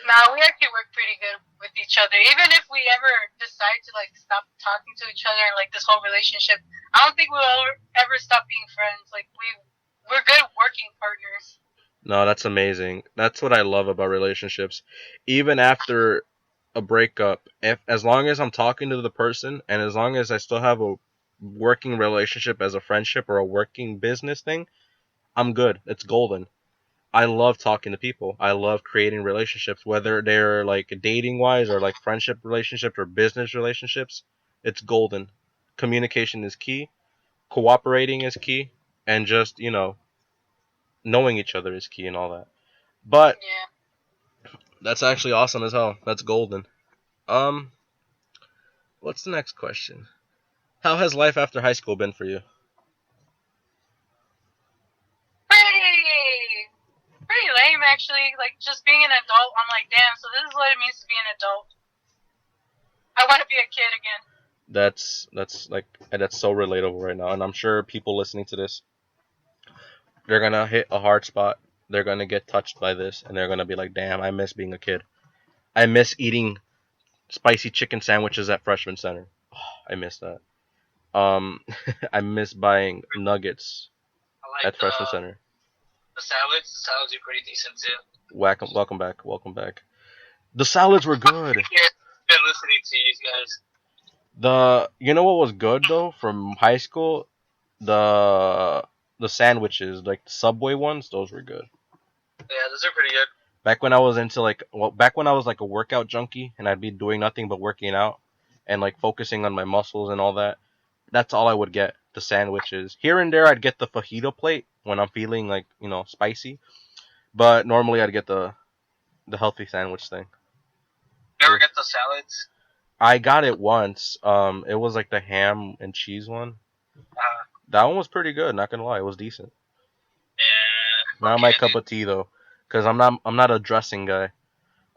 Nah, we actually work pretty good with each other. Even if we ever decide to like stop talking to each other and like this whole relationship, I don't think we'll ever stop being friends. Like we're good working partners. No, that's amazing. That's what I love about relationships. Even after a breakup, if as long as I'm talking to the person and as long as I still have a working relationship as a friendship or a working business thing, I'm good. It's golden. I love talking to people. I love creating relationships, whether they're like dating wise or like friendship relationships or business relationships. It's golden. Communication is key. Cooperating is key. And just, knowing each other is key and all that. But Yeah. that's actually awesome as hell. That's golden. Um, what's the next question? How has life after high school been for you? Pretty lame actually. Like just being an adult, I'm like, damn. So this is what it means to be an adult. I want to be a kid again. That's so relatable right now, and I'm sure people listening to this, they're gonna hit a hard spot. They're gonna get touched by this, and they're gonna be like, "Damn, I miss being a kid. I miss eating spicy chicken sandwiches at Freshman Center. Oh, I miss that. Um, I miss buying nuggets I like at Freshman Center. the salads. The salads are pretty decent too. Welcome back. Welcome back. The salads were good. Been listening to you guys. You know what was good though from high school? The the sandwiches, like the Subway ones, those were good. Yeah, those are pretty good. Back when I was back when I was like a workout junkie and I'd be doing nothing but working out and like focusing on my muscles and all that. That's all I would get, the sandwiches. Here and there I'd get the fajita plate when I'm feeling like, spicy. But normally I'd get the healthy sandwich thing. You ever get the salads? I got it once. It was like the ham and cheese one. That one was pretty good, not gonna lie, it was decent. Yeah. Not my cup of tea though, cause I'm not a dressing guy.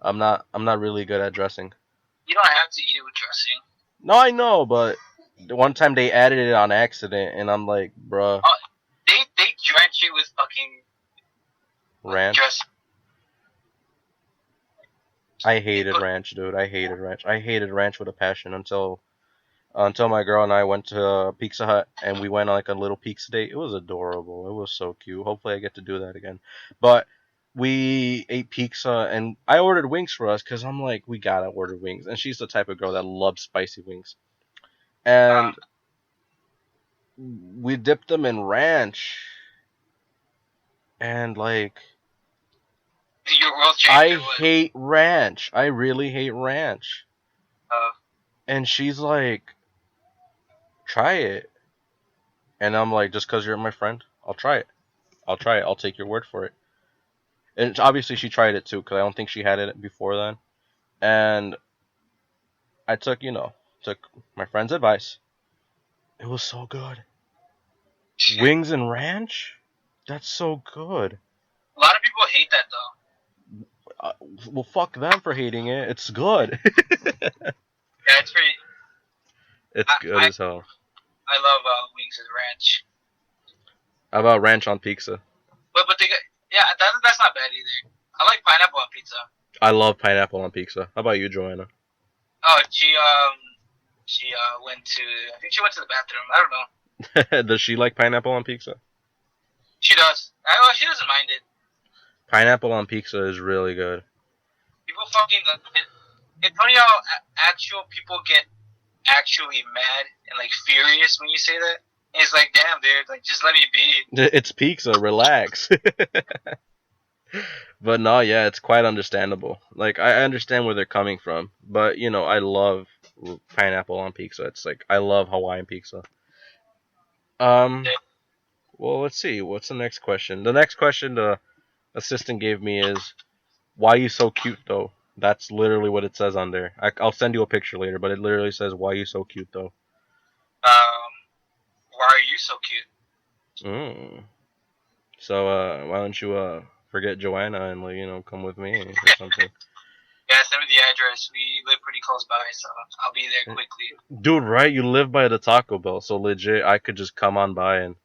I'm not really good at dressing. You don't have to eat it with dressing. No, I know, but One time they added it on accident, and I'm like, bruh. They drench it with fucking Ranch. Just I hated ranch, dude. I hated ranch. I hated ranch with a passion until my girl and I went to Pizza Hut and we went on like a little pizza date. It was adorable. It was so cute. Hopefully I get to do that again. But we ate pizza and I ordered wings for us because I'm like, we gotta order wings. And she's the type of girl that loves spicy wings. And we dipped them in ranch. And like, I hate ranch. I really hate ranch. And she's like, try it. And I'm like, just because you're my friend, I'll try it. I'll take your word for it. And obviously she tried it too, because I don't think she had it before then. And I took my friend's advice. It was so good. Wings and ranch? That's so good. A lot of people hate that though. Well, fuck them for hating it. It's good. Yeah, it's pretty. It's good as hell. I love wings and ranch. How about ranch on pizza? But that's not bad either. I like pineapple on pizza. I love pineapple on pizza. How about you, Joanna? Oh, she went to. I think she went to the bathroom. I don't know. Does she like pineapple on pizza? She does. She doesn't mind it. Pineapple on pizza is really good. People fucking. It's funny how actual people get actually mad and like furious when you say that. And it's like, damn, dude, like just let me be. It's pizza. Relax. But no, yeah, it's quite understandable. Like I understand where they're coming from, but I love pineapple on pizza. It's like I love Hawaiian pizza. Well, let's see. What's the next question? The next question the assistant gave me is, "Why you so cute though?" That's literally what it says on there. I'll send you a picture later, but it literally says, "Why you so cute though?" Why are you so cute? So why don't you forget Joanna and come with me or something? Yeah, send me the address. We live pretty close by, so I'll be there quickly. Dude, right? You live by the Taco Bell, so legit, I could just come on by and.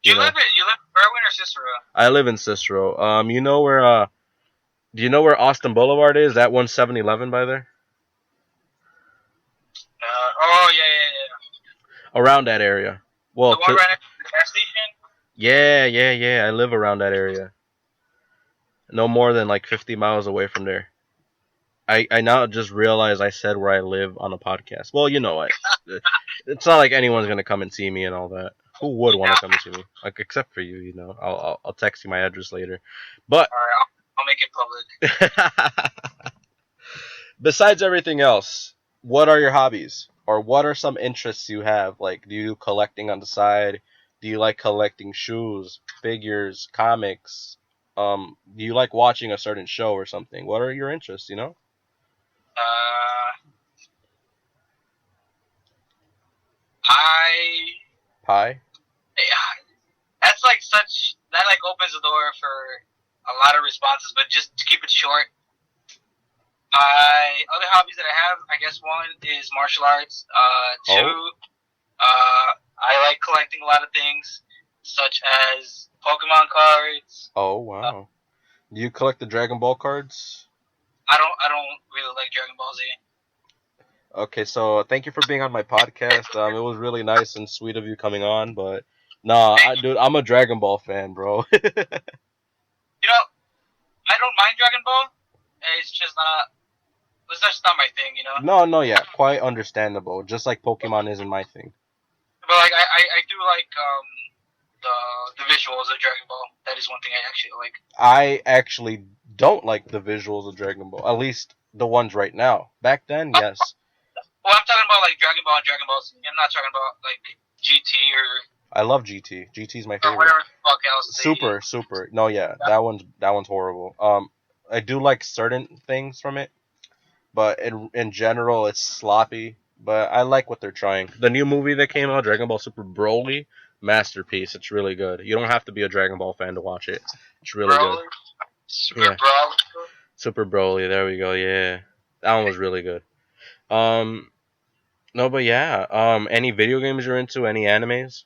You live in Berwyn or Cicero? I live in Cicero. You know where? Do you know where Austin Boulevard is? That 7-Eleven by there. Oh yeah. Around that area. Well, the one right next to the gas station. Yeah. I live around that area. No more than like 50 miles away from there. I now just realized I said where I live on a podcast. Well, you know what? It's not like anyone's gonna come and see me and all that. Who would want to come and see me? Like, except for you, I'll text you my address later. But I'll make it public. Besides everything else, what are your hobbies? Or what are some interests you have? Like, do you do collecting on the side? Do you like collecting shoes, figures, comics? Do you like watching a certain show or something? What are your interests, Pie? Yeah, that's like that opens the door for a lot of responses, but just to keep it short, other hobbies that I have, I guess one is martial arts. Two, I like collecting a lot of things, such as Pokemon cards. Oh wow! Do you collect the Dragon Ball cards? I don't really like Dragon Ball Z. Okay, so thank you for being on my podcast. It was really nice and sweet of you coming on, but dude, I'm a Dragon Ball fan, bro. I don't mind Dragon Ball. It's just not my thing, No, yeah, quite understandable. Just like Pokemon isn't my thing. But like I do like the visuals of Dragon Ball. That is one thing I actually like. I actually don't like the visuals of Dragon Ball. At least the ones right now. Back then, yes. Well, I'm talking about like Dragon Ball and Dragon Ball Z. I'm not talking about like GT or. I love GT. GT's my favorite. Or whatever the fuck else. Super. No, yeah, that one's horrible. I do like certain things from it, but in general, it's sloppy. But I like what they're trying. The new movie that came out, Dragon Ball Super Broly, masterpiece. It's really good. You don't have to be a Dragon Ball fan to watch it. It's really good. Broly. Super Broly. There we go. Yeah, that one was really good. No, but yeah. Any video games you're into? Any animes?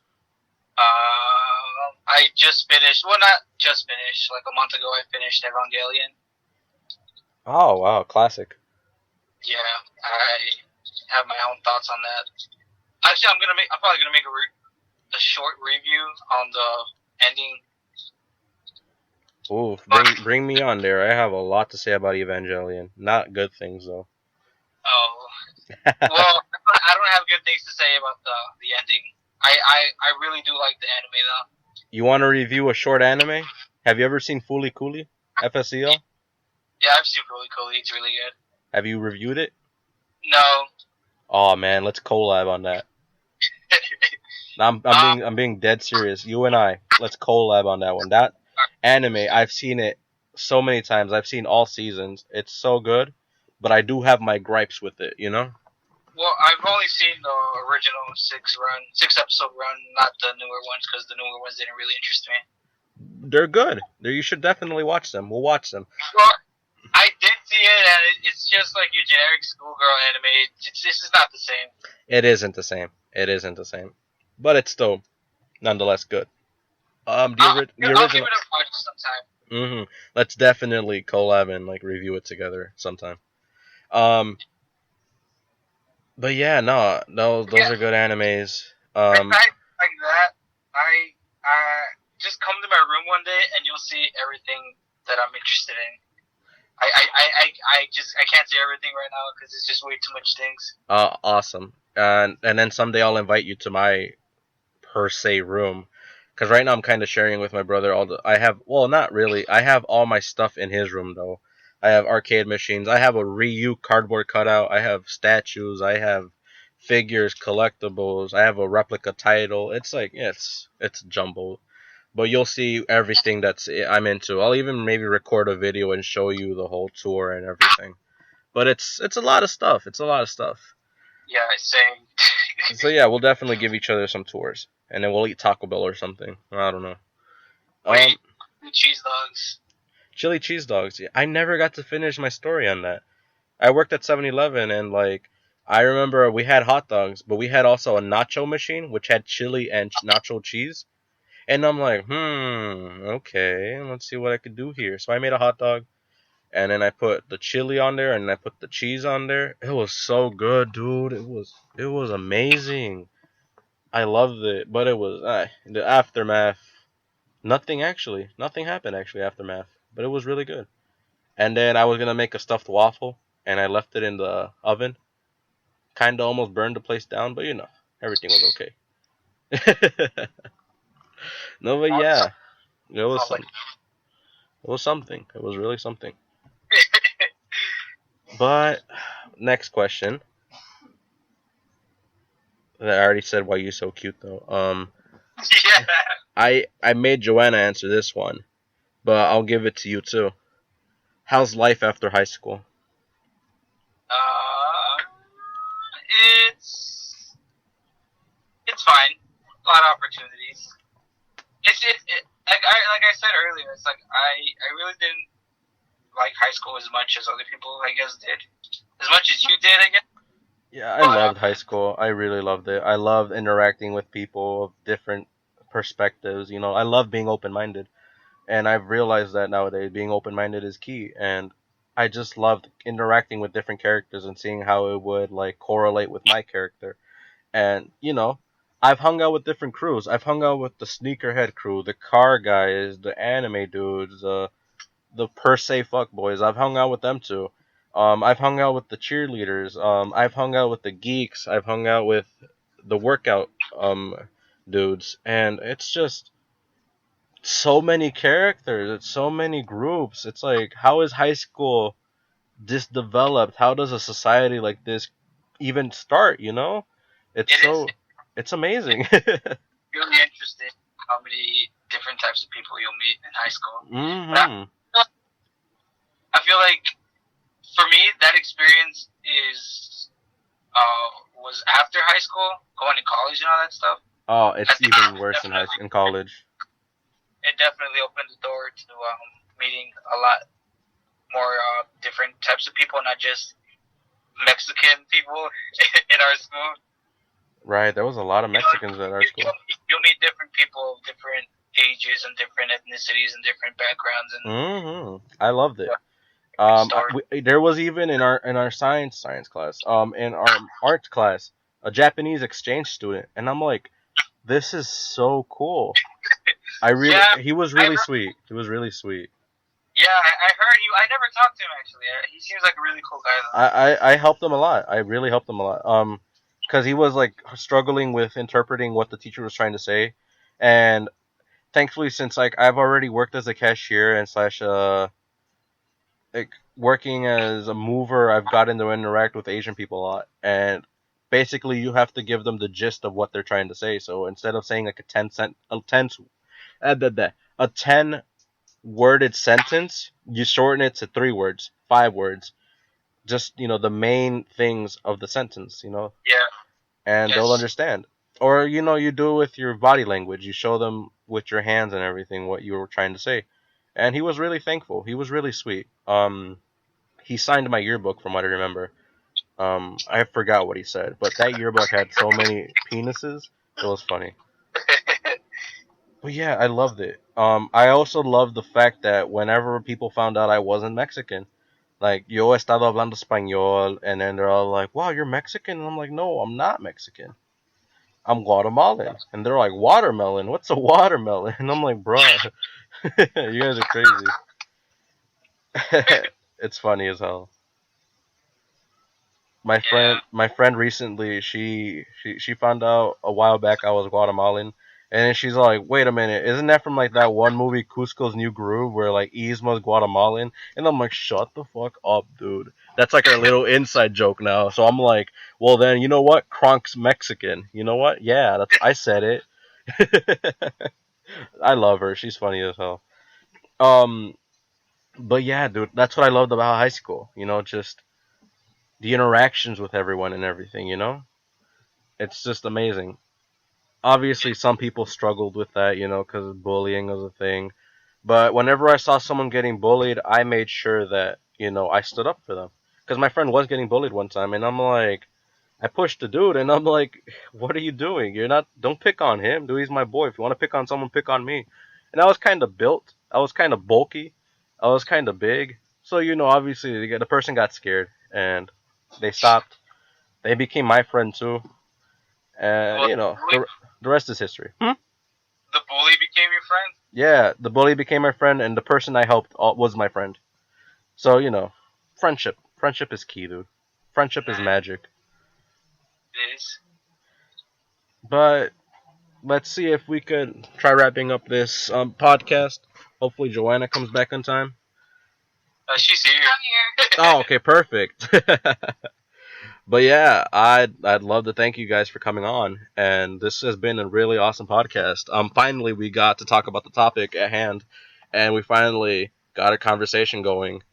I just finished. Well, not just finished. Like a month ago, I finished Evangelion. Oh wow, classic. Yeah, I have my own thoughts on that. Actually, I'm probably gonna make a short review on the ending. Ooh, But bring me on there. I have a lot to say about Evangelion. Not good things though. oh, well, I don't have good things to say about the ending. I really do like the anime though. You want to review a short anime? Have you ever seen Fooly Cooly? FSCL? Yeah, I've seen really cool. It's really good. Have you reviewed it? No. Oh man, let's collab on that. I'm being dead serious. You and I, let's collab on that one. That anime, I've seen it so many times. I've seen all seasons. It's so good, but I do have my gripes with it. You know? Well, I've only seen the original 6 episode run, not the newer ones, because the newer ones didn't really interest me. They're good. You should definitely watch them. We'll watch them. Well, I did see it, and it's just like your generic schoolgirl anime. This is not the same. It isn't the same. It isn't the same, but it's still nonetheless good. The I'll give original. it a watch sometime. Let's definitely collab and like review it together sometime. Um, but yeah, no, those are good animes. Like that, I just come to my room one day, and you'll see everything that I'm interested in. I can't say everything right now because it's just way too much things. Awesome. And then someday I'll invite you to my per se room, because right now I'm kind of sharing with my brother all the. I have well, not really. I have all my stuff in his room though. I have arcade machines. I have a Ryu cardboard cutout. I have statues. I have figures, collectibles. I have a replica title. It's like it's jumbled. But you'll see everything that's I'm into. I'll even maybe record a video and show you the whole tour and everything. But it's a lot of stuff. It's a lot of stuff. Yeah, same. So yeah, we'll definitely give each other some tours, and then we'll eat Taco Bell or something. I don't know. Wait, cheese dogs. Chili cheese dogs. Yeah, I never got to finish my story on that. I worked at 7-Eleven, and like I remember we had hot dogs, but we had also a nacho machine which had chili and nacho cheese. And I'm like, okay, let's see what I could do here. So I made a hot dog, and then I put the chili on there, and I put the cheese on there. It was so good, dude. It was amazing. I loved it, but it was the aftermath. Nothing happened actually aftermath, but it was really good. And then I was gonna make a stuffed waffle, and I left it in the oven. Kinda almost burned the place down, but everything was okay. No, but yeah, it was some. It was something. It was really something. But next question. I already said why you so cute though. Yeah. I made Joanna answer this one, but I'll give it to you too. How's life after high school? Uh, it's it's fine. A lot of opportunities. Like I said earlier. It's like I really didn't like high school as much as other people I guess did. As much as you did, I guess. Yeah, I But loved high school. I really loved it. I loved interacting with people of different perspectives. I love being open minded. And I've realized that nowadays being open minded is key. And I just loved interacting with different characters and seeing how it would like correlate with my character. And I've hung out with different crews. I've hung out with the sneakerhead crew, the car guys, the anime dudes, the per se fuck boys. I've hung out with them too. I've hung out with the cheerleaders. I've hung out with the geeks. I've hung out with the workout dudes, and it's just so many characters. It's so many groups. It's like, how is high school this developed? How does a society like this even start? It's it is so it's amazing. really interesting how many different types of people you'll meet in high school. hmm I feel like for me that experience is was after high school, going to college and all that stuff. Oh, it's I think even worse in college. it definitely opened the door to meeting a lot more different types of people, not just Mexican people in our school. Right, there was a lot of Mexicans at our school. You'll meet different people of different ages and different ethnicities and different backgrounds and I loved it. There was even in our science class, in our art class, a Japanese exchange student, and I'm like, this is so cool. He was really sweet. He was really sweet. Yeah, I heard you. I never talked to him actually. He seems like a really cool guy. I helped him a lot. I really helped him a lot. Because he was like struggling with interpreting what the teacher was trying to say, and thankfully, since like I've already worked as a cashier and slash like working as a mover, I've gotten to interact with Asian people a lot, and basically you have to give them the gist of what they're trying to say. So instead of saying like a 10 worded sentence, you shorten it to 3 words, 5 words, just the main things of the sentence, Yeah. And they'll understand. Or you do it with your body language. You show them with your hands and everything what you were trying to say. And he was really thankful. He was really sweet. He signed my yearbook from what I remember. I forgot what he said, but that yearbook had so many penises. It was funny. But yeah, I loved it. I also loved the fact that whenever people found out I wasn't Mexican, like, yo he estado hablando español, and then they're all like, wow, you're Mexican? And I'm like, no, I'm not Mexican. I'm Guatemalan. And they're like, watermelon? What's a watermelon? And I'm like, bruh, you guys are crazy. It's funny as hell. My friend recently, she found out a while back I was Guatemalan, and then she's like, wait a minute, isn't that from like that one movie Cusco's New Groove where like Yzma's Guatemalan? And I'm like, shut the fuck up, dude. That's like our little inside joke now. So I'm like, well then, you know what? Kronk's Mexican. You know what? Yeah, I said it. I love her. She's funny as hell. Um, but yeah, dude, that's what I loved about high school. Just the interactions with everyone and everything. It's just amazing. Obviously, some people struggled with that, because bullying was a thing. But whenever I saw someone getting bullied, I made sure that, I stood up for them. Because my friend was getting bullied one time, and I'm like, I pushed the dude, and I'm like, what are you doing? Don't pick on him, dude. He's my boy. If you want to pick on someone, pick on me. And I was kind of built. I was kind of bulky. I was kind of big. So, obviously, the person got scared, and they stopped. They became my friend, too. And, the rest is history. The bully became your friend? Yeah, the bully became my friend, and the person I helped was my friend. So, friendship. Friendship is key, dude. Friendship is magic. It is. But let's see if we could try wrapping up this podcast. Hopefully Joanna comes back on time. She's here. I'm here. Oh, okay, perfect. But yeah, I'd love to thank you guys for coming on, and this has been a really awesome podcast. Finally we got to talk about the topic at hand, and we finally got a conversation going.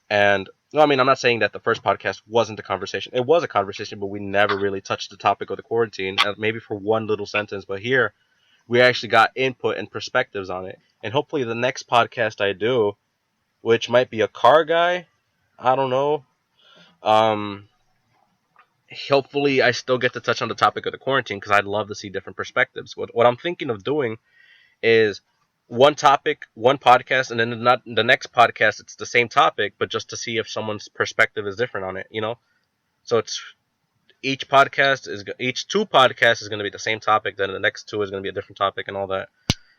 And well, I mean, I'm not saying that the first podcast wasn't a conversation. It was a conversation, but we never really touched the topic of the quarantine, maybe for one little sentence. But here, we actually got input and perspectives on it. And hopefully the next podcast I do, which might be a car guy, I don't know. Hopefully I still get to touch on the topic of the quarantine because I'd love to see different perspectives. What I'm thinking of doing is one topic, one podcast, and then not the next podcast it's the same topic, but just to see if someone's perspective is different on it. So it's each two podcasts is going to be the same topic, then the next two is going to be a different topic and all that.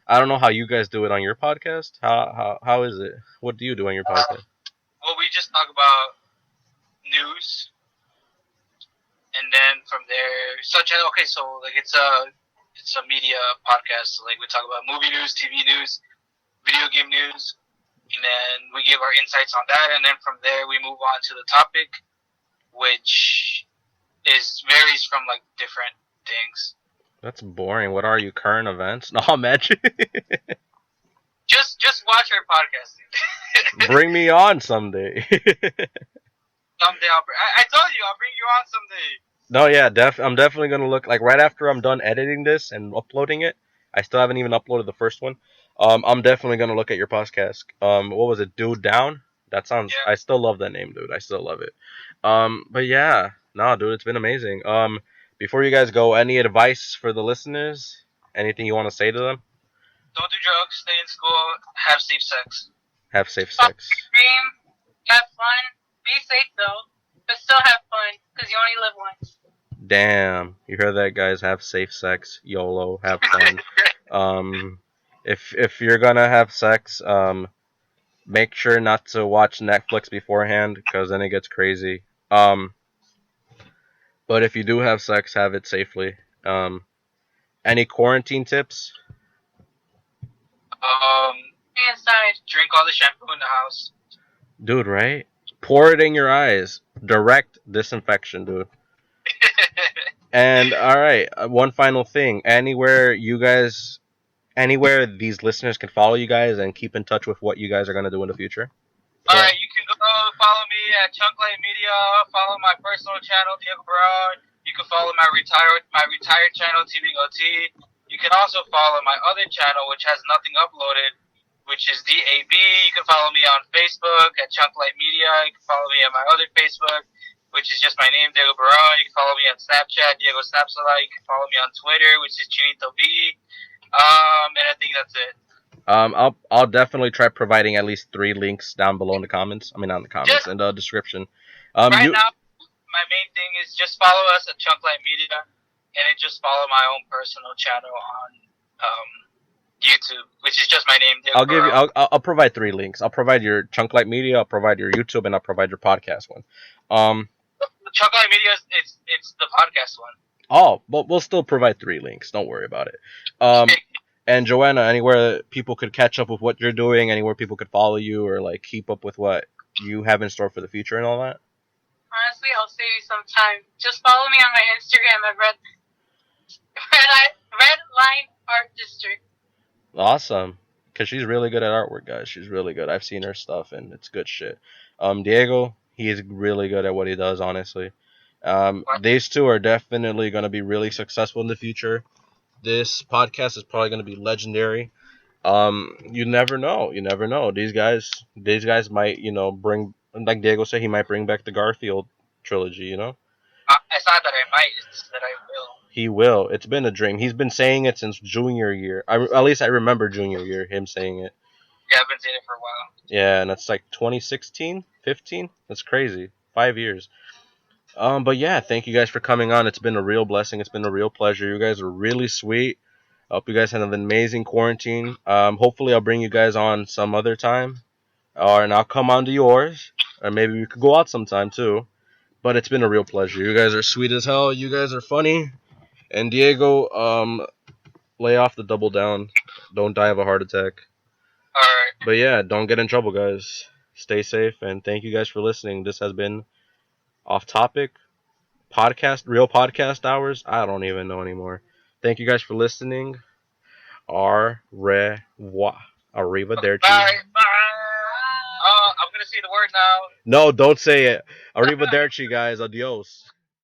I don't know how you guys do it on your podcast. How is it? What do you do on your podcast? Well, we just talk about news. And then from there, so like it's a media podcast. So like we talk about movie news, TV news, video game news, and then we give our insights on that. And then from there, we move on to the topic, which varies from like different things. That's boring. What are you, current events? No, imagine. Just watch our podcast, dude. Bring me on someday. Someday I told you I'll bring you on someday. No, yeah, I'm definitely gonna look like right after I'm done editing this and uploading it. I still haven't even uploaded the first one. I'm definitely gonna look at your podcast. What was it? Dude Down? That sounds. Yeah. I still love that name, dude. I still love it. But yeah, no, dude, it's been amazing. Before you guys go, any advice for the listeners? Anything you want to say to them? Don't do drugs. Stay in school. Have safe sex. Have safe Follow sex. your dream. Have fun. Be safe though, but still have fun because you only live once. Damn, you heard that, guys? Have safe sex. YOLO. Have fun. Um, if you're gonna have sex, make sure not to watch Netflix beforehand, because then it gets crazy. But if you do have sex, have it safely. Any quarantine tips? Stay inside. Drink all the shampoo in the house. Dude, right? Pour it in your eyes. Direct disinfection, dude. And alright, one final thing. Anywhere these listeners can follow you guys and keep in touch with what you guys are going to do in the future? Alright, you can go follow me at Chunklight Media. Follow my personal channel, Diego Brown. You can follow my retired channel, TBOT. You can also follow my other channel, which has nothing uploaded, which is DAB. You can follow me on Facebook at Chunklight Media. You can follow me on my other Facebook, which is just my name, Diego Brown. You can follow me on Snapchat, Diego Snapsala. You can follow me on Twitter, which is Chinito B. And I think that's it. I'll definitely try providing at least 3 links down below in the comments. I mean, not in the comments, in the description. Now, my main thing is just follow us at Chunklight Media, and then just follow my own personal channel on YouTube, which is just my name. I'll provide 3 links. I'll provide your Chunklight Media, I'll provide your YouTube, and I'll provide your podcast one. Chunklight Media, it's the podcast one. Oh, but we'll still provide 3 links. Don't worry about it. And Joanna, anywhere people could catch up with what you're doing, anywhere people could follow you or like keep up with what you have in store for the future and all that? Honestly, I'll save you some time. Just follow me on my Instagram at Red Line Art District. Awesome. Because she's really good at artwork, guys. She's really good. I've seen her stuff, and it's good shit. Diego, he's really good at what he does, honestly. These two are definitely going to be really successful in the future. This podcast is probably going to be legendary. You never know. You never know. These guys might, bring, like Diego said, he might bring back the Garfield trilogy, It's not that I might, it's that I will. He will. It's been a dream. He's been saying it since junior year. At least I remember junior year, him saying it. Yeah, I've been saying it for a while. Yeah, and it's like 2016, 15? That's crazy. 5 years. But yeah, thank you guys for coming on. It's been a real blessing. It's been a real pleasure. You guys are really sweet. I hope you guys had an amazing quarantine. Hopefully I'll bring you guys on some other time. And I'll come on to yours. Or maybe we could go out sometime too. But it's been a real pleasure. You guys are sweet as hell. You guys are funny. And Diego, lay off the double down. Don't die of a heart attack. Alright. But yeah, don't get in trouble, guys. Stay safe. And thank you guys for listening. This has been Off Topic Podcast, Real Podcast Hours. I don't even know anymore. Thank you guys for listening. Au revoir. Arrivederci. Bye. Bye. I'm gonna say the word now. No, don't say it. Arrivederci, guys. Adios.